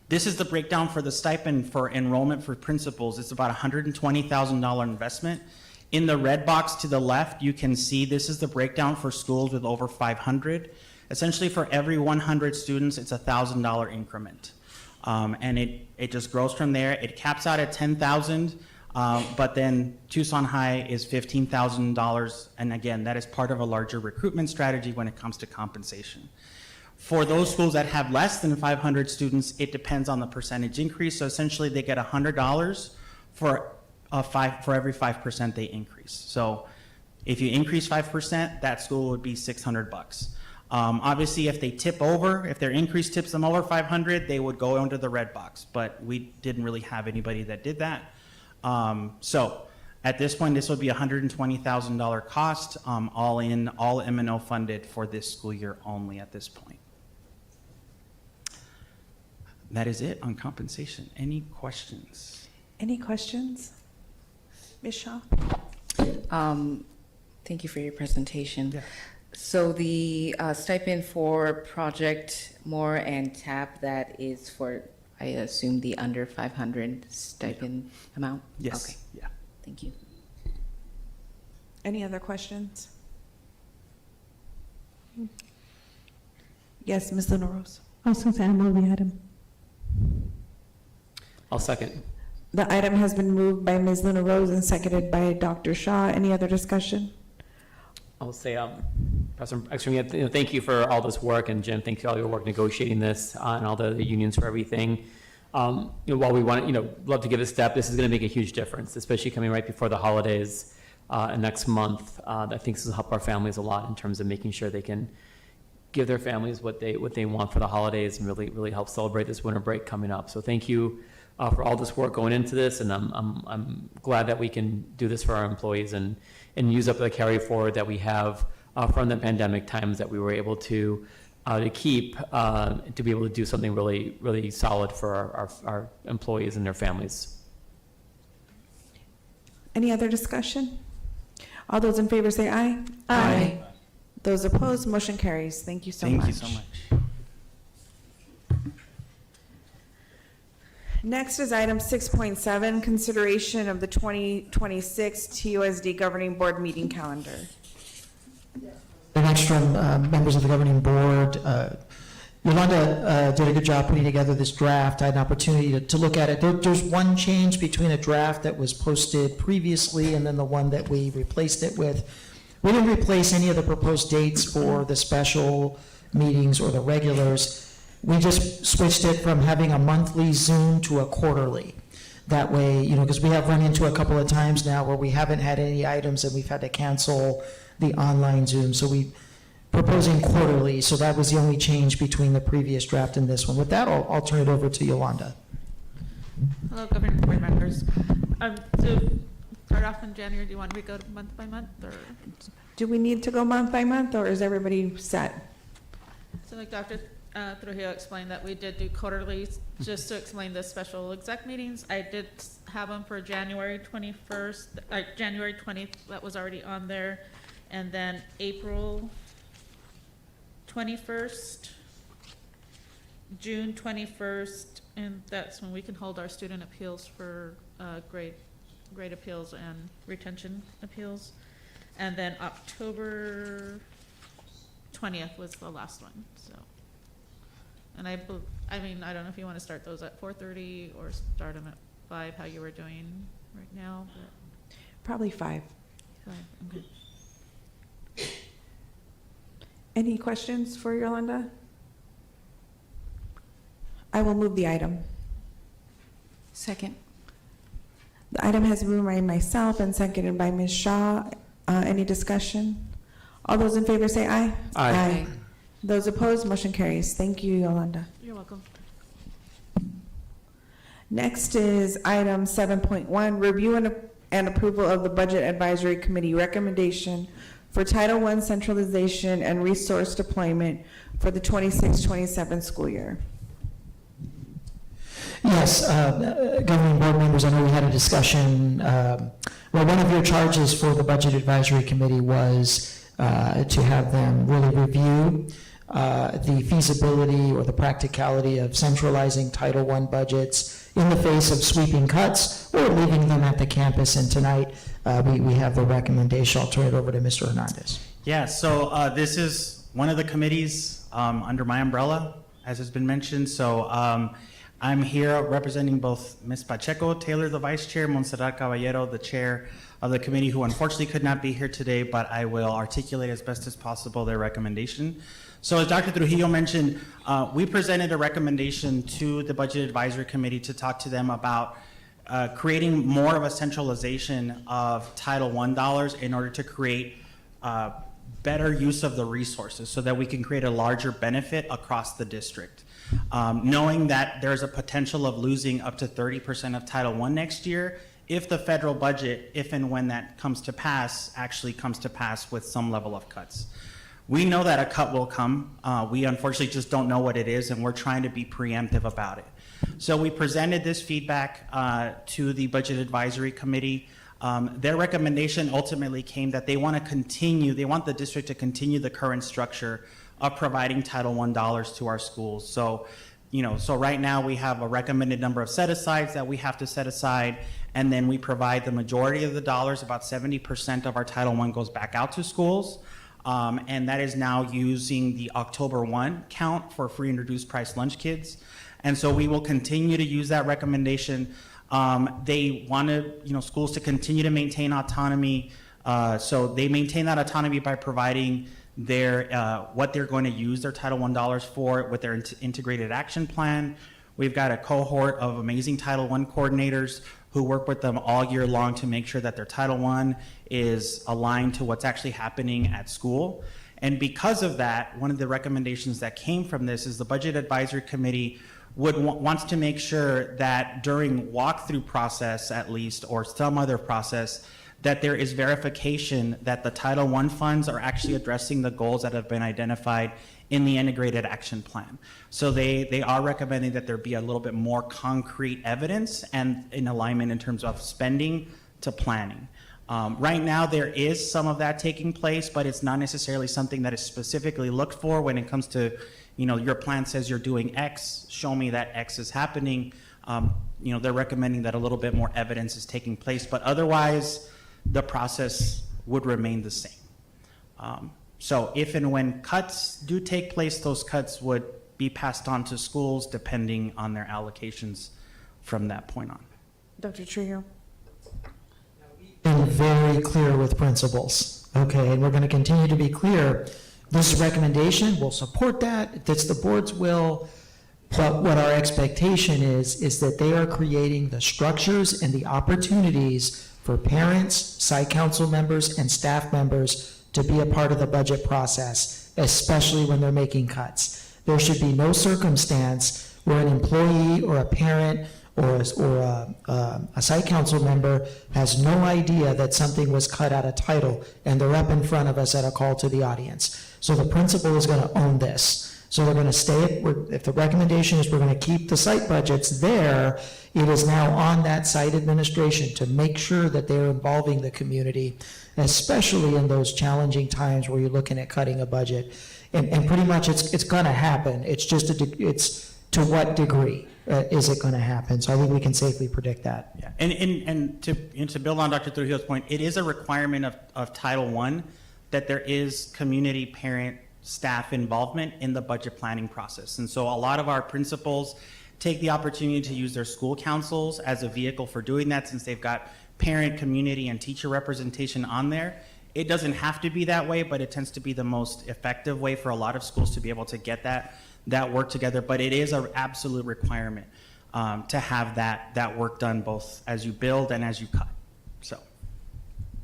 This is the breakdown for the stipend for enrollment for principals. It's about $120,000 investment. In the red box to the left, you can see this is the breakdown for schools with over 500. Essentially, for every 100 students, it's a $1,000 increment. And it just grows from there. It caps out at $10,000. But then Tucson High is $15,000, and again, that is part of a larger recruitment strategy when it comes to compensation. For those schools that have less than 500 students, it depends on the percentage increase. So essentially, they get $100 for every 5% they increase. So if you increase 5%, that school would be $600. Obviously, if they tip over, if their increase tips them over 500, they would go into the red box. But we didn't really have anybody that did that. So at this point, this would be $120,000 cost, all in, all M&O funded for this school year only at this point. That is it on compensation. Any questions? Any questions? Ms. Shaw? Thank you for your presentation. So the stipend for Project More and TAP, that is for, I assume, the under 500 stipend amount? Yes. Okay. Yeah. Thank you. Any other questions? Yes, Ms. Luna Rose. I was going to say, I move the item. I'll second. The item has been moved by Ms. Luna Rose and seconded by Dr. Shaw. Any other discussion? I'll say, Professor Ekstrom, thank you for all this work, and Jim, thank you for all your work negotiating this, and all the unions for everything. While we want to, love to give a step, this is going to make a huge difference, especially coming right before the holidays next month. I think this will help our families a lot in terms of making sure they can give their families what they want for the holidays, and really help celebrate this winter break coming up. So thank you for all this work going into this, and I'm glad that we can do this for our employees and use up the carry forward that we have from the pandemic times that we were able to keep to be able to do something really solid for our employees and their families. Any other discussion? All those in favor say aye. Aye. Those opposed, motion carries. Thank you so much. Thank you so much. Next is item 6.7, consideration of the 2026 TUSD Governing Board meeting calendar. The next from members of the governing board, Yolanda did a good job putting together this draft. I had an opportunity to look at it. There's one change between a draft that was posted previously and then the one that we replaced it with. We didn't replace any of the proposed dates for the special meetings or the regulars. We just switched it from having a monthly Zoom to a quarterly. That way, because we have run into a couple of times now where we haven't had any items and we've had to cancel the online Zoom. So we proposing quarterly. So that was the only change between the previous draft and this one. With that, I'll turn it over to Yolanda. Hello, governing board members. So start off in January. Do you want me to go month by month, or? Do we need to go month by month, or is everybody set? So like Dr. Trujillo explained, that we did do quarterly, just to explain the special exec meetings. I did have them for January 21st, January 20th, that was already on there. And then April 21st, June 21st, and that's when we can hold our student appeals for grade appeals and retention appeals. And then October 20th was the last one, so. And I don't know if you want to start those at 4:30 or start them at 5, how you were doing right now. But Probably 5. 5, okay. Any questions for Yolanda? I will move the item. Second. The item has been moved by myself and seconded by Ms. Shaw. Any discussion? All those in favor say aye. Aye. Those opposed, motion carries. Thank you, Yolanda. You're welcome. Next is item 7.1, review and approval of the Budget Advisory Committee recommendation for Title I centralization and resource deployment for the 26-27 school year. Yes, governing board members, I know we had a discussion. Well, one of your charges for the Budget Advisory Committee was to have them really review the feasibility or the practicality of centralizing Title I budgets in the face of sweeping cuts or leaving them at the campus. And tonight, we have the recommendation. I'll turn it over to Mr. Hernandez. Yeah, so this is one of the committees under my umbrella, as has been mentioned. So I'm here representing both Ms. Pacheco Taylor, the vice chair, Montserrat Caballero, the chair of the committee, who unfortunately could not be here today, but I will articulate as best as possible their recommendation. So as Dr. Trujillo mentioned, we presented a recommendation to the Budget Advisory Committee to talk to them about creating more of a centralization of Title I dollars in order to create better use of the resources so that we can create a larger benefit across the district. Knowing that there's a potential of losing up to 30% of Title I next year if the federal budget, if and when that comes to pass, actually comes to pass with some level of cuts. We know that a cut will come. We unfortunately just don't know what it is, and we're trying to be preemptive about it. So we presented this feedback to the Budget Advisory Committee. Their recommendation ultimately came that they want the district to continue the current structure of providing Title I dollars to our schools. So, so right now we have a recommended number of set-asides that we have to set aside, and then we provide the majority of the dollars. About 70% of our Title I goes back out to schools, and that is now using the October 1 count for free and reduced price lunch kids. And so we will continue to use that recommendation. They want schools to continue to maintain autonomy. So they maintain that autonomy by providing what they're going to use their Title I dollars for with their integrated action plan. We've got a cohort of amazing Title I coordinators who work with them all year long to make sure that their Title I is aligned to what's actually happening at school. And because of that, one of the recommendations that came from this is the Budget Advisory Committee wants to make sure that during walkthrough process, at least, or some other process, that there is verification that the Title I funds are actually addressing the goals that have been identified in the integrated action plan. So they are recommending that there be a little bit more concrete evidence and in alignment in terms of spending to planning. Right now, there is some of that taking place, but it's not necessarily something that is specifically looked for when it comes to, your plan says you're doing X, show me that X is happening. They're recommending that a little bit more evidence is taking place, but otherwise, the process would remain the same. So if and when cuts do take place, those cuts would be passed on to schools depending on their allocations from that point on. Dr. Trujillo? Been very clear with principals, okay, and we're going to continue to be clear. This recommendation, we'll support that, if it's the board's will, but what our expectation is that they are creating the structures and the opportunities for parents, site council members, and staff members to be a part of the budget process, especially when they're making cuts. There should be no circumstance where an employee or a parent or a site council member has no idea that something was cut out of title and they're up in front of us at a call to the audience. So the principal is going to own this. So we're going to stay, if the recommendation is we're going to keep the site budgets there, it is now on that site administration to make sure that they're involving the community, especially in those challenging times where you're looking at cutting a budget. And pretty much it's going to happen. It's just, it's to what degree is it going to happen? So I think we can safely predict that. Yeah. And to build on Dr. Trujillo's point, it is a requirement of Title I that there is community, parent, staff involvement in the budget planning process. And so a lot of our principals take the opportunity to use their school councils as a vehicle for doing that, since they've got parent, community, and teacher representation on there. It doesn't have to be that way, but it tends to be the most effective way for a lot of schools to be able to get that work together. But it is an absolute requirement to have that work done both as you build and as you cut. So,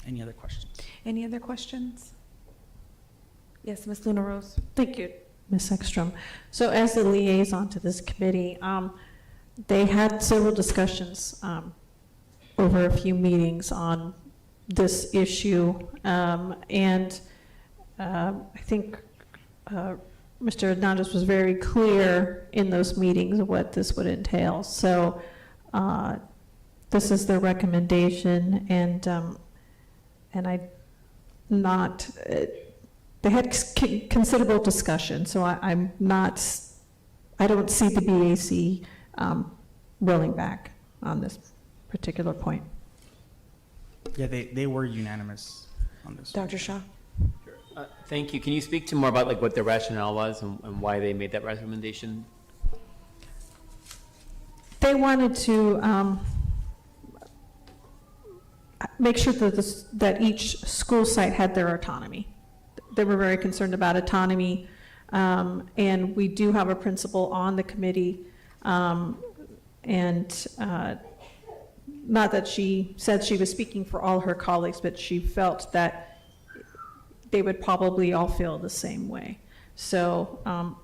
any other questions? Any other questions? Yes, Ms. Luna Rose. Thank you, Ms. Ekstrom. So as the liaison to this committee, they had several discussions over a few meetings on this issue, and I think Mr. Hernandez was very clear in those meetings of what this would entail. So this is the recommendation, and I not. They had considerable discussion, so I don't see the BAC rolling back on this particular point. Yeah, they were unanimous on this. Dr. Shaw? Thank you. Can you speak to more about what the rationale was and why they made that recommendation? They wanted to make sure that each school site had their autonomy. They were very concerned about autonomy, and we do have a principal on the committee, and not that she said she was speaking for all her colleagues, but she felt that they would probably all feel the same way. So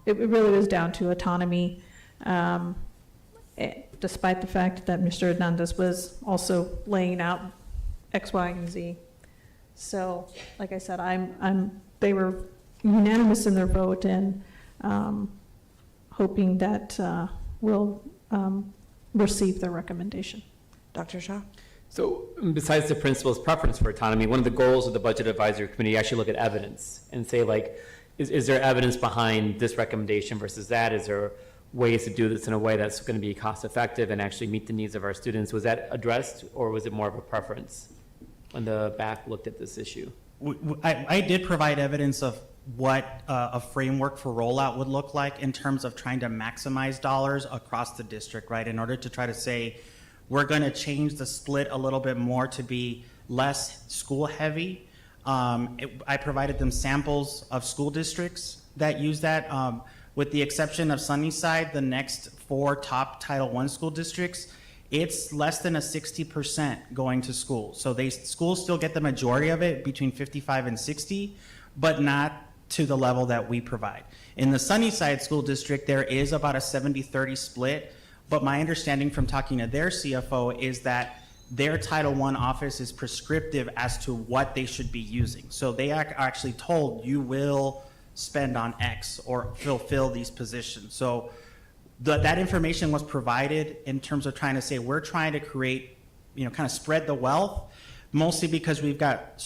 it really was down to autonomy, despite the fact that Mr. Hernandez was also laying out X, Y, and Z. So, like I said, they were unanimous in their vote, and hoping that we'll receive the recommendation. Dr. Shaw? So besides the principal's preference for autonomy, one of the goals of the Budget Advisory Committee actually look at evidence and say, like, is there evidence behind this recommendation versus that? Is there ways to do this in a way that's going to be cost effective and actually meet the needs of our students? Was that addressed, or was it more of a preference when the BAC looked at this issue? I did provide evidence of what a framework for rollout would look like in terms of trying to maximize dollars across the district, right? In order to try to say, we're going to change the split a little bit more to be less school heavy. I provided them samples of school districts that use that. With the exception of Sunnyside, the next 4 top Title I school districts, it's less than a 60% going to school. So schools still get the majority of it, between 55 and 60, but not to the level that we provide. In the Sunnyside school district, there is about a 70-30 split, but my understanding from talking to their CFO is that their Title I office is prescriptive as to what they should be using. So they are actually told, you will spend on X or fulfill these positions. So that information was provided in terms of trying to say, we're trying to create, kind of spread the wealth, mostly because we've got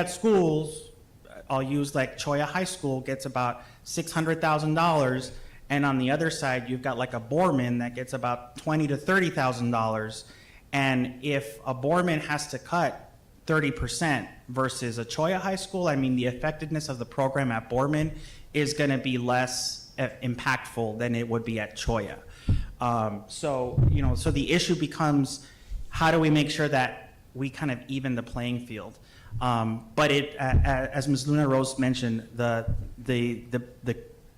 schools, I'll use like Choya High School gets about $600,000, and on the other side, you've got like a Borman that gets about $20,000 to $30,000. And if a Borman has to cut 30% versus a Choya High School, I mean, the effectiveness of the program at Borman is going to be less impactful than it would be at Choya. So the issue becomes, how do we make sure that we kind of even the playing field? But as Ms. Luna Rose mentioned, the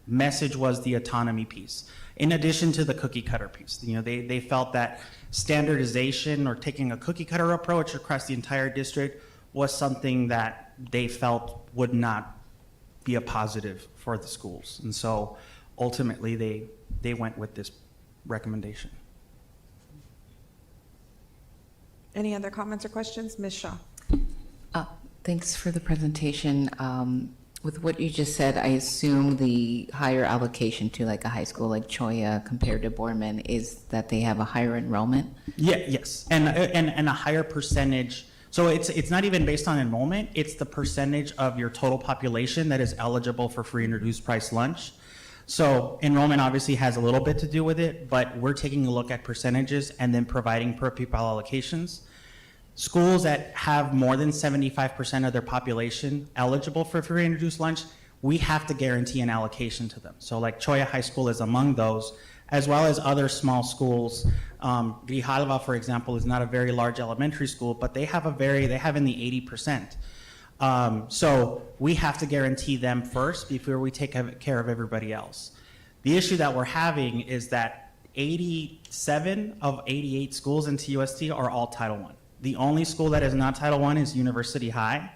message was the autonomy piece. In addition to the cookie cutter piece, they felt that standardization or taking a cookie cutter approach across the entire district was something that they felt would not be a positive for the schools. And so ultimately they went with this recommendation. Any other comments or questions? Ms. Shaw. Thanks for the presentation. With what you just said, I assume the higher allocation to like a high school like Choya compared to Borman is that they have a higher enrollment? Yes, and a higher percentage. So it's not even based on enrollment, it's the percentage of your total population that is eligible for free and reduced price lunch. So enrollment obviously has a little bit to do with it, but we're taking a look at percentages and then providing per pupil allocations. Schools that have more than 75% of their population eligible for free and reduced lunch, we have to guarantee an allocation to them. So like Choya High School is among those, as well as other small schools. Grijalva, for example, is not a very large elementary school, but they have in the 80%. So we have to guarantee them first before we take care of everybody else. The issue that we're having is that 87 of 88 schools in TUSD are all Title I. The only school that is not Title I is University High,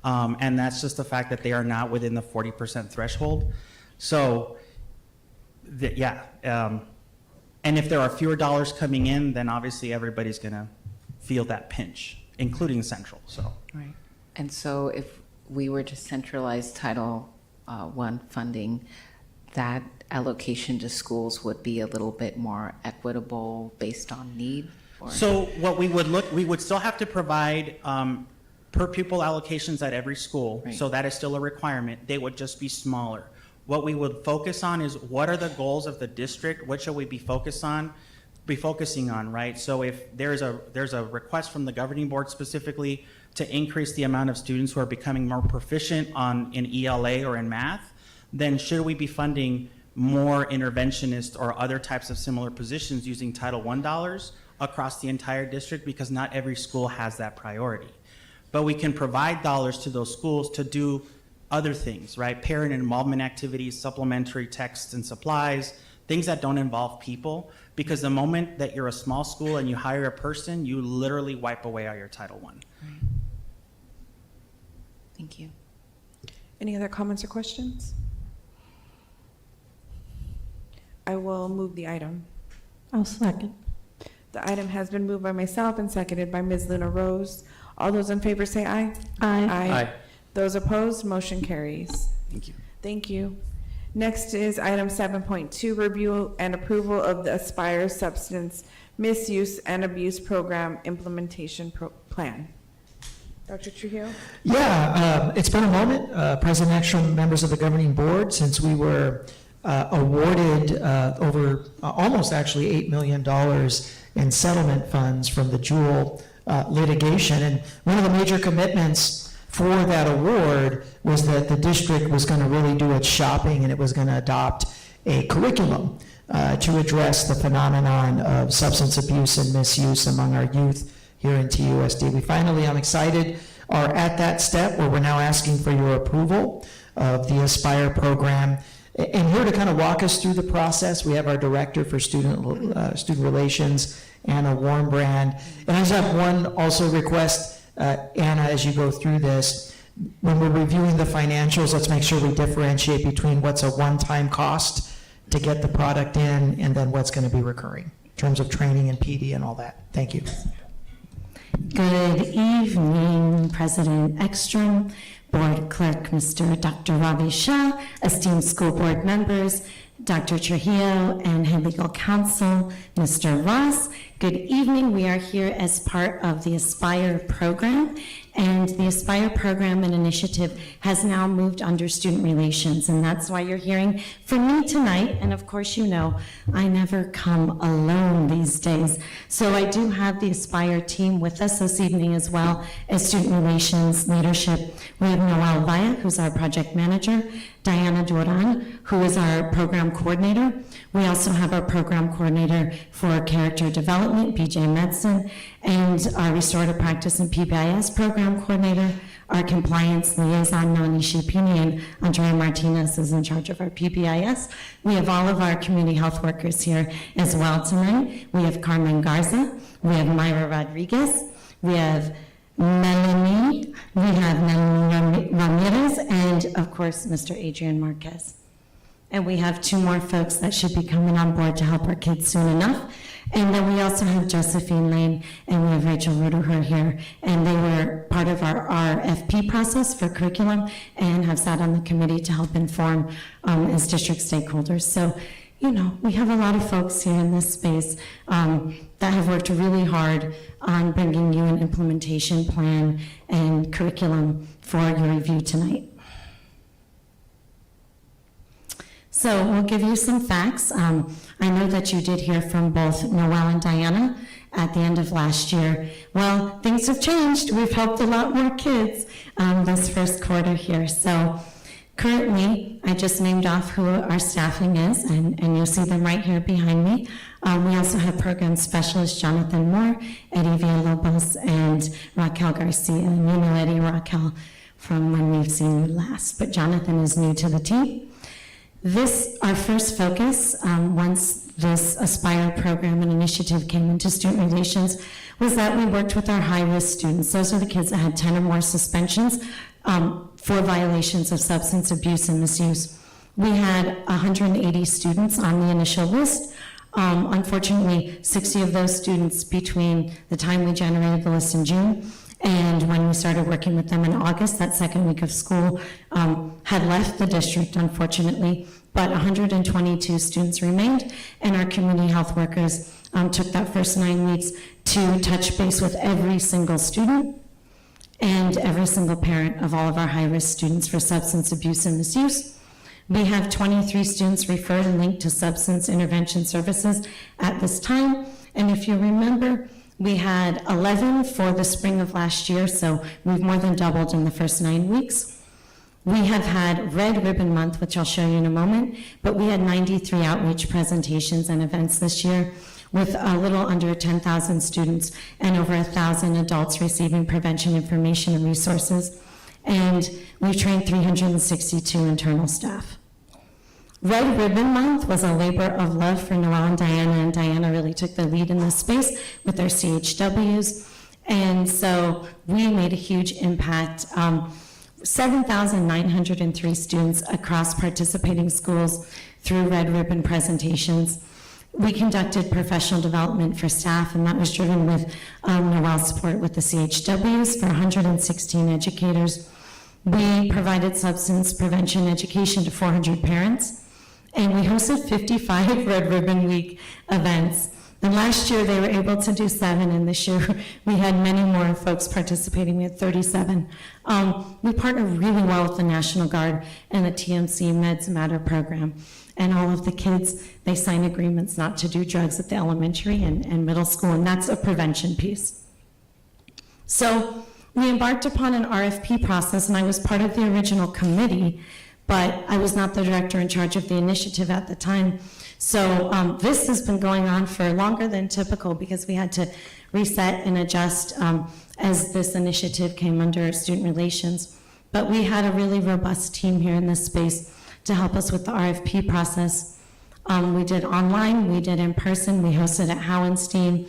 and that's just the fact that they are not within the 40% threshold. So, and if there are fewer dollars coming in, then obviously everybody's going to feel that pinch, including Central. So. Right. And so if we were to centralize Title I funding, that allocation to schools would be a little bit more equitable based on need? So what we would still have to provide per pupil allocations at every school. Right. So that is still a requirement. They would just be smaller. What we would focus on is what are the goals of the district? What should we be focusing on, right? So if there's a request from the governing board specifically to increase the amount of students who are becoming more proficient in ELA or in math, then should we be funding more interventionist or other types of similar positions using Title I dollars across the entire district, because not every school has that priority. But we can provide dollars to those schools to do other things, right? Parent involvement activities, supplementary texts and supplies, things that don't involve people, because the moment that you're a small school and you hire a person, you literally wipe away all your Title I. Right. Thank you. Any other comments or questions? I will move the item. I'll second. The item has been moved by myself and seconded by Ms. Luna Rose. All those in favor say aye. Aye. Aye. Those opposed, motion carries. Thank you. Thank you. Next is item 7.2, review and approval of the Aspire Substance Misuse and Abuse Program Implementation Plan. Dr. Trujillo? Yeah, it's been a moment, President Ekstrom, members of the governing board, since we were awarded over almost actually $8 million in settlement funds from the Jewel litigation. And one of the major commitments for that award was that the district was going to really do its shopping and it was going to adopt a curriculum to address the phenomenon of substance abuse and misuse among our youth here in TUSD. We finally, I'm excited, are at that step where we're now asking for your approval of the Aspire program. And here to kind of walk us through the process, we have our Director for Student Relations, Anna Warmbrand. And I just have one also request, Anna, as you go through this, when we're reviewing the financials, let's make sure we differentiate between what's a one-time cost to get the product in and then what's going to be recurring in terms of training and PD and all that. Thank you. Good evening, President Ekstrom, Board Clerk Mr. Dr. Ravi Shah, esteemed school board members, Dr. Trujillo, and Head Legal Counsel, Mr. Ross. Good evening. We are here as part of the Aspire program, and the Aspire program and initiative has now moved under Student Relations, and that's why you're hearing from me tonight. And of course, you know, I never come alone these days. So I do have the Aspire team with us this evening as well as Student Relations leadership. We have Noel Vaya, who's our project manager, Diana Duran, who is our program coordinator. We also have our program coordinator for character development, BJ Medson, and our restorative practice and PBIS program coordinator, our compliance liaison, Nani Shipini, and Andrea Martinez is in charge of our PBIS. We have all of our community health workers here as well tonight. We have Carmen Garza, we have Myra Rodriguez, we have Melanie Ramirez, and of course, Mr. Adrian Marquez. And we have two more folks that should be coming on board to help our kids soon enough. And then we also have Josephine Lane and we have Rachel Rudeher here. And they were part of our RFP process for curriculum and have sat on the committee to help inform as district stakeholders. So, you know, we have a lot of folks here in this space that have worked really hard on bringing you an implementation plan and curriculum for your review tonight. So we'll give you some facts. I know that you did hear from both Noel and Diana at the end of last year. Well, things have changed. We've helped a lot more kids this first quarter here. So currently, I just named off who our staffing is, and you'll see them right here behind me. We also have program specialist Jonathan Moore, Eddie Villalobos, and Raquel Garcia. And you know Eddie and Raquel from when we've seen you last, but Jonathan is new to the team. This, our first focus, once this Aspire program and initiative came into student relations, was that we worked with our high-risk students. Those are the kids that had 10 or more suspensions for violations of substance abuse and misuse. We had 180 students on the initial list. Unfortunately, 60 of those students between the time we generated the list in June and when we started working with them in August, that second week of school, had left the district, unfortunately, but 122 students remained, and our community health workers took that first 9 weeks to touch base with every single student and every single parent of all of our high-risk students for substance abuse and misuse. We have 23 students referred and linked to substance intervention services at this time, and if you remember, we had 11 for the spring of last year, so we've more than doubled in the first 9 weeks. We have had Red Ribbon Month, which I'll show you in a moment, but we had 93 outreach presentations and events this year with a little under 10,000 students and over 1,000 adults receiving prevention information and resources. And we've trained 362 internal staff. Red Ribbon Month was a labor of love for Noel and Diana really took the lead in this space with their CHWs. And so we made a huge impact. 7,903 students across participating schools through Red Ribbon presentations. We conducted professional development for staff, and that was driven with Noel's support with the CHWs for 116 educators. We provided substance prevention education to 400 parents. And we hosted 55 Red Ribbon Week events And last year, they were able to do 7, and this year, we had many more folks participating. We had 37. We partner really well with the National Guard and the TMC Meds Matter program. And all of the kids, they sign agreements not to do drugs at the elementary and middle school, and that's a prevention piece. So we embarked upon an RFP process, and I was part of the original committee, but I was not the director in charge of the initiative at the time. So this has been going on for longer than typical because we had to reset and adjust as this initiative came under student relations. But we had a really robust team here in this space to help us with the RFP process. We did online, we did in person, we hosted at Howenstein.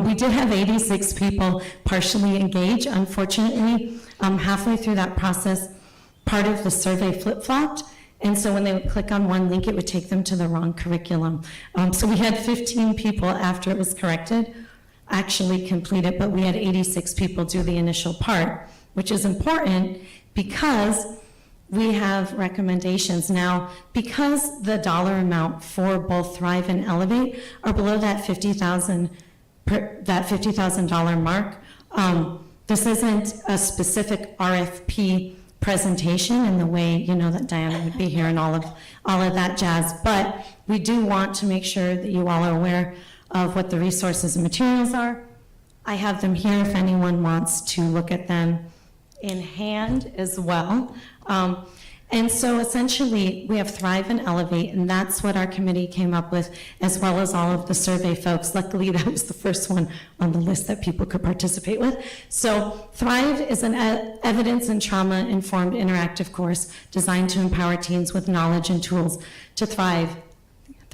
We did have 86 people partially engaged. Unfortunately, halfway through that process, part of the survey flip-flopped, and so when they would click on one link, it would take them to the wrong curriculum. So we had 15 people after it was corrected actually complete it, but we had 86 people do the initial part, which is important because we have recommendations. Now, because the dollar amount for both Thrive and Elevate are below that $50,000 mark, this isn't a specific RFP presentation in the way, you know, that Diana would be here and all of that jazz, but we do want to make sure that you all are aware of what the resources and materials are. I have them here if anyone wants to look at them in hand as well. And so essentially, we have Thrive and Elevate, and that's what our committee came up with, as well as all of the survey folks. Luckily, that was the first one on the list that people could participate with. So Thrive is an evidence and trauma-informed interactive course designed to empower teens with knowledge and tools to thrive.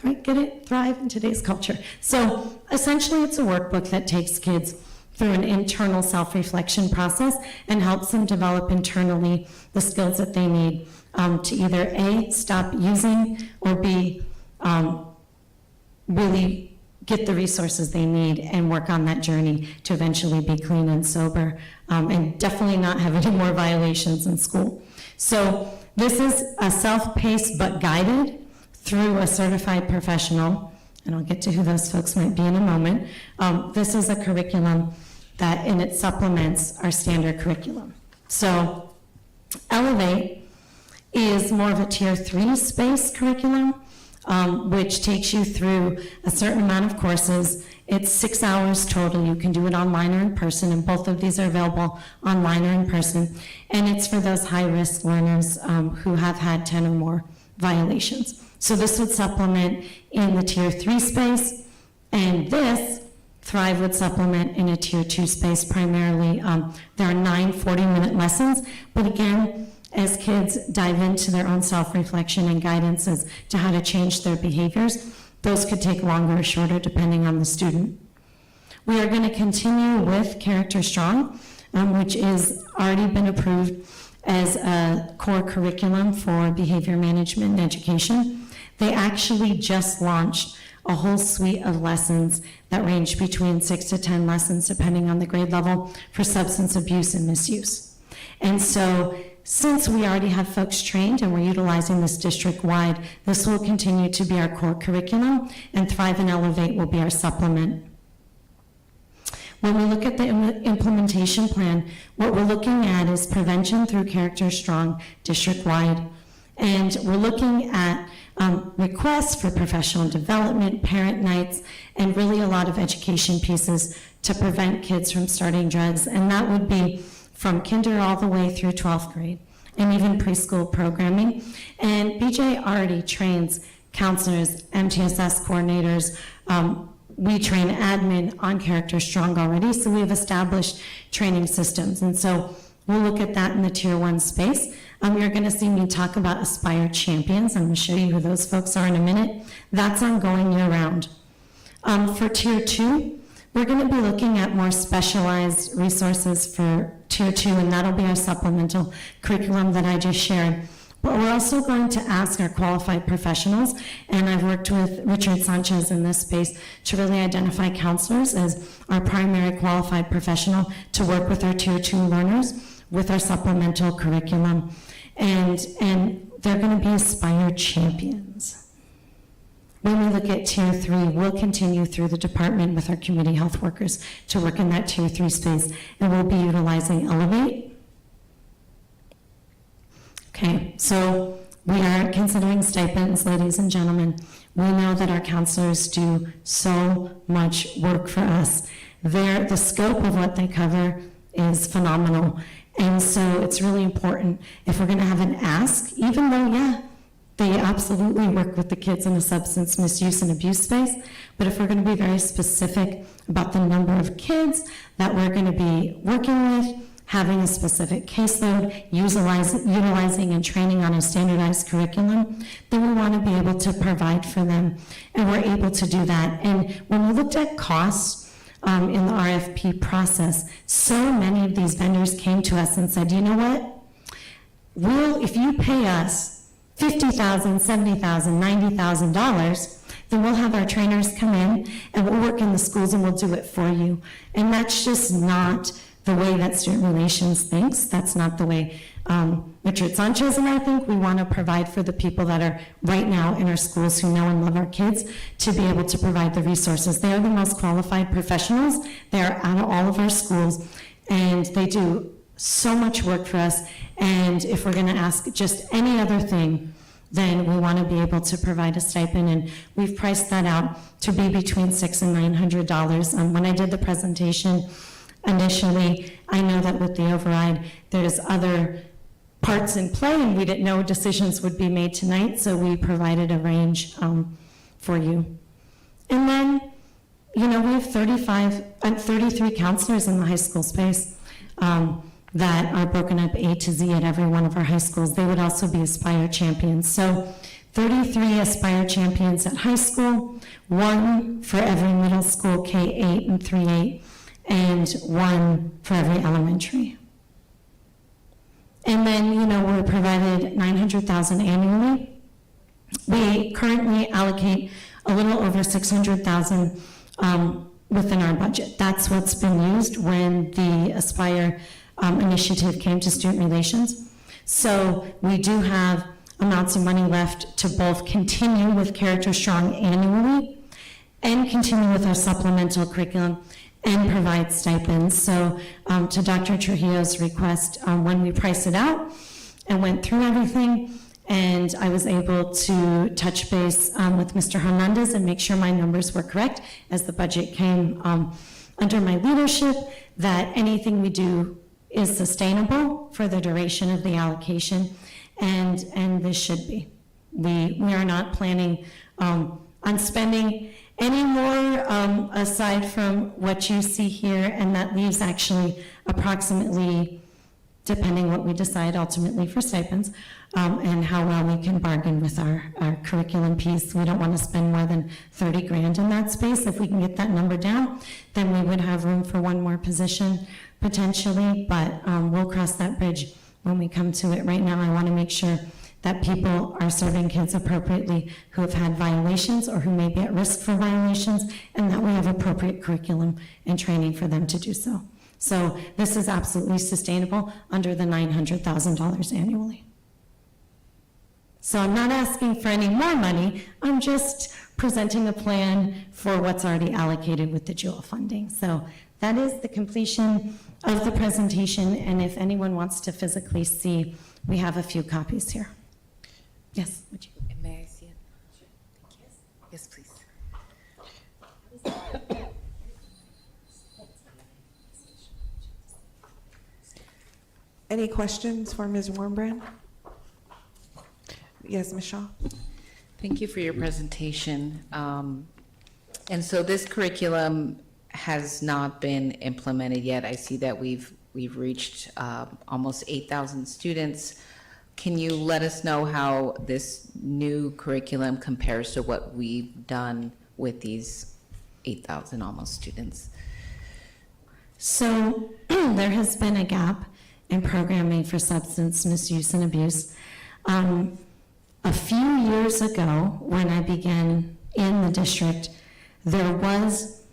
Get it? Thrive in today's culture. So essentially, it's a workbook that takes kids through an internal self-reflection process and helps them develop internally the skills that they need to either A, stop using, or B, really get the resources they need and work on that journey to eventually be clean and sober, and definitely not have any more violations in school. So this is a self-paced but guided through a certified professional, and I'll get to who those folks might be in a moment. This is a curriculum that in it supplements our standard curriculum. So Elevate is more of a tier 3 space curriculum, which takes you through a certain amount of courses. It's 6 hours total. You can do it online or in person, and both of these are available online or in person. And it's for those high-risk learners who have had 10 or more violations. So this would supplement in the tier 3 space, and this Thrive would supplement in a tier 2 space primarily. There are 9 40-minute lessons, but again, as kids dive into their own self-reflection and guidance as to how to change their behaviors, those could take longer or shorter depending on the student. We are going to continue with Character Strong, which is already been approved as a core curriculum for behavior management and education. They actually just launched a whole suite of lessons that range between 6 to 10 lessons, depending on the grade level, for substance abuse and misuse. And so, since we already have folks trained and we're utilizing this district-wide, this will continue to be our core curriculum, and Thrive and Elevate will be our supplement. When we look at the implementation plan, what we're looking at is prevention through Character Strong district-wide. And we're looking at requests for professional development, parent nights, and really a lot of education pieces to prevent kids from starting drugs. And that would be from kinder all the way through 12th grade, and even preschool programming. And BJ already trains counselors, MTSS coordinators. We train admin on Character Strong already, so we have established training systems. And so we'll look at that in the tier 1 space. You're going to see me talk about Aspire Champions. I'm going to show you who those folks are in a minute. That's ongoing year-round. For tier 2, we're going to be looking at more specialized resources for tier 2, and that'll be our supplemental curriculum that I just shared. But we're also going to ask our qualified professionals, and I've worked with Richard Sanchez in this space to really identify counselors as our primary qualified professional to work with our tier 2 learners with our supplemental curriculum. And they're going to be Aspire Champions. When we look at tier 3, we'll continue through the department with our community health workers to work in that tier 3 space, and we'll be utilizing Elevate. Okay, so we are considering stipends, ladies and gentlemen. We know that our counselors do so much work for us. The scope of what they cover is phenomenal. And so it's really important if we're gonna have an ask, even though, yeah, they absolutely work with the kids in the substance misuse and abuse space, but if we're gonna be very specific about the number of kids that we're gonna be working with, having a specific caseload, utilizing and training on a standardized curriculum, then we want to be able to provide for them, and we're able to do that. And when we looked at costs in the RFP process, so many of these vendors came to us and said, you know what, if you pay us $50,000, $70,000, $90,000, then we'll have our trainers come in and we'll work in the schools and we'll do it for you. And that's just not the way that student relations thinks. That's not the way Richard Sanchez and I think. We want to provide for the people that are right now in our schools who know and love our kids to be able to provide the resources. They are the most qualified professionals. They are out of all of our schools, and they do so much work for us. And if we're going to ask just any other thing, then we want to be able to provide a stipend, and we've priced that out to be between $600 and $900. When I did the presentation initially, I know that with the override, there's other parts in play, and we didn't know decisions would be made tonight, so we provided a range for you. And then, you know, we have 33 counselors in the high school space that are broken up A to Z at every one of our high schools. They would also be Aspire champions. So 33 Aspire champions at high school, 1 for every middle school, K-8 and 3-8, and 1 for every elementary. And then, you know, we're provided $900,000 annually. We currently allocate a little over $600,000 within our budget. That's what's been used when the Aspire initiative came to student relations. So we do have amounts of money left to both continue with Character Strong annually and continue with our supplemental curriculum and provide stipends. So to Dr. Trujillo's request, when we priced it out and went through everything, and I was able to touch base with Mr. Hernandez and make sure my numbers were correct as the budget came under my leadership, that anything we do is sustainable for the duration of the allocation, and this should be. We are not planning on spending any more aside from what you see here, and that leaves actually approximately, depending what we decide ultimately for stipends, and how well we can bargain with our curriculum piece. We don't want to spend more than 30 grand in that space. If we can get that number down, then we would have room for one more position potentially, but we'll cross that bridge when we come to it. Right now, I want to make sure that people are serving kids appropriately who have had violations or who may be at risk for violations, and that we have appropriate curriculum and training for them to do so. So this is absolutely sustainable under the $900,000 annually. So I'm not asking for any more money, I'm just presenting a plan for what's already allocated with the JEWEL funding. So that is the completion of the presentation, and if anyone wants to physically see, we have a few copies here. Yes, would you? May I see it? Sure. Thank you. Yes, please. Any questions for Ms. Warmbrand? Yes, Ms. Shaw. Thank you for your presentation. And so this curriculum has not been implemented yet. I see that we've reached almost 8,000 students. Can you let us know how this new curriculum compares to what we've done with these 8,000 almost students? So there has been a gap in programming for substance misuse and abuse. A few years ago, when I began in the district, there was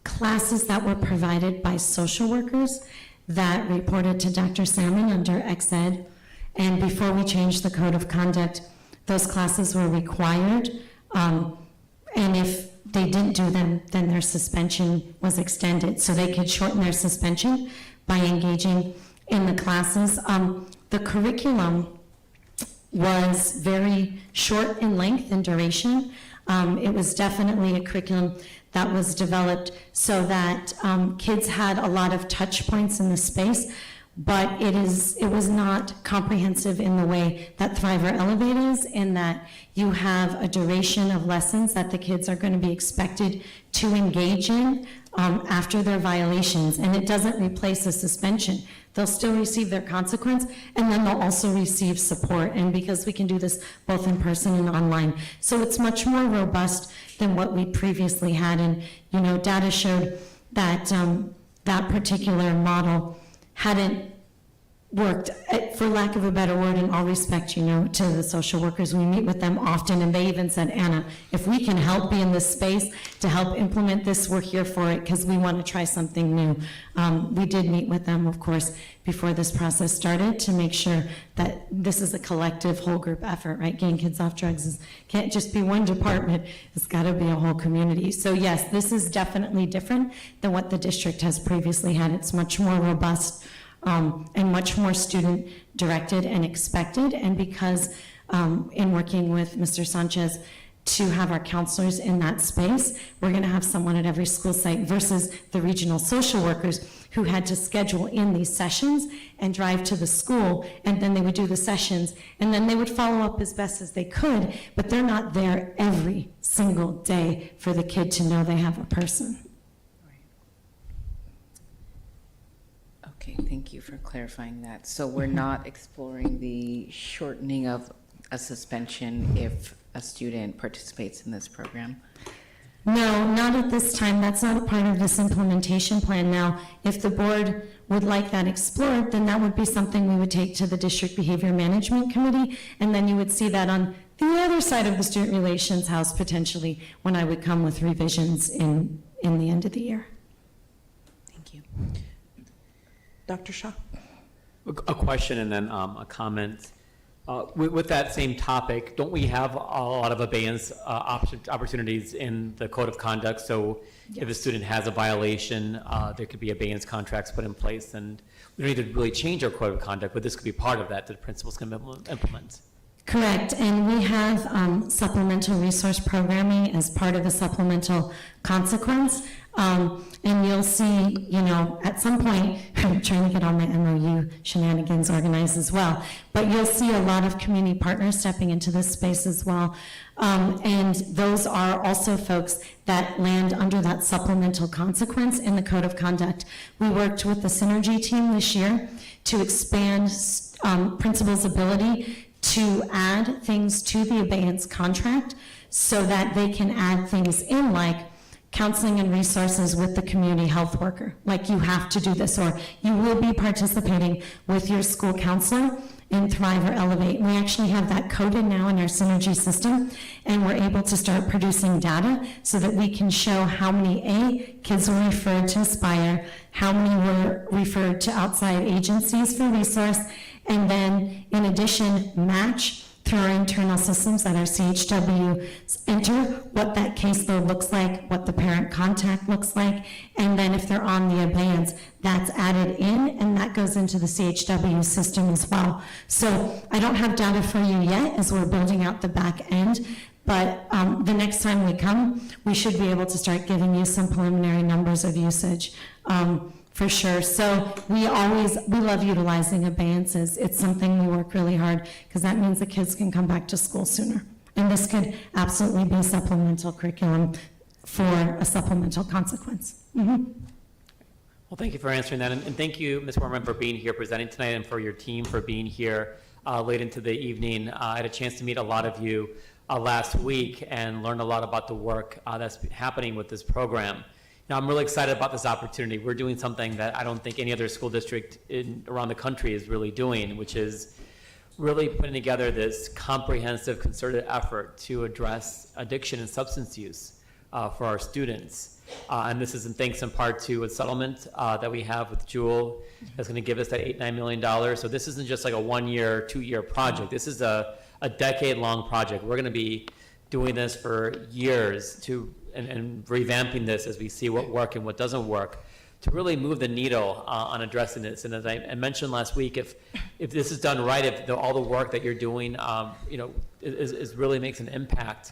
classes that were provided by social workers that reported to Dr. Salmon under XED. And before we changed the code of conduct, those classes were required And if they didn't do them, then their suspension was extended. So they could shorten their suspension by engaging in the classes. The curriculum was very short in length and duration. It was definitely a curriculum that was developed so that kids had a lot of touch points in the space, but it was not comprehensive in the way that Thrive or Elevate is, in that you have a duration of lessons that the kids are going to be expected to engage in after their violations, and it doesn't replace a suspension. They'll still receive their consequence, and then they'll also receive support, and because we can do this both in person and online. So it's much more robust than what we previously had, and data showed that that particular model hadn't worked, for lack of a better word, in all respect, to the social workers. We meet with them often, and they even said, Anna, if we can help be in this space to help implement this, we're here for it because we want to try something new. We did meet with them, of course, before this process started to make sure that this is a collective whole group effort, right? Getting kids off drugs can't just be one department. It's got to be a whole community. So yes, this is definitely different than what the district has previously had. It's much more robust and much more student directed and expected. And because in working with Mr. Sanchez to have our counselors in that space, we're going to have someone at every school site versus the regional social workers who had to schedule in these sessions and drive to the school, and then they would do the sessions, and then they would follow up as best as they could, but they're not there every single day for the kid to know they have a person. Okay, thank you for clarifying that. So we're not exploring the shortening of a suspension if a student participates in this program? No, not at this time. That's not a part of this implementation plan. Now, if the board would like that explored, then that would be something we would take to the District Behavior Management Committee, and then you would see that on the other side of the Student Relations House potentially when I would come with revisions in the end of the year. Thank you. Dr. Shaw? A question and then a comment. With that same topic, don't we have a lot of abeyance opportunities in the Code of Conduct? So if a student has a violation, there could be abeyance contracts put in place, and we don't need to really change our Code of Conduct, but this could be part of that the principals can implement. Correct, and we have supplemental resource programming as part of a supplemental consequence. And you'll see, at some point, I'm trying to get all my MOU shenanigans organized as well, but you'll see a lot of community partners stepping into this space as well. And those are also folks that land under that supplemental consequence in the Code of Conduct. We worked with the Synergy team this year to expand principals' ability to add things to the abeyance contract so that they can add things in like counseling and resources with the community health worker. Like, you have to do this, or you will be participating with your school counselor in Thrive or Elevate. We actually have that coded now in our Synergy system, and we're able to start producing data so that we can show how many kids were referred to Aspire, how many were referred to outside agencies for resource, and then in addition, match through our internal systems that our CHW enter what that caseload looks like, what the parent contact looks like, and then if they're on the abeyance, that's added in, and that goes into the CHW system as well. So I don't have data for you yet as we're building out the back end, but the next time we come, we should be able to start giving you some preliminary numbers of usage. For sure. So we love utilizing abeyances. It's something we work really hard because that means the kids can come back to school sooner. And this could absolutely be a supplemental curriculum for a supplemental consequence. Mm-hmm. Well, thank you for answering that. And thank you, Ms. Warman, for being here presenting tonight, and for your team for being here late into the evening. I had a chance to meet a lot of you last week and learn a lot about the work that's happening with this program. Now, I'm really excited about this opportunity. We're doing something that I don't think any other school district around the country is really doing, which is really putting together this comprehensive, concerted effort to address addiction and substance use for our students. And this is thanks in part to a settlement that we have with Jewel that's going to give us that $8-9 million. So this isn't just like a 1-year, 2-year project. This is a decade-long project. We're going to be doing this for years and revamping this as we see what works and what doesn't work, to really move the needle on addressing this. And as I mentioned last week, if this is done right, if all the work that you're doing, is really makes an impact,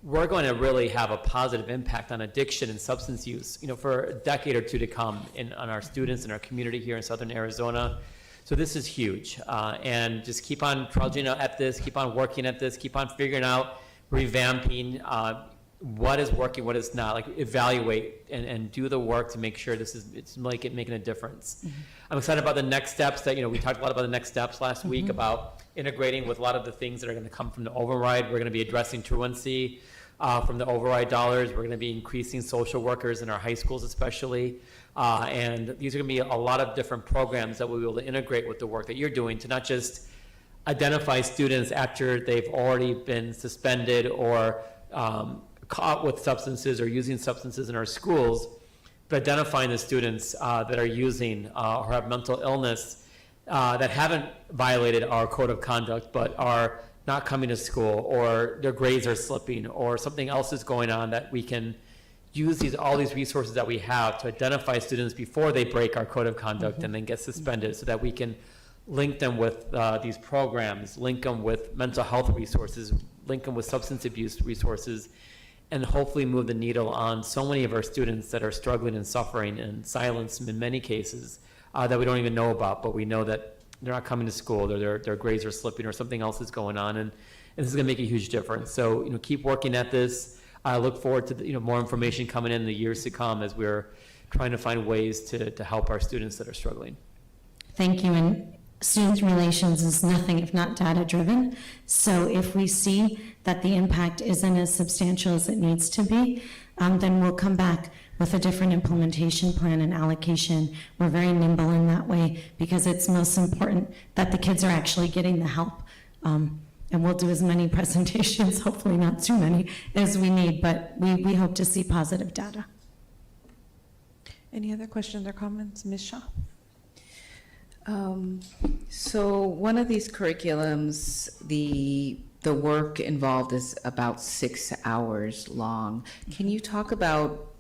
we're going to really have a positive impact on addiction and substance use, for a decade or two to come on our students and our community here in Southern Arizona. So this is huge, and just keep on trudging at this, keep on working at this, keep on figuring out, revamping what is working, what is not. Like evaluate and do the work to make sure it's making a difference. Mm-hmm. I'm excited about the next steps that we talked a lot about the next steps last mm-hmm. week about integrating with a lot of the things that are going to come from the override. We're going to be addressing truancy from the override dollars. We're going to be increasing social workers in our high schools, especially. And these are going to be a lot of different programs that we'll be able to integrate with the work that you're doing to not just identify students after they've already been suspended or caught with substances or using substances in our schools, but identifying the students that are using or have mental illness that haven't violated our code of conduct but are not coming to school, or their grades are slipping, or something else is going on, that we can use all these resources that we have to identify students before they break our code of conduct mm-hmm. and then get suspended, so that we can link them with these programs, link them with mental health resources, link them with substance abuse resources, and hopefully move the needle on so many of our students that are struggling and suffering in silence in many cases that we don't even know about, but we know that they're not coming to school, their grades are slipping, or something else is going on, and this is going to make a huge difference. So keep working at this. I look forward to more information coming in the years to come as we're trying to find ways to help our students that are struggling. Thank you. And student relations is nothing if not data-driven. So if we see that the impact isn't as substantial as it needs to be, then we'll come back with a different implementation plan and allocation. We're very nimble in that way because it's most important that the kids are actually getting the help. And we'll do as many presentations, hopefully not too many, as we need, but we hope to see positive data. Any other questions or comments? Ms. Shaw? So one of these curriculums, the work involved is about 6 hours long. Can you talk about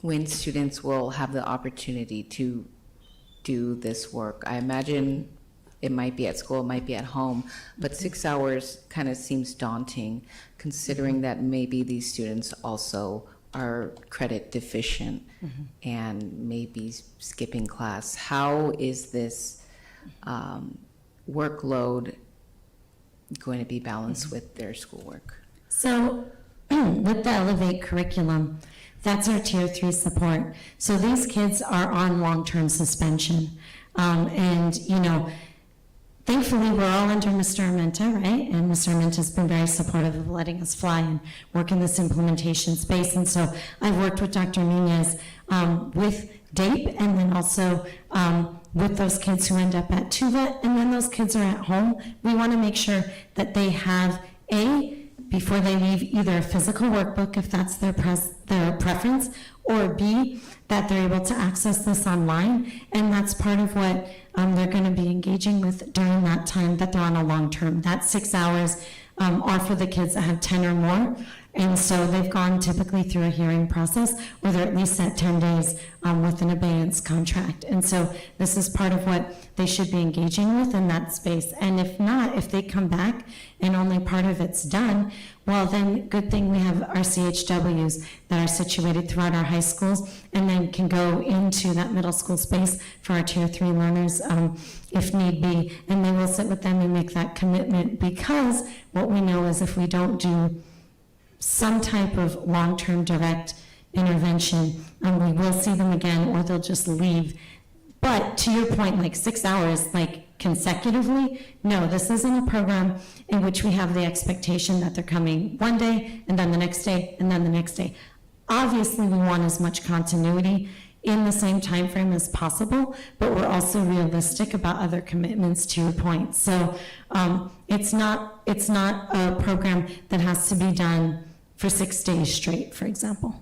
when students will have the opportunity to do this work? I imagine it might be at school, it might be at home, but 6 hours kind of seems daunting, considering that maybe these students also are credit deficient mm-hmm. and maybe skipping class. How is this workload going to be balanced mm-hmm. with their schoolwork? So with the Elevate curriculum, that's our Tier 3 support. So these kids are on long-term suspension. And, thankfully, we're all under Mr. Armenta, right? And Mr. Armenta's been very supportive of letting us fly and work in this implementation space. And so I've worked with Dr. Nunez with DAPE, and then also with those kids who end up at TUVET, and then those kids are at home. We want to make sure that they have before they leave, either a physical workbook, if that's their preference, or B, that they're able to access this online. And that's part of what they're going to be engaging with during that time that they're on a long term. That 6 hours are for the kids that have 10 or more. And so they've gone typically through a hearing process, or they're at least at 10 days with an abeyance contract. And so this is part of what they should be engaging with in that space. And if not, if they come back and only part of it's done, well then good thing we have our CHWs that are situated throughout our high schools and then can go into that middle school space for our Tier 3 learners if need be. And they will sit with them and make that commitment, because what we know is if we don't do some type of long-term direct intervention, we will see them again, or they'll just leave. But to your point, like 6 hours, like consecutively, no, this isn't a program in which we have the expectation that they're coming one day, and then the next day, and then the next day. Obviously, we want as much continuity in the same time frame as possible, but we're also realistic about other commitments, to your point. So it's not a program that has to be done for 6 days straight, for example.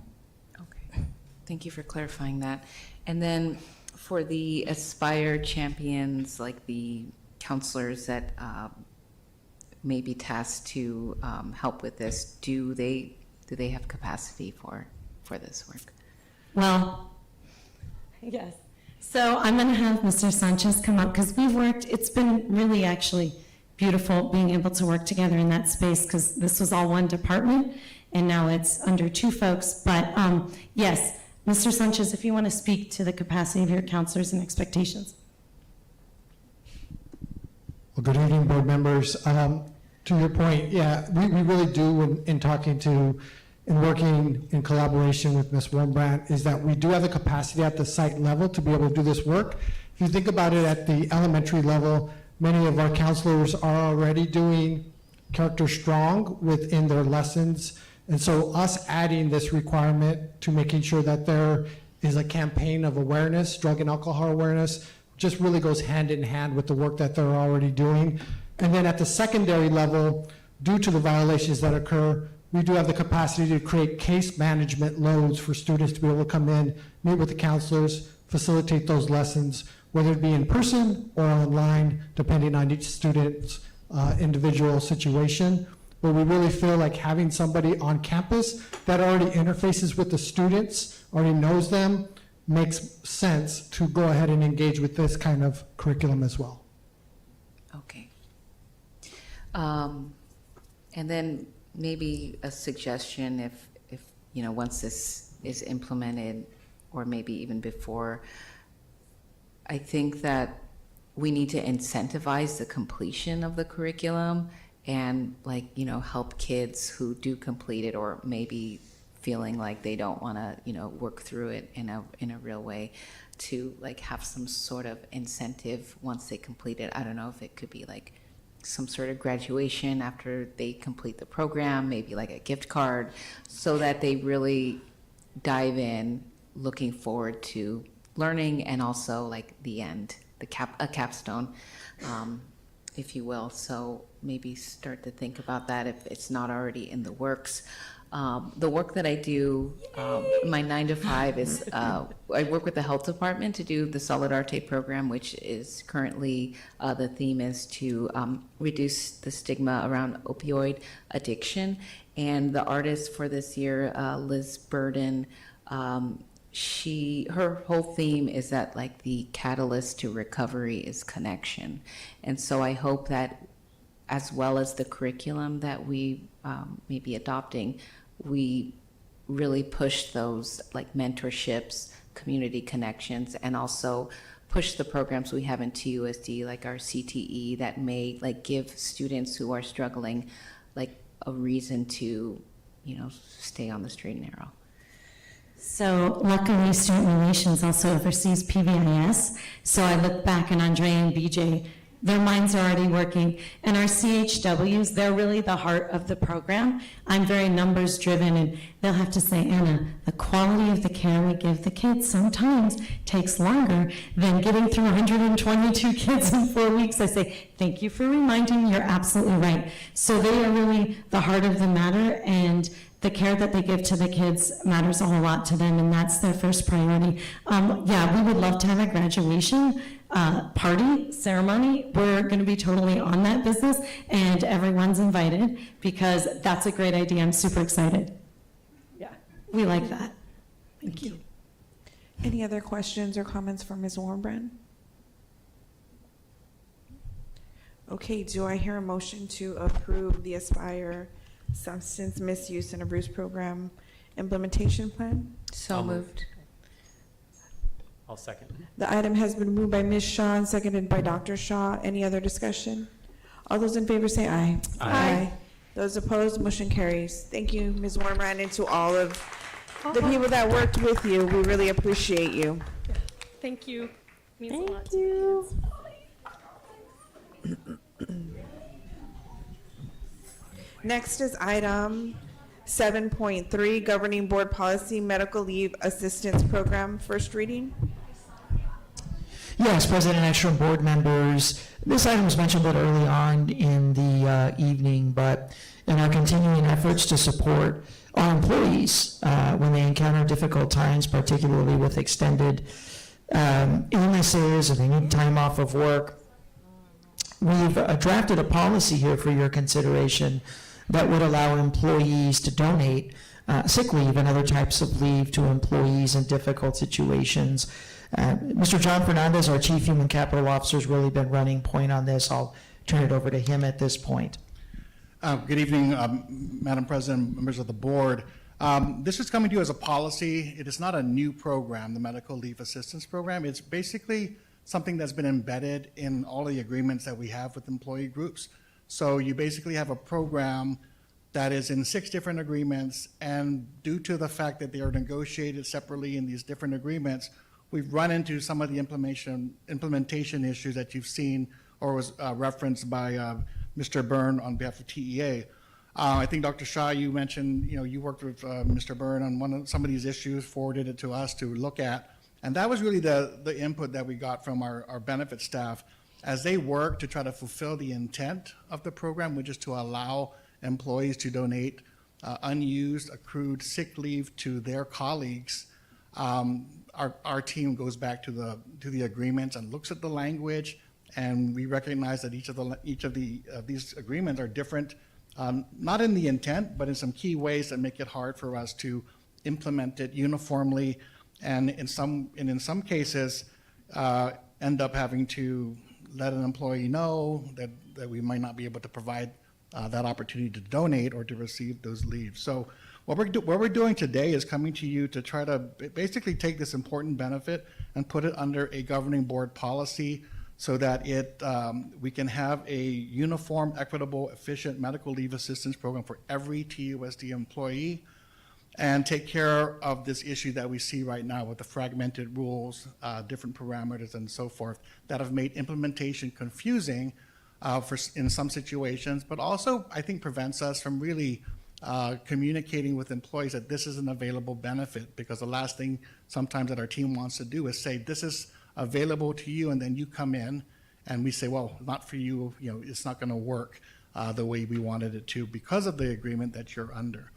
Okay, thank you for clarifying that. And then for the Aspire champions, like the counselors that may be tasked to help with this, do they have capacity for this work? Well, yes. So I'm going to have Mr. Sanchez come up because we've worked, it's been really actually beautiful being able to work together in that space because this was all one department and now it's under two folks. But yes, Mr. Sanchez, if you want to speak to the capacity of your counselors and expectations. Well, good evening, board members. To your point, yeah, we really do in talking to and working in collaboration with Ms. Wormbrandt is that we do have the capacity at the site level to be able to do this work. If you think about it at the elementary level, many of our counselors are already doing character strong within their lessons. And so us adding this requirement to making sure that there is a campaign of awareness, drug and alcohol awareness, just really goes hand in hand with the work that they're already doing. And then at the secondary level, due to the violations that occur, we do have the capacity to create case management loads for students to be able to come in, meet with the counselors, facilitate those lessons, whether it be in person or online, depending on each student's individual situation. But we really feel like having somebody on campus that already interfaces with the students, already knows them, makes sense to go ahead and engage with this kind of curriculum as well. Okay. And then maybe a suggestion if you know, once this is implemented, or maybe even before, I think that we need to incentivize the completion of the curriculum and, like, you know, help kids who do complete it or maybe feeling like they don't want to, you know, work through it in a real way, to like have some sort of incentive once they complete it. I don't know if it could be like some sort of graduation after they complete the program, maybe like a gift card, so that they really dive in looking forward to learning and also like the end, a capstone, if you will. So maybe start to think about that if it's not already in the works. The work that I do, my 9 to 5 is, I work with the health department to do the Solid Arte program, which is currently, the theme is to reduce the stigma around opioid addiction. And the artist for this year, Liz Burden, her whole theme is that like the catalyst to recovery is connection. And so I hope that as well as the curriculum that we may be adopting, we really push those like mentorships, community connections, and also push the programs we have in TUSD, like our CTE, that may like give students who are struggling like a reason to, you know, stay on the straight and narrow. So luckily, Student Relations also oversees PBIS. So I look back and Andre and BJ, their minds are already working. And our CHWs, they're really the heart of the program. I'm very numbers driven, and they'll have to say, Anna, the quality of the care we give the kids sometimes takes longer than getting through 122 kids in 4 weeks. I say, thank you for reminding me, you're absolutely right. So they are really the heart of the matter, and the care that they give to the kids matters a whole lot to them, and that's their first priority. Yeah, we would love to have a graduation party, ceremony. We're going to be totally on that business, and everyone's invited because that's a great idea. I'm super excited. Yeah, we like that. Thank you. Any other questions or comments for Ms. Wormbrandt? Okay, do I hear a motion to approve the Aspire Substance Misuse and Abuse Program Implementation Plan? So moved. I'll second. The item has been moved by Ms. Shaw and seconded by Dr. Shaw. Any other discussion? All those in favor say aye. Aye. Those opposed, motion carries. Thank you, Ms. Wormbrandt, and to all of the people that worked with you. We really appreciate you. Thank you. Means Thank a lot to you. Next is item 7.3, Governing Board Policy Medical Leave Assistance Program, first reading. Yes, President Ekstrom, board members, this item was mentioned a bit early on in the evening, but in our continuing efforts to support our employees when they encounter difficult times, particularly with extended illnesses or they need time off of work, we've drafted a policy here for your consideration that would allow employees to donate sick leave and other types of leave to employees in difficult situations. Mr. John Fernandez, our Chief Human Capital Officer, has really been running point on this. I'll turn it over to him at this point. Good evening, Madam President, members of the board. This is coming to you as a policy. It is not a new program, the Medical Leave Assistance Program. It's basically something that's been embedded in all the agreements that we have with employee groups. So you basically have a program that is in 6 different agreements, and due to the fact that they are negotiated separately in these different agreements, we've run into some of the implementation issues that you've seen or was referenced by Mr. Byrne on behalf of TEA. I think Dr. Shah, you mentioned, you worked with Mr. Byrne on some of these issues, forwarded it to us to look at, and that was really the input that we got from our benefit staff as they work to try to fulfill the intent of the program, which is to allow employees to donate unused accrued sick leave to their colleagues. Our team goes back to the agreements and looks at the language, and we recognize that each of these agreements are different, not in the intent, but in some key ways that make it hard for us to implement it uniformly, and in some cases end up having to let an employee know that we might not be able to provide that opportunity to donate or to receive those leaves. So what we're doing today is coming to you to try to basically take this important benefit and put it under a governing board policy so that we can have a uniform, equitable, efficient medical leave assistance program for every TUSD employee, and take care of this issue that we see right now with the fragmented rules, different parameters, and so forth that have made implementation confusing in some situations, but also I think prevents us from really communicating with employees that this is an available benefit, because the last thing sometimes that our team wants to do is say this is available to you, and then you come in and we say, well, not for you, it's not going to work the way we wanted it to because of the agreement that you're under.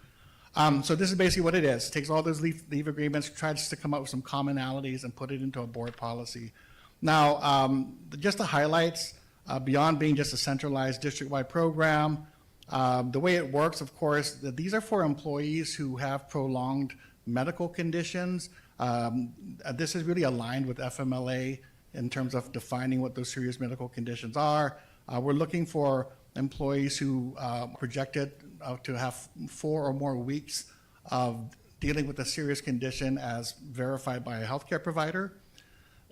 So this is basically what it is. It takes all those leave agreements, tries to come up with some commonalities and put it into a board policy. Now, just the highlights, beyond being just a centralized district-wide program, the way it works, of course, these are for employees who have prolonged medical conditions. This is really aligned with FMLA in terms of defining what those serious medical conditions are. We're looking for employees who projected to have 4 or more weeks of dealing with a serious condition as verified by a healthcare provider.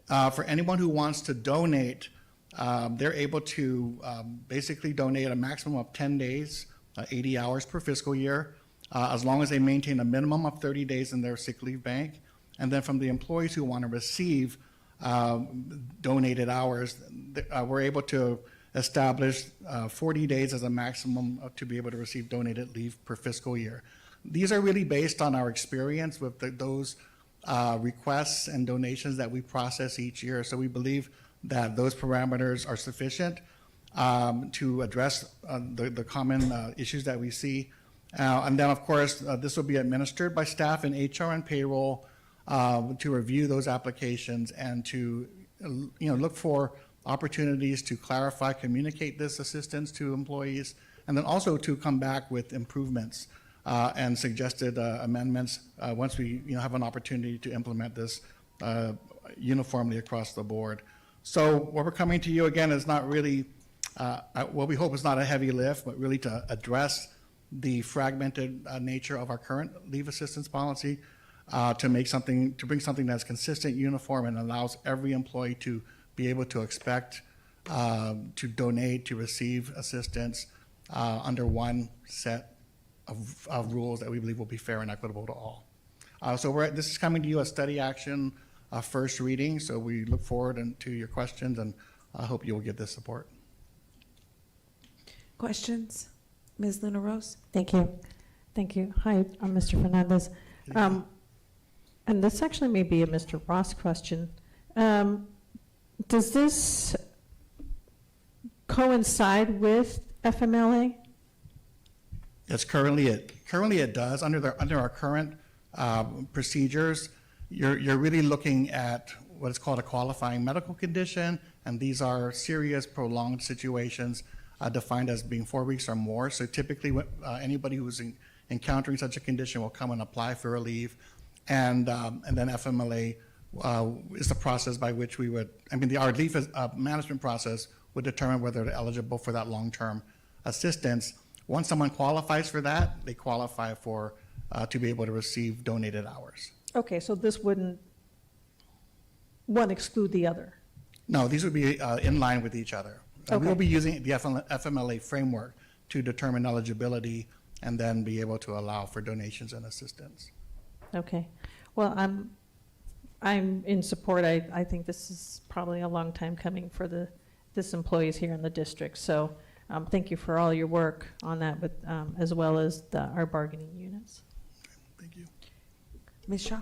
For anyone who wants to donate, they're able to basically donate a maximum of 10 days, 80 hours per fiscal year, as long as they maintain a minimum of 30 days in their sick leave bank. And then from the employees who want to receive donated hours, we're able to establish 40 days as a maximum to be able to receive donated leave per fiscal year. These are really based on our experience with those requests and donations that we process each year. So we believe that those parameters are sufficient to address the common issues that we see. And then, of course, this will be administered by staff in HR and payroll to review those applications and to look for opportunities to clarify, communicate this assistance to employees, and then also to come back with improvements and suggested amendments once we have an opportunity to implement this uniformly across the board. So what we're coming to you again is not really, what we hope is not a heavy lift, but really to address the fragmented nature of our current leave assistance policy, to bring something that's consistent, uniform, and allows every employee to be able to expect to donate, to receive assistance under one set of rules that we believe will be fair and equitable to all. So this is coming to you as study action first reading, so we look forward to your questions, and I hope you will get this support. Questions? Ms. Luna Rose? Thank you. Thank you. Hi, I'm Mr. Fernandez. And this actually may be a Mr. Ross question. Does this coincide with FMLA? That's currently it. Currently it does. Under our current procedures, you're really looking at what is called a qualifying medical condition And these are serious, prolonged situations defined as being 4 weeks or more. So typically, anybody who's encountering such a condition will come and apply for a leave. And then FMLA is the process by which we would, our leave management process would determine whether they're eligible for that long-term assistance. Once someone qualifies for that, they qualify for to be able to receive donated hours. Okay, so this wouldn't, one exclude the other? No, these would be in line with each other. Okay. We'll be using the FMLA framework to determine eligibility and then be able to allow for donations and assistance. Okay, well, I'm in support. I think this is probably a long time coming for this employees here in the district. So thank you for all your work on that, but as well as our bargaining units. Thank you. Ms. Shaw?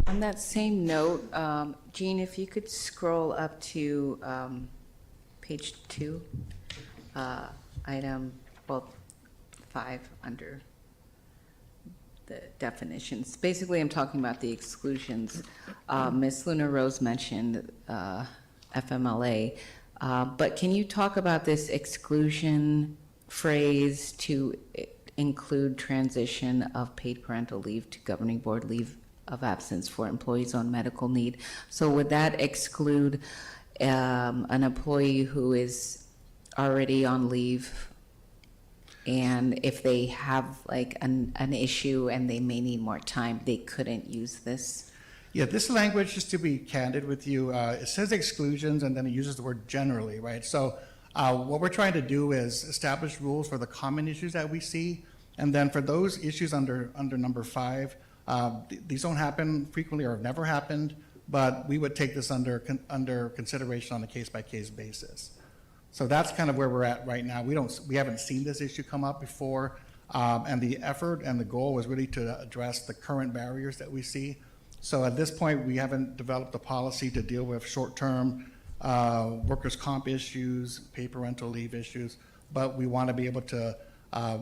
On that same note, Jean, if you could scroll up to page 2, item 5 under the definitions. Basically, I'm talking about the exclusions. Ms. Luna Rose mentioned FMLA, but can you talk about this exclusion phrase to include transition of paid parental leave to governing board leave of absence for employees on medical need? So would that exclude an employee who is already on leave, and if they have like an issue and they may need more time, they couldn't use this? Yeah, this language, just to be candid with you, it says exclusions and then it uses the word generally, right? So what we're trying to do is establish rules for the common issues that we see, and then for those issues under number 5, these don't happen frequently or have never happened, but we would take this under consideration on a case-by-case basis. So that's kind of where we're at right now. We haven't seen this issue come up before, and the effort and the goal was really to address the current barriers that we see. So at this point, we haven't developed a policy to deal with short-term workers' comp issues, paid parental leave issues, but we want to be able to,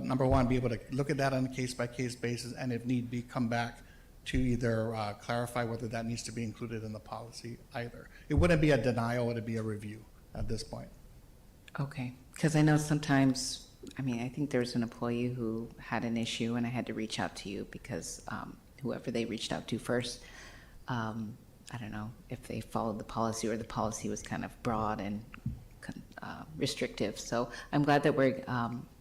number one, be able to look at that on a case-by-case basis, and if need be, come back to either clarify whether that needs to be included in the policy either. It wouldn't be a denial, it would be a review at this point. Okay, because I know sometimes, I think there was an employee who had an issue and I had to reach out to you because whoever they reached out to first, I don't know if they followed the policy or the policy was kind of broad and restrictive. So I'm glad that we're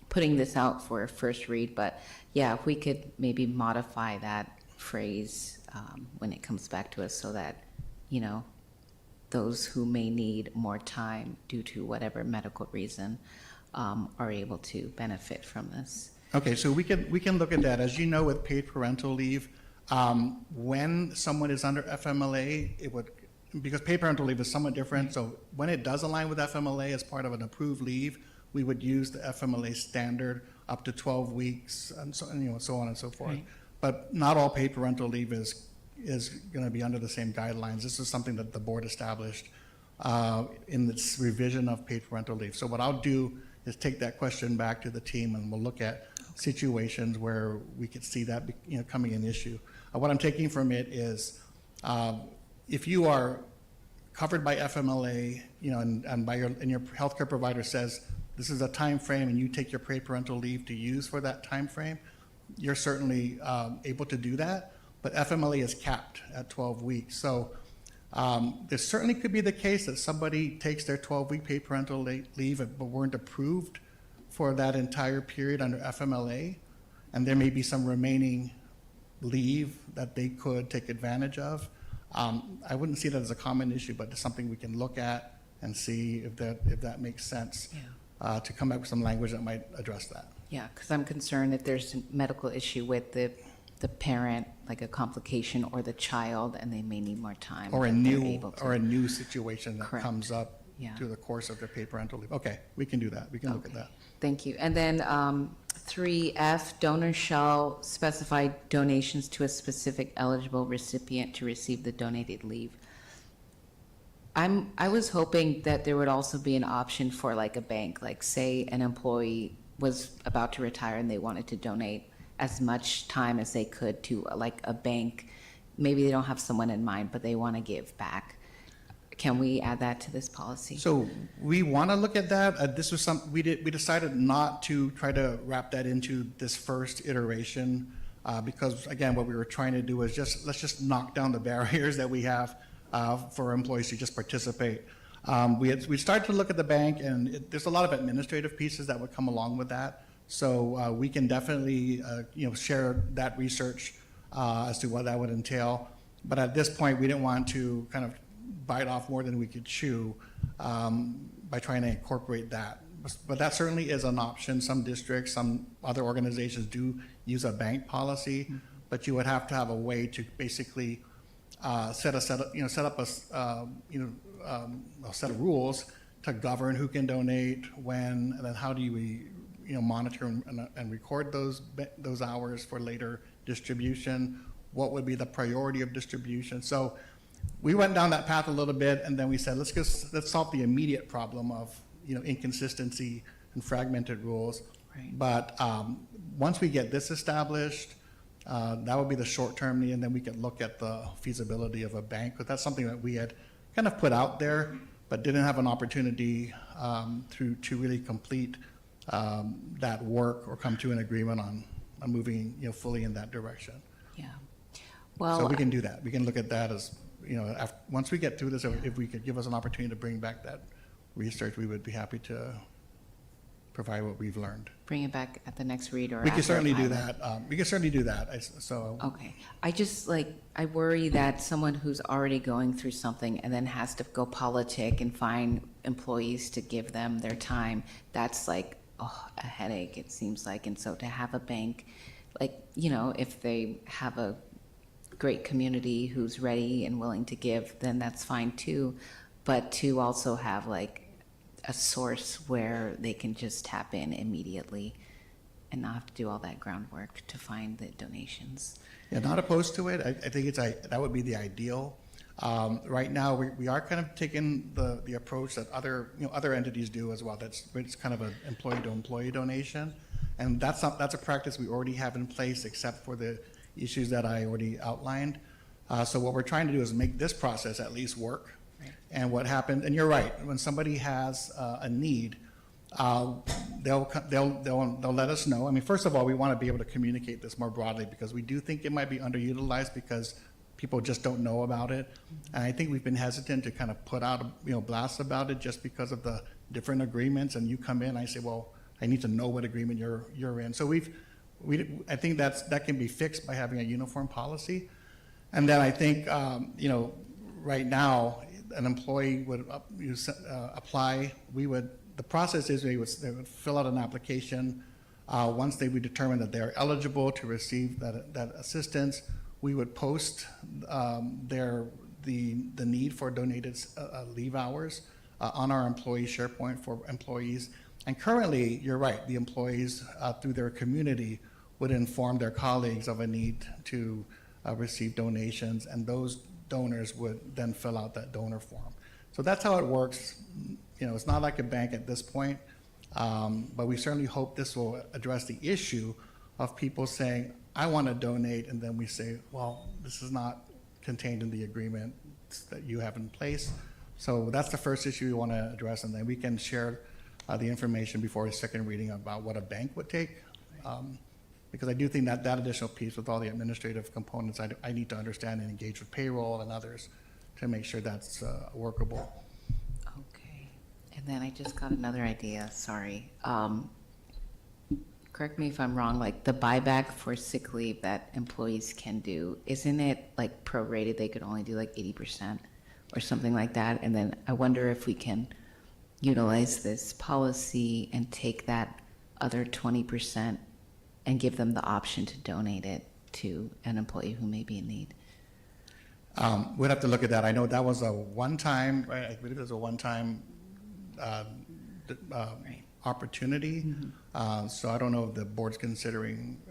putting this out for a first read, but yeah, if we could maybe modify that phrase when it comes back to us so that, those who may need more time due to whatever medical reason are able to benefit from this. Okay, so we can look at that. As you know, with paid parental leave, when someone is under FMLA, because paid parental leave is somewhat different, so when it does align with FMLA as part of an approved leave, we would use the FMLA standard up to 12 weeks and so on and so forth. Right. But not all paid parental leave is going to be under the same guidelines. This is something that the board established in this revision of paid parental leave. So what I'll do is take that question back to the team and we'll look at situations where we could see that coming an issue. What I'm taking from it is if you are covered by FMLA, and your healthcare provider says this is a time frame and you take your paid parental leave to use for that time frame, you're certainly able to do that. But FMLA is capped at 12 weeks. So there certainly could be the case that somebody takes their 12-week paid parental leave but weren't approved for that entire period under FMLA, and there may be some remaining leave that they could take advantage of. I wouldn't see that as a common issue, but it's something we can look at and see if that makes sense to come back with some language that might address that. Yeah, because I'm concerned that there's a medical issue with the parent, like a complication, or the child, and they may need more time. Or a new situation that comes up Yeah. through the course of their paid parental leave. Okay, we can do that. We can look at that. Thank you. And then 3F, donors shall specify donations to a specific eligible recipient to receive the donated leave. I was hoping that there would also be an option for like a bank, like say an employee was about to retire and they wanted to donate as much time as they could to like a bank. Maybe they don't have someone in mind, but they want to give back. can we add that to this policy? So we want to look at that. This was we decided not to try to wrap that into this first iteration because again, what we were trying to do is let's just knock down the barriers that we have for employees to just participate. We started to look at the bank, and there's a lot of administrative pieces that would come along with that. So we can definitely share that research as to what that would entail. But at this point, we didn't want to kind of bite off more than we could chew by trying to incorporate that. But that certainly is an option. Some districts, some other organizations do use a bank policy, but you would have to have a way to basically set up a set of rules to govern who can donate, when, and then how do we monitor and record those hours for later distribution. What would be the priority of distribution? So we went down that path a little bit, and then we said, let's solve the immediate problem of inconsistency and fragmented rules. Right. But once we get this established, that would be the short-term need, and then we could look at the feasibility of a bank, because that's something that we had kind of put out there, but didn't have an opportunity to really complete that work or come to an agreement on moving fully in that direction. Yeah. Well, so we can do that. We can look at that as once we get through this, if we could give us an opportunity to bring back that research, we would be happy to provide what we've learned. Bring it back at the next read or we can after certainly pilot. do that. We can certainly do that. So okay. I just I worry that someone who's already going through something and then has to go politic and find employees to give them their time, that's a headache, it seems like. And so to have a bank, if they have a great community who's ready and willing to give, then that's fine too. But to also have a source where they can just tap in immediately and not have to do all that groundwork to find the donations. Yeah, not opposed to it. I think that would be the ideal. Right now, we are kind of taking the approach that other entities do as well. It's kind of an employee-to-employee donation, and that's a practice we already have in place, except for the issues that I already outlined. So what we're trying to do is make this process at least work. Right. And what happened? And you're right. When somebody has a need, they'll let us know. I mean, first of all, we want to be able to communicate this more broadly, because we do think it might be underutilized because people just don't know about it. And I think we've been hesitant to kind of put out blasts about it just because of the different agreements. And you come in, I say, well, I need to know what agreement you're in. So I think that can be fixed by having a uniform policy. And then I think right now an employee would apply. The process is they would fill out an application. Once they would determine that they're eligible to receive that assistance, we would post the need for donated leave hours on our employee SharePoint for employees. And currently, you're right, the employees through their community would inform their colleagues of a need to receive donations, and those donors would then fill out that donor form. So that's how it works. It's not like a bank at this point, but we certainly hope this will address the issue of people saying, I want to donate, and then we say, well, this is not contained in the agreement that you have in place. So that's the first issue we want to address, and then we can share the information before a second reading about what a bank would take. Because I do think that additional piece with all the administrative components, I need to understand and engage with payroll and others to make sure that's workable. Okay. And then I just got another idea, sorry. Correct me if I'm wrong, the buyback for sick leave that employees can do, isn't it prorated? They could only do 80% or something like that. And then I wonder if we can utilize this policy and take that other 20% and give them the option to donate it to an employee who may be in need. We'd have to look at that. I know that was a one-time, right? I believe it was a one-time opportunity. Mm-hmm. So I don't know if the board's considering,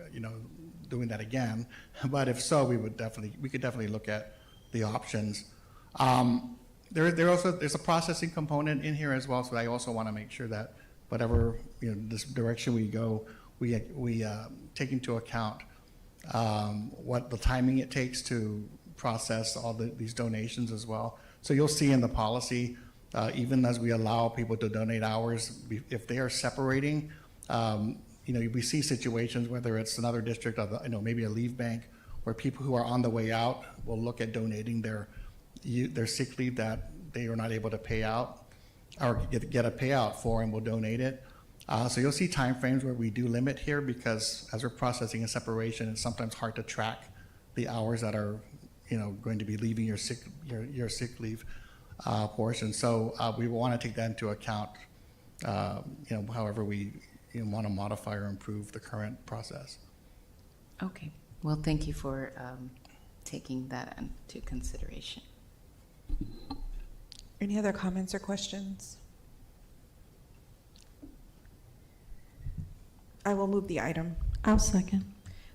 doing that again. But if so, we could definitely look at the options. There's a processing component in here as well. So I also want to make sure that whatever this direction we go, we take into account what the timing it takes to process all these donations as well. So you'll see in the policy, even as we allow people to donate hours, if they are separating, we see situations, whether it's another district of, maybe a leave bank, where people who are on the way out will look at donating their sick leave that they are not able to pay out or get a payout for, and will donate it. So you'll see timeframes where we do limit here, because as we're processing a separation, it's sometimes hard to track the hours that are, going to be leaving your sick leave portion. So we want to take that into account, however we want to modify or improve the current process. Okay. Well, thank you for taking that into consideration. Any other comments or questions? I will move the item. I'll second.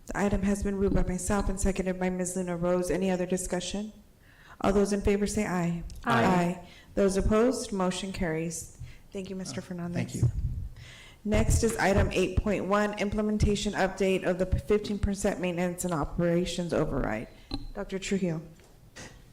The item has been moved by myself and seconded by Ms. Luna Rose. Any other discussion? All those in favor say aye. Aye. Those opposed, motion carries. Thank you, Mr. Fernandez. Thank you. Next is item 8.1, implementation update of the 15% maintenance and operations override. Dr. Trujillo.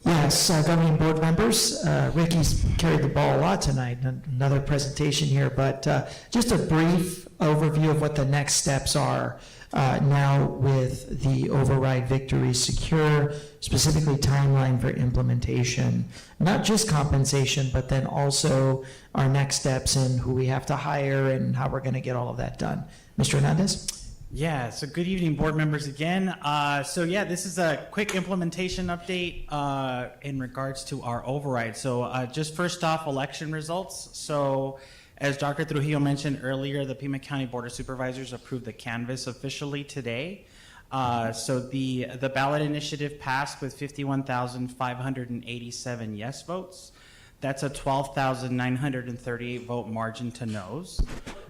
Yes, governing board members, Ricky's carried the ball a lot tonight, another presentation here, but just a brief overview of what the next steps are now with the override victory secure, specifically timeline for implementation, not just compensation, but then also our next steps in who we have to hire and how we're going to get all of that done. Mr. Hernandez? Yeah, so good evening, board members again. This is a quick implementation update in regards to our override. So just first off, election results. So as Dr. Trujillo mentioned earlier, the Pima County Board of Supervisors approved the canvas officially today. So the ballot initiative passed with 51,587 yes votes. That's a 12,938 vote margin to no's.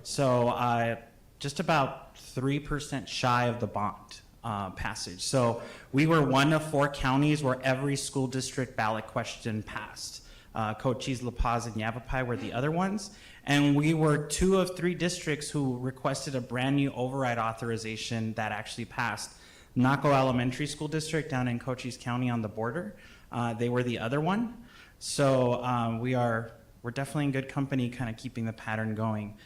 So just about 3% shy of the bond passage. So we were one of 4 counties where every school district ballot question passed. Cochise, La Paz, and Yavapai were the other ones. And we were 2 of 3 districts who requested a brand new override authorization that actually passed. Naco Elementary School District down in Cochise County on the border, they were the other one. So we're definitely in good company, kind of keeping the pattern going.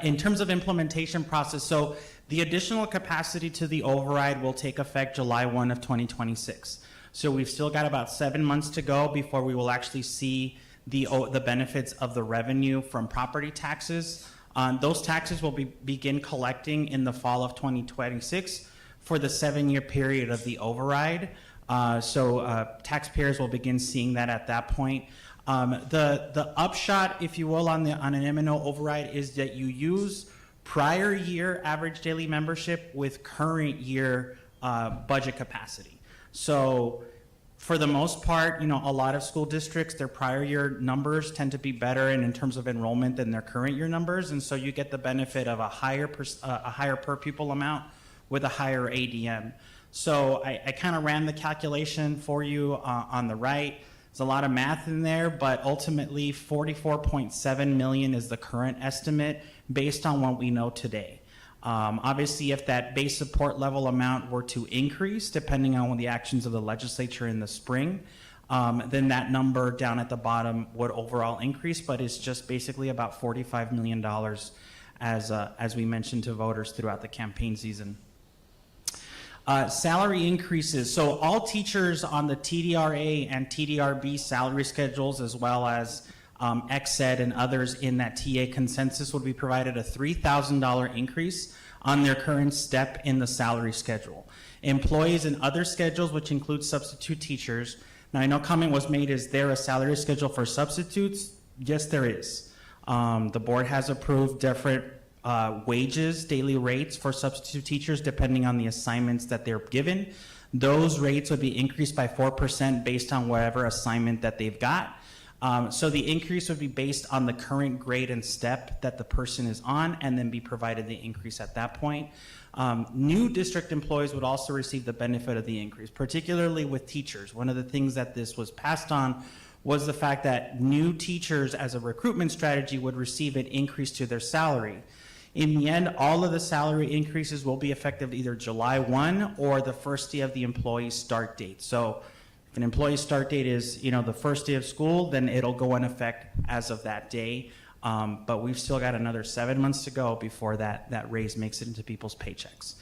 In terms of implementation process, so the additional capacity to the override will take effect July 1 of 2026. So we've still got about 7 months to go before we will actually see the benefits of the revenue from property taxes. Those taxes will begin collecting in the fall of 2026 for the 7-year period of the override. Taxpayers will begin seeing that at that point. The upshot, if you will, on an M&O override is that you use prior year average daily membership with current year budget capacity. So for the most part, a lot of school districts, their prior year numbers tend to be better in terms of enrollment than their current year numbers, and so you get the benefit of a higher per pupil amount with a higher ADM. So I kind of ran the calculation for you on the right. There's a lot of math in there, but ultimately 44.7 million is the current estimate based on what we know today. Obviously, if that base support level amount were to increase, depending on the actions of the legislature in the spring, then that number down at the bottom would overall increase, but it's just basically about $45 million as we mentioned to voters throughout the campaign season. Salary increases. So all teachers on the TDRA and TDRB salary schedules, as well as XED and others in that TA consensus, would be provided a $3,000 increase on their current step in the salary schedule. Employees in other schedules, which include substitute teachers. Now I know comment was made, is there a salary schedule for substitutes? Yes, there is. The board has approved different wages, daily rates for substitute teachers depending on the assignments that they're given. Those rates would be increased by 4% based on whatever assignment that they've got. So the increase would be based on the current grade and step that the person is on, and then be provided the increase at that point. New district employees would also receive the benefit of the increase, particularly with teachers. One of the things that this was passed on was the fact that new teachers as a recruitment strategy would receive an increase to their salary. In the end, all of the salary increases will be effective either July 1 or the first day of the employee's start date. So If an employee's start date is, the first day of school, then it'll go in effect as of that day. But we've still got another 7 months to go before that raise makes it into people's paychecks.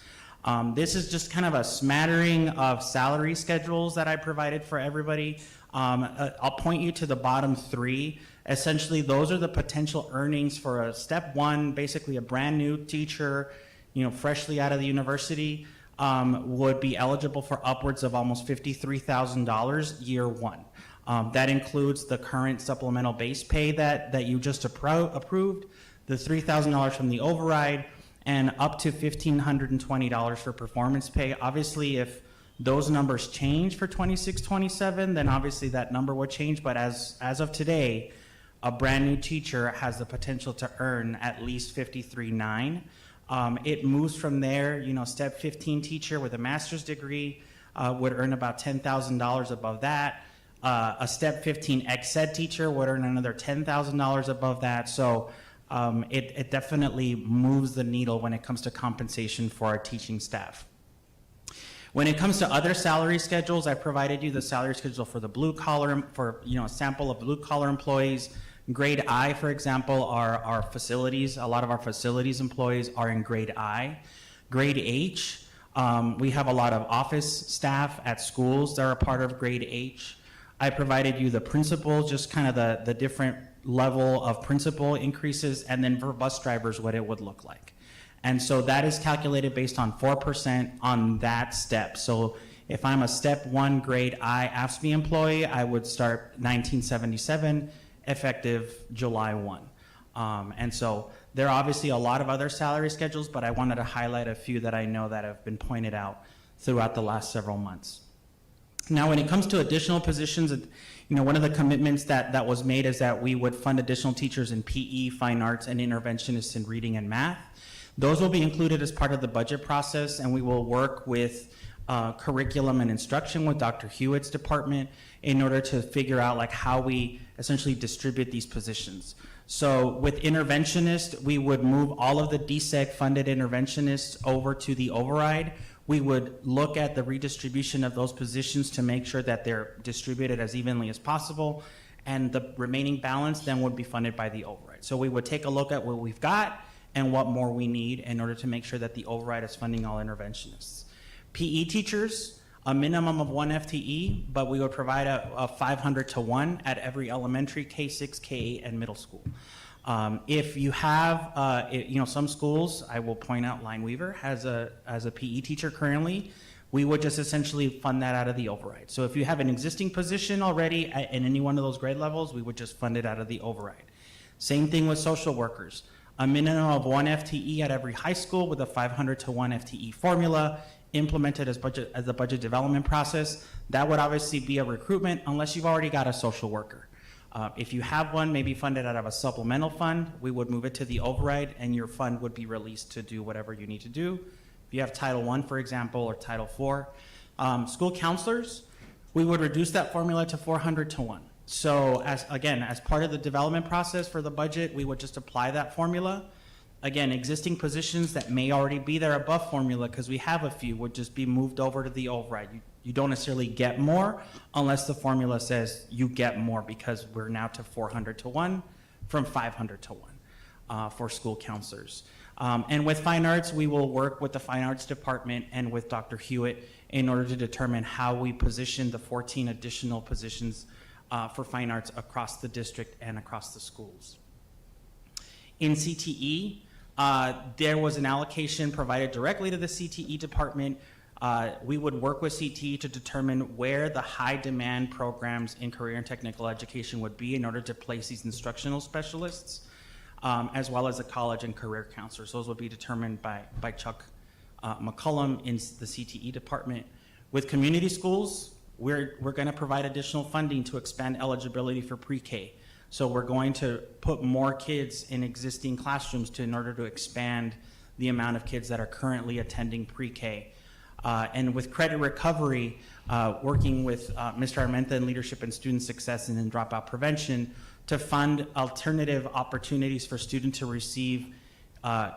This is just kind of a smattering of salary schedules that I provided for everybody. I'll point you to the bottom three. Essentially, those are the potential earnings for a step one, basically a brand new teacher, freshly out of the university, would be eligible for upwards of almost $53,000 year one. That includes the current supplemental base pay that you just approved, the $3,000 from the override, and up to $1,520 for performance pay. Obviously, if those numbers change for 26-27, then obviously that number would change. But as of today, a brand new teacher has the potential to earn at least $53,900. It moves from there. Step 15 teacher with a master's degree would earn about $10,000 above that. A step 15 ex-ed teacher would earn another $10,000 above that. So it definitely moves the needle when it comes to compensation for our teaching staff. When it comes to other salary schedules, I provided you the salary schedule for the blue collar, for a sample of blue collar employees. Grade I, for example, are our facilities. A lot of our facilities employees are in grade I. Grade H, we have a lot of office staff at schools that are part of grade H. I provided you the principal, just kind of the different level of principal increases, and then for bus drivers, what it would look like. And so that is calculated based on 4% on that step. So if I'm a step one grade I AFSCME employee, I would start 1977, effective July 1. And so there are obviously a lot of other salary schedules, but I wanted to highlight a few that I know that have been pointed out throughout the last several months. Now, when it comes to additional positions, one of the commitments that was made is that we would fund additional teachers in PE, fine arts, and interventionists in reading and math. Those will be included as part of the budget process, and we will work with curriculum and instruction with Dr. Hewitt's department in order to figure out how we essentially distribute these positions. So with interventionists, we would move all of the DSEG funded interventionists over to the override. We would look at the redistribution of those positions to make sure that they're distributed as evenly as possible, and the remaining balance then would be funded by the override. So we would take a look at what we've got and what more we need in order to make sure that the override is funding all interventionists. PE teachers, a minimum of 1 FTE, but we would provide a 500 to 1 at every elementary, K6, K8, and middle school. If you have, some schools, I will point out Line Weaver has a PE teacher currently. We would just essentially fund that out of the override. So if you have an existing position already in any one of those grade levels, we would just fund it out of the override. Same thing with social workers. A minimum of 1 FTE at every high school with a 500 to 1 FTE formula implemented as the budget development process. That would obviously be a recruitment unless you've already got a social worker. If you have one, maybe funded out of a supplemental fund, we would move it to the override and your fund would be released to do whatever you need to do. If you have Title I, for example, or Title IV. School counselors, we would reduce that formula to 400 to 1. So as part of the development process for the budget, we would just apply that formula. Again, existing positions that may already be there above formula, because we have a few, would just be moved over to the override. You don't necessarily get more unless the formula says you get more, because we're now to 400 to 1 from 500 to 1 for school counselors. And with fine arts, we will work with the fine arts department and with Dr. Hewitt in order to determine how we position the 14 additional positions for fine arts across the district and across the schools. In CTE, there was an allocation provided directly to the CTE department. We would work with CTE to determine where the high demand programs in career and technical education would be in order to place these instructional specialists, as well as the college and career counselors. Those would be determined by Chuck McCullum in the CTE department. With community schools, we're going to provide additional funding to expand eligibility for pre-K. So we're going to put more kids in existing classrooms in order to expand the amount of kids that are currently attending pre-K. And with credit recovery, working with Mr. Armenta in leadership and student success and in dropout prevention to fund alternative opportunities for students to receive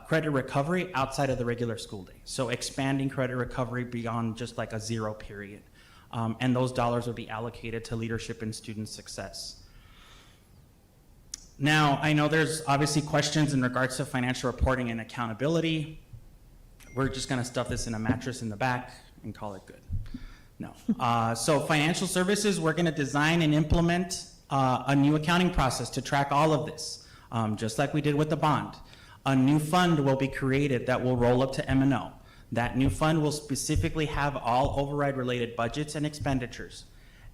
credit recovery outside of the regular school day. So expanding credit recovery beyond just like a 0 period. And those dollars will be allocated to leadership and student success. Now, I know there's obviously questions in regards to financial reporting and accountability. We're just gonna stuff this in a mattress in the back and call it good. No. So financial services, we're gonna design and implement a new accounting process to track all of this, just like we did with the bond. A new fund will be created that will roll up to M&O. That new fund will specifically have all override-related budgets and expenditures.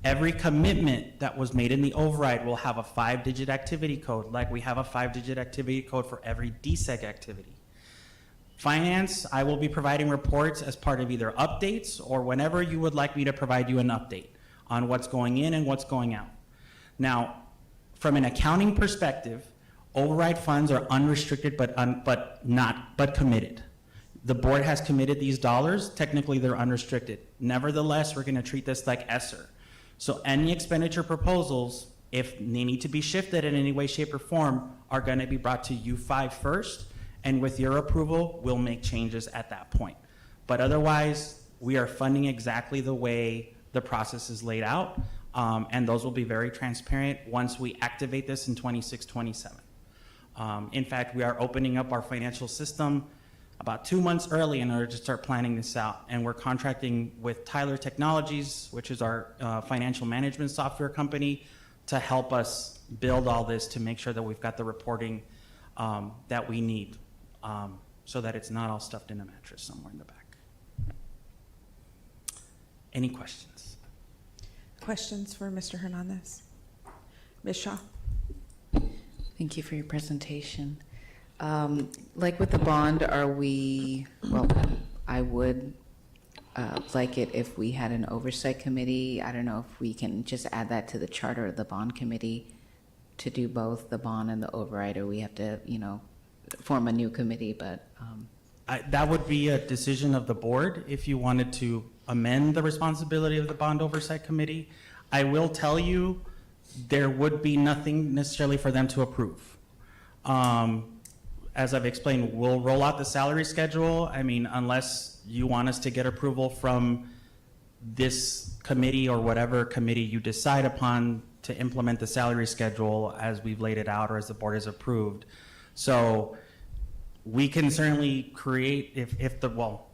Every commitment that was made in the override will have a 5-digit activity code, like we have a 5-digit activity code for every DSEG activity. Finance, I will be providing reports as part of either updates or whenever you would like me to provide you an update on what's going in and what's going out. Now, from an accounting perspective, override funds are unrestricted but committed. The board has committed these dollars, technically they're unrestricted. Nevertheless, we're gonna treat this like ESSER. So any expenditure proposals, if they need to be shifted in any way, shape, or form, are gonna be brought to U5 first, and with your approval, we'll make changes at that point. But otherwise, we are funding exactly the way the process is laid out, and those will be very transparent once we activate this in 26-27. In fact, we are opening up our financial system about 2 months early in order to start planning this out. And we're contracting with Tyler Technologies, which is our financial management software company, to help us build all this to make sure that we've got the reporting that we need so that it's not all stuffed in a mattress somewhere in the back. Any questions? Questions for Mr. Hernandez? Ms. Shaw? Thank you for your presentation. Like with the bond, I would like it if we had an oversight committee. I don't know if we can just add that to the charter of the bond committee to do both the bond and the override, or we have to, form a new committee, but. That would be a decision of the board if you wanted to amend the responsibility of the bond oversight committee. I will tell you, there would be nothing necessarily for them to approve. As I've explained, we'll roll out the salary schedule. I mean, unless you want us to get approval from this committee or whatever committee you decide upon to implement the salary schedule as we've laid it out or as the board has approved. So we can certainly create,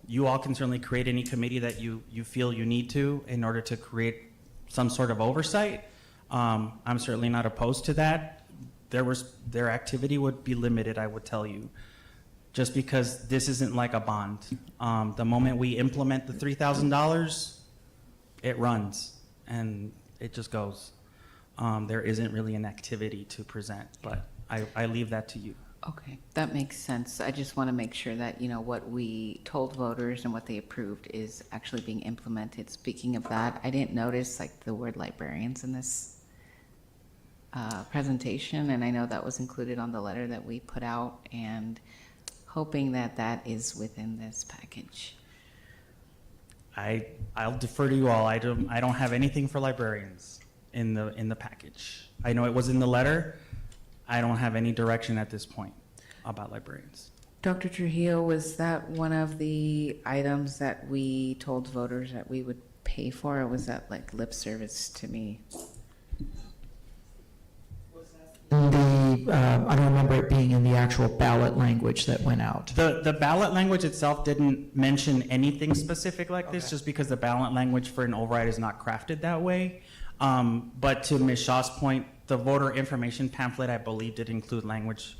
you all can certainly create any committee that you feel you need to in order to create some sort of oversight. I'm certainly not opposed to that. Their activity would be limited, I would tell you, just because this isn't like a bond. The moment we implement the $3,000, it runs and it just goes. There isn't really an activity to present, but I leave that to you. Okay, that makes sense. I just want to make sure that, what we told voters and what they approved is actually being implemented. Speaking of that, I didn't notice the word librarians in this presentation, and I know that was included on the letter that we put out, and hoping that that is within this package. I'll defer to you all. I don't have anything for librarians in the package. I know it was in the letter. I don't have any direction at this point about librarians. Dr. Trujillo, was that one of the items that we told voters that we would pay for, or was that like lip service to me? I don't remember it being in the actual ballot language that went out. The ballot language itself didn't mention anything specific like this, just because the ballot language for an override is not crafted that way. But to Ms. Shaw's point, the voter information pamphlet, I believe, did include language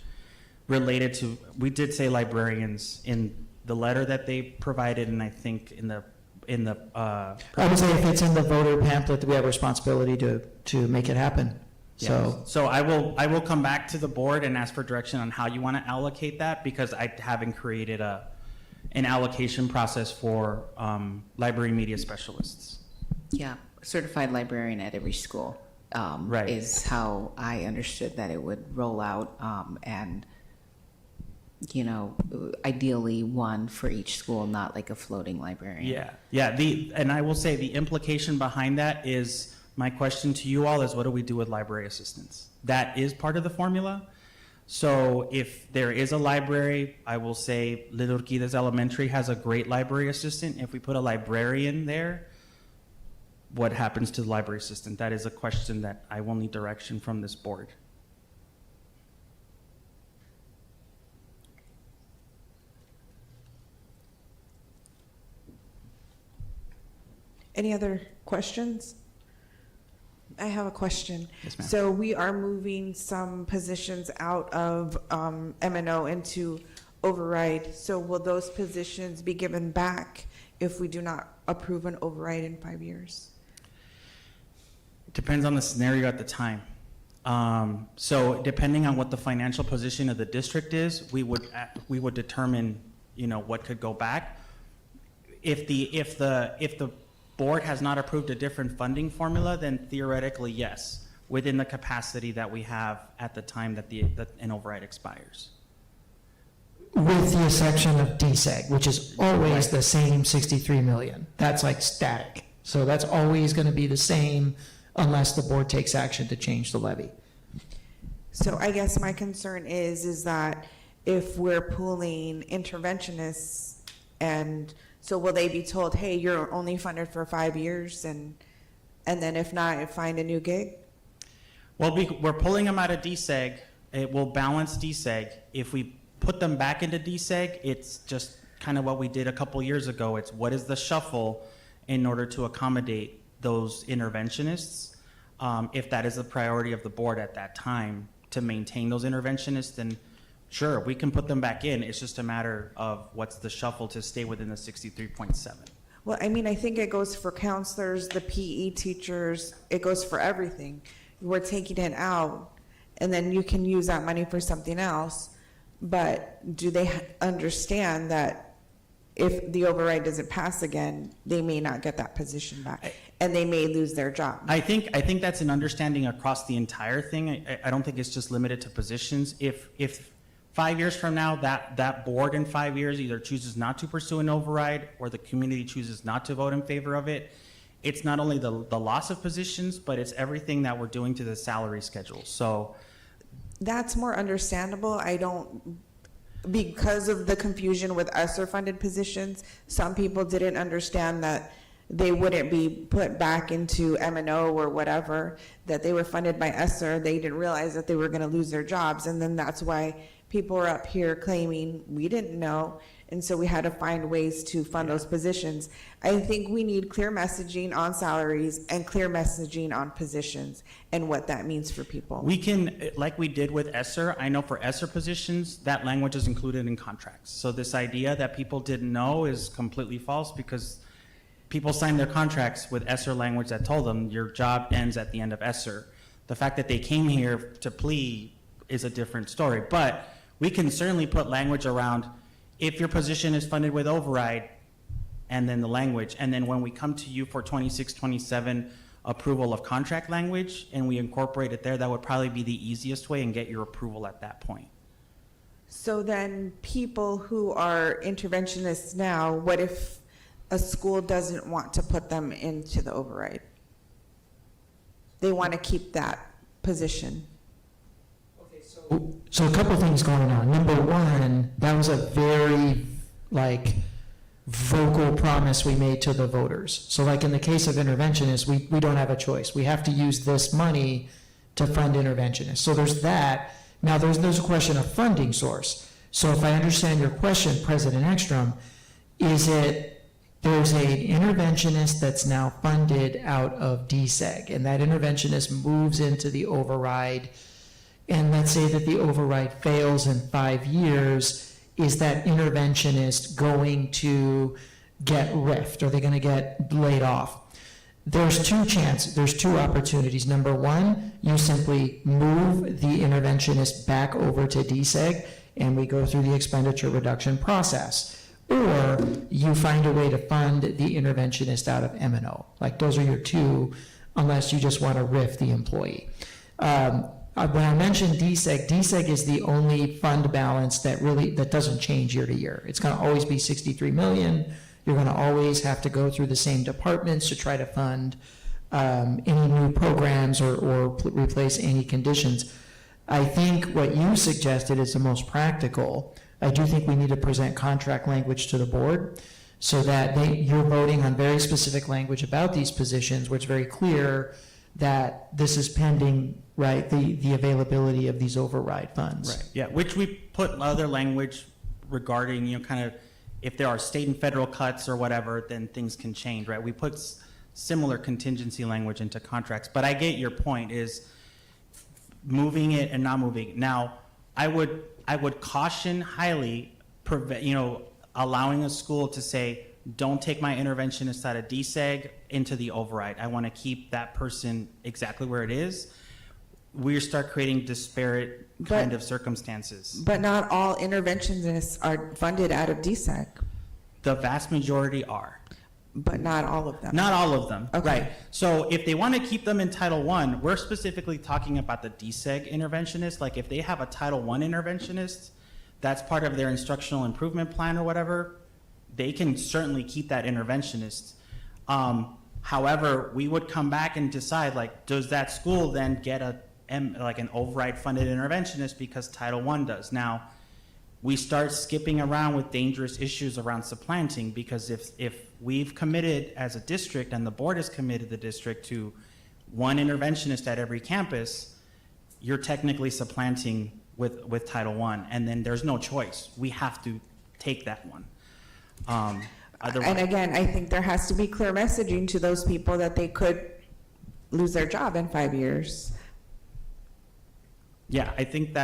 related to, we did say librarians in the letter that they provided, and I think in the I would say if it's in the voter pamphlet, that we have a responsibility to make it happen. So I will come back to the board and ask for direction on how you want to allocate that, because I haven't created an allocation process for library media specialists. Yeah, certified librarian at every school Right. is how I understood that it would roll out, and ideally one for each school, not like a floating librarian. Yeah. And I will say the implication behind that is, my question to you all is, what do we do with library assistants? That is part of the formula. So if there is a library, I will say Little Urquides Elementary has a great library assistant. If we put a librarian there, what happens to the library assistant. That is a question that I will need direction from this board. Any other questions? I have a question. Yes, ma'am. So we are moving some positions out of M&O into override. So will those positions be given back if we do not approve an override in 5 years? Depends on the scenario at the time. So depending on what the financial position of the district is, we would determine, what could go back. If the board has not approved a different funding formula, then theoretically, yes, within the capacity that we have at the time that an override expires. With the exception of DSEG, which is always the same 63 million. That's like static. So that's always going to be the same unless the board takes action to change the levy. So I guess my concern is that if we're pooling interventionists, and so will they be told, hey, you're only funded for 5 years, and then if not, find a new gig? Well, we're pulling them out of DSEG. It will balance DSEG. If we put them back into DSEG, it's just kind of what we did a couple years ago. It's what is the shuffle in order to accommodate those interventionists. If that is a priority of the board at that time to maintain those interventionists, then sure, we can put them back in. It's just a matter of what's the shuffle to stay within the 63.7. Well, I mean, I think it goes for counselors, the PE teachers, it goes for everything. We're taking it out, and then you can use that money for something else. But do they understand that if the override doesn't pass again, they may not get that position back, and they may lose their job? I think that's an understanding across the entire thing. I don't think it's just limited to positions. If 5 years from now, that board in 5 years either chooses not to pursue an override or the community chooses not to vote in favor of it, it's not only the loss of positions, but it's everything that we're doing to the salary schedule. So That's more understandable. Because of the confusion with ESSER funded positions, some people didn't understand that they wouldn't be put back into M&O or whatever, that they were funded by ESSER. They didn't realize that they were going to lose their jobs. And then that's why people are up here claiming we didn't know. And so we had to find ways to fund those positions. I think we need clear messaging on salaries and clear messaging on positions and what that means for people. we can, like we did with ESSER, I know for ESSER positions, that language is included in contracts. So this idea that people didn't know is completely false because people signed their contracts with ESSER language that told them your job ends at the end of ESSER. The fact that they came here to plea is a different story. But we can certainly put language around if your position is funded with override, and then the language, and then when we come to you for 26, 27 approval of contract language, and we incorporate it there, that would probably be the easiest way and get your approval at that point. So then people who are interventionists now, what if a school doesn't want to put them into the override? They want to keep that position. So a couple things going on. Number one, that was a very vocal promise we made to the voters. So like in the case of interventionists, we don't have a choice. We have to use this money to fund interventionists. So there's that. Now there's a question of funding source. So if I understand your question, President Ekstrom, is it there's an interventionist that's now funded out of DSEG, and that interventionist moves into the override, and let's say that the override fails in 5 years, is that interventionist going to get riffed? Are they going to get laid off? There's two opportunities. Number one, you simply move the interventionist back over to DSEG, and we go through the expenditure reduction process. Or you find a way to fund the interventionist out of M&O. Like those are your two, unless you just want to riff the employee. When I mentioned DSEG is the only fund balance that doesn't change year to year. It's going to always be 63 million. You're going to always have to go through the same departments to try to fund any new programs or replace any conditions. I think what you suggested is the most practical. I do think we need to present contract language to the board so that you're voting on very specific language about these positions where it's very clear that this is pending, right, the availability of these override funds. Right, yeah, which we put other language regarding, kind of, if there are state and federal cuts or whatever, then things can change, right? We put similar contingency language into contracts, but I get your point, is moving it and not moving it. Now, I would caution highly, allowing a school to say, don't take my interventionist out of DSEG into the override. I want to keep that person exactly where it is. We start creating disparate kind of circumstances. But not all interventionists are funded out of DSEC. The vast majority are. But not all of them. Not all of them, Okay. right. So if they want to keep them in Title I, we're specifically talking about the DSEG interventionist. Like if they have a Title I interventionist, that's part of their instructional improvement plan or whatever, they can certainly keep that interventionist. However, we would come back and decide, like, does that school then get an override funded interventionist because Title I does? Now, we start skipping around with dangerous issues around supplanting, because if we've committed as a district and the board has committed the district to one interventionist at every campus, you're technically supplanting with Title I, and then there's no choice. We have to take that one. And again, I think there has to be clear messaging to those people that they could lose their job in 5 years. Yeah, I think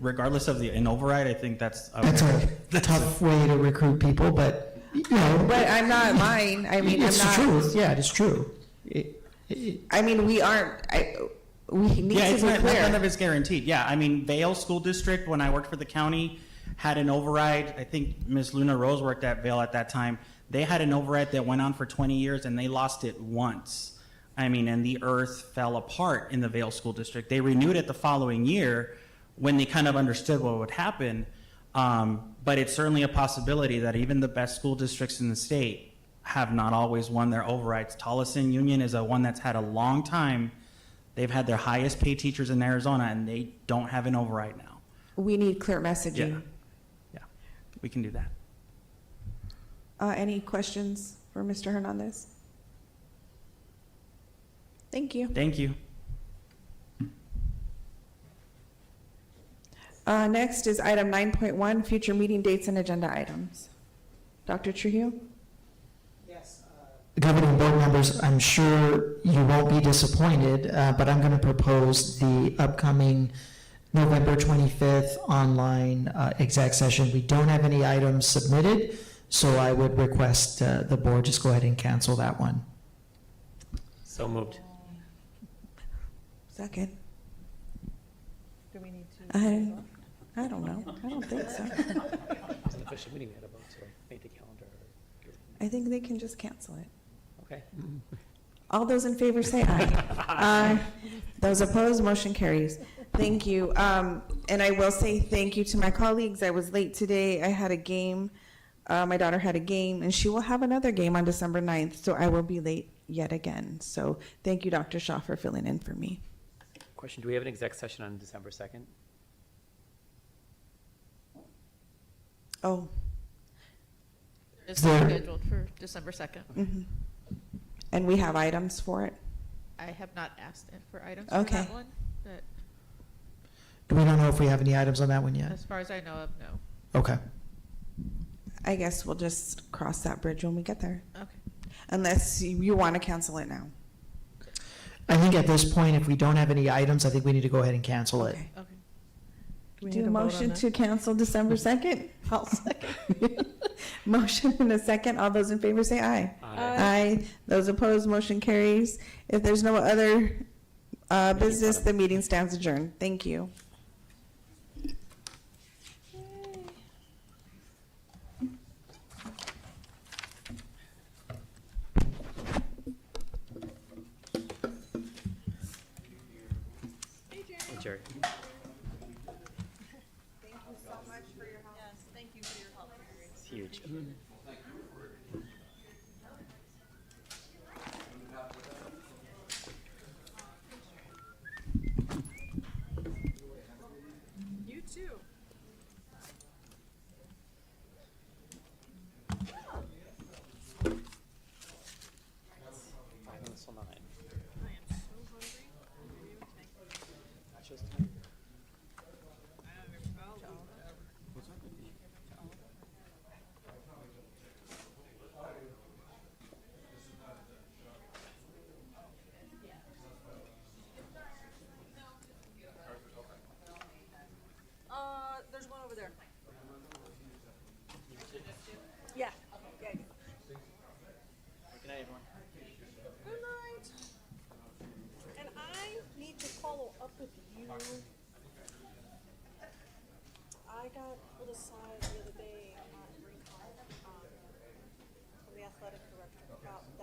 regardless of an override, I think that's a tough way to recruit people, but But I'm not lying. I mean, it's I'm not. the truth. Yeah, it is true. I mean, we aren't. We need yeah, to it's be not, clear. none of it's guaranteed. Yeah, I mean, Vail School District, when I worked for the county, had an override. I think Ms. Luna Rose worked at Vail at that time. They had an override that went on for 20 years, and they lost it once. I mean, and the earth fell apart in the Vail School District. They renewed it the following year when they kind of understood what would happen. But it's certainly a possibility that even the best school districts in the state have not always won their overrides. Tolleson Union is one that's had a long time. They've had their highest paid teachers in Arizona, and they don't have an override now. We need clear messaging. Yeah, we can do that. Any questions for Mr. Hernandez? Thank you. Thank you. Next is item 9.1, future meeting dates and agenda items. Dr. Trujillo? Governing board members, I'm sure you won't be disappointed, but I'm going to propose the upcoming November 25th online exec session. We don't have any items submitted, so I would request the board just go ahead and cancel that one. So moved. Second. Do we need to? I don't know. I don't think so. It's an official meeting we had about, so make the calendar. I think they can just cancel it. Okay. All those in favor say aye. Aye. Those opposed, motion carries. Thank you. And I will say thank you to my colleagues. I was late today. I had a game. My daughter had a game, and she will have another game on December 9th, so I will be late yet again. So thank you, Dr. Shaw, for filling in for me. Question, do we have an exec session on December 2nd? Oh. It's scheduled for December 2nd. Mm-hmm. And we have items for it? I have not asked it for items Okay. for that one, but We don't know if we have any items on that one yet. as far as I know of, no. Okay. I guess we'll just cross that bridge when we get there. Okay. Unless you want to cancel it now. I think at this point, if we don't have any items, I think we need to go ahead and cancel it. Okay. Do a motion to cancel December 2nd? I'll second. Motion and a second. All those in favor say aye. Aye. Those opposed, motion carries. If there's no other business, the meeting stands adjourned. Thank you. Hey, Jerry. Thank you so much for your help. Yes, thank you for your help. It's huge. You too. with you. I got put aside the other day at recon, from the athletic director about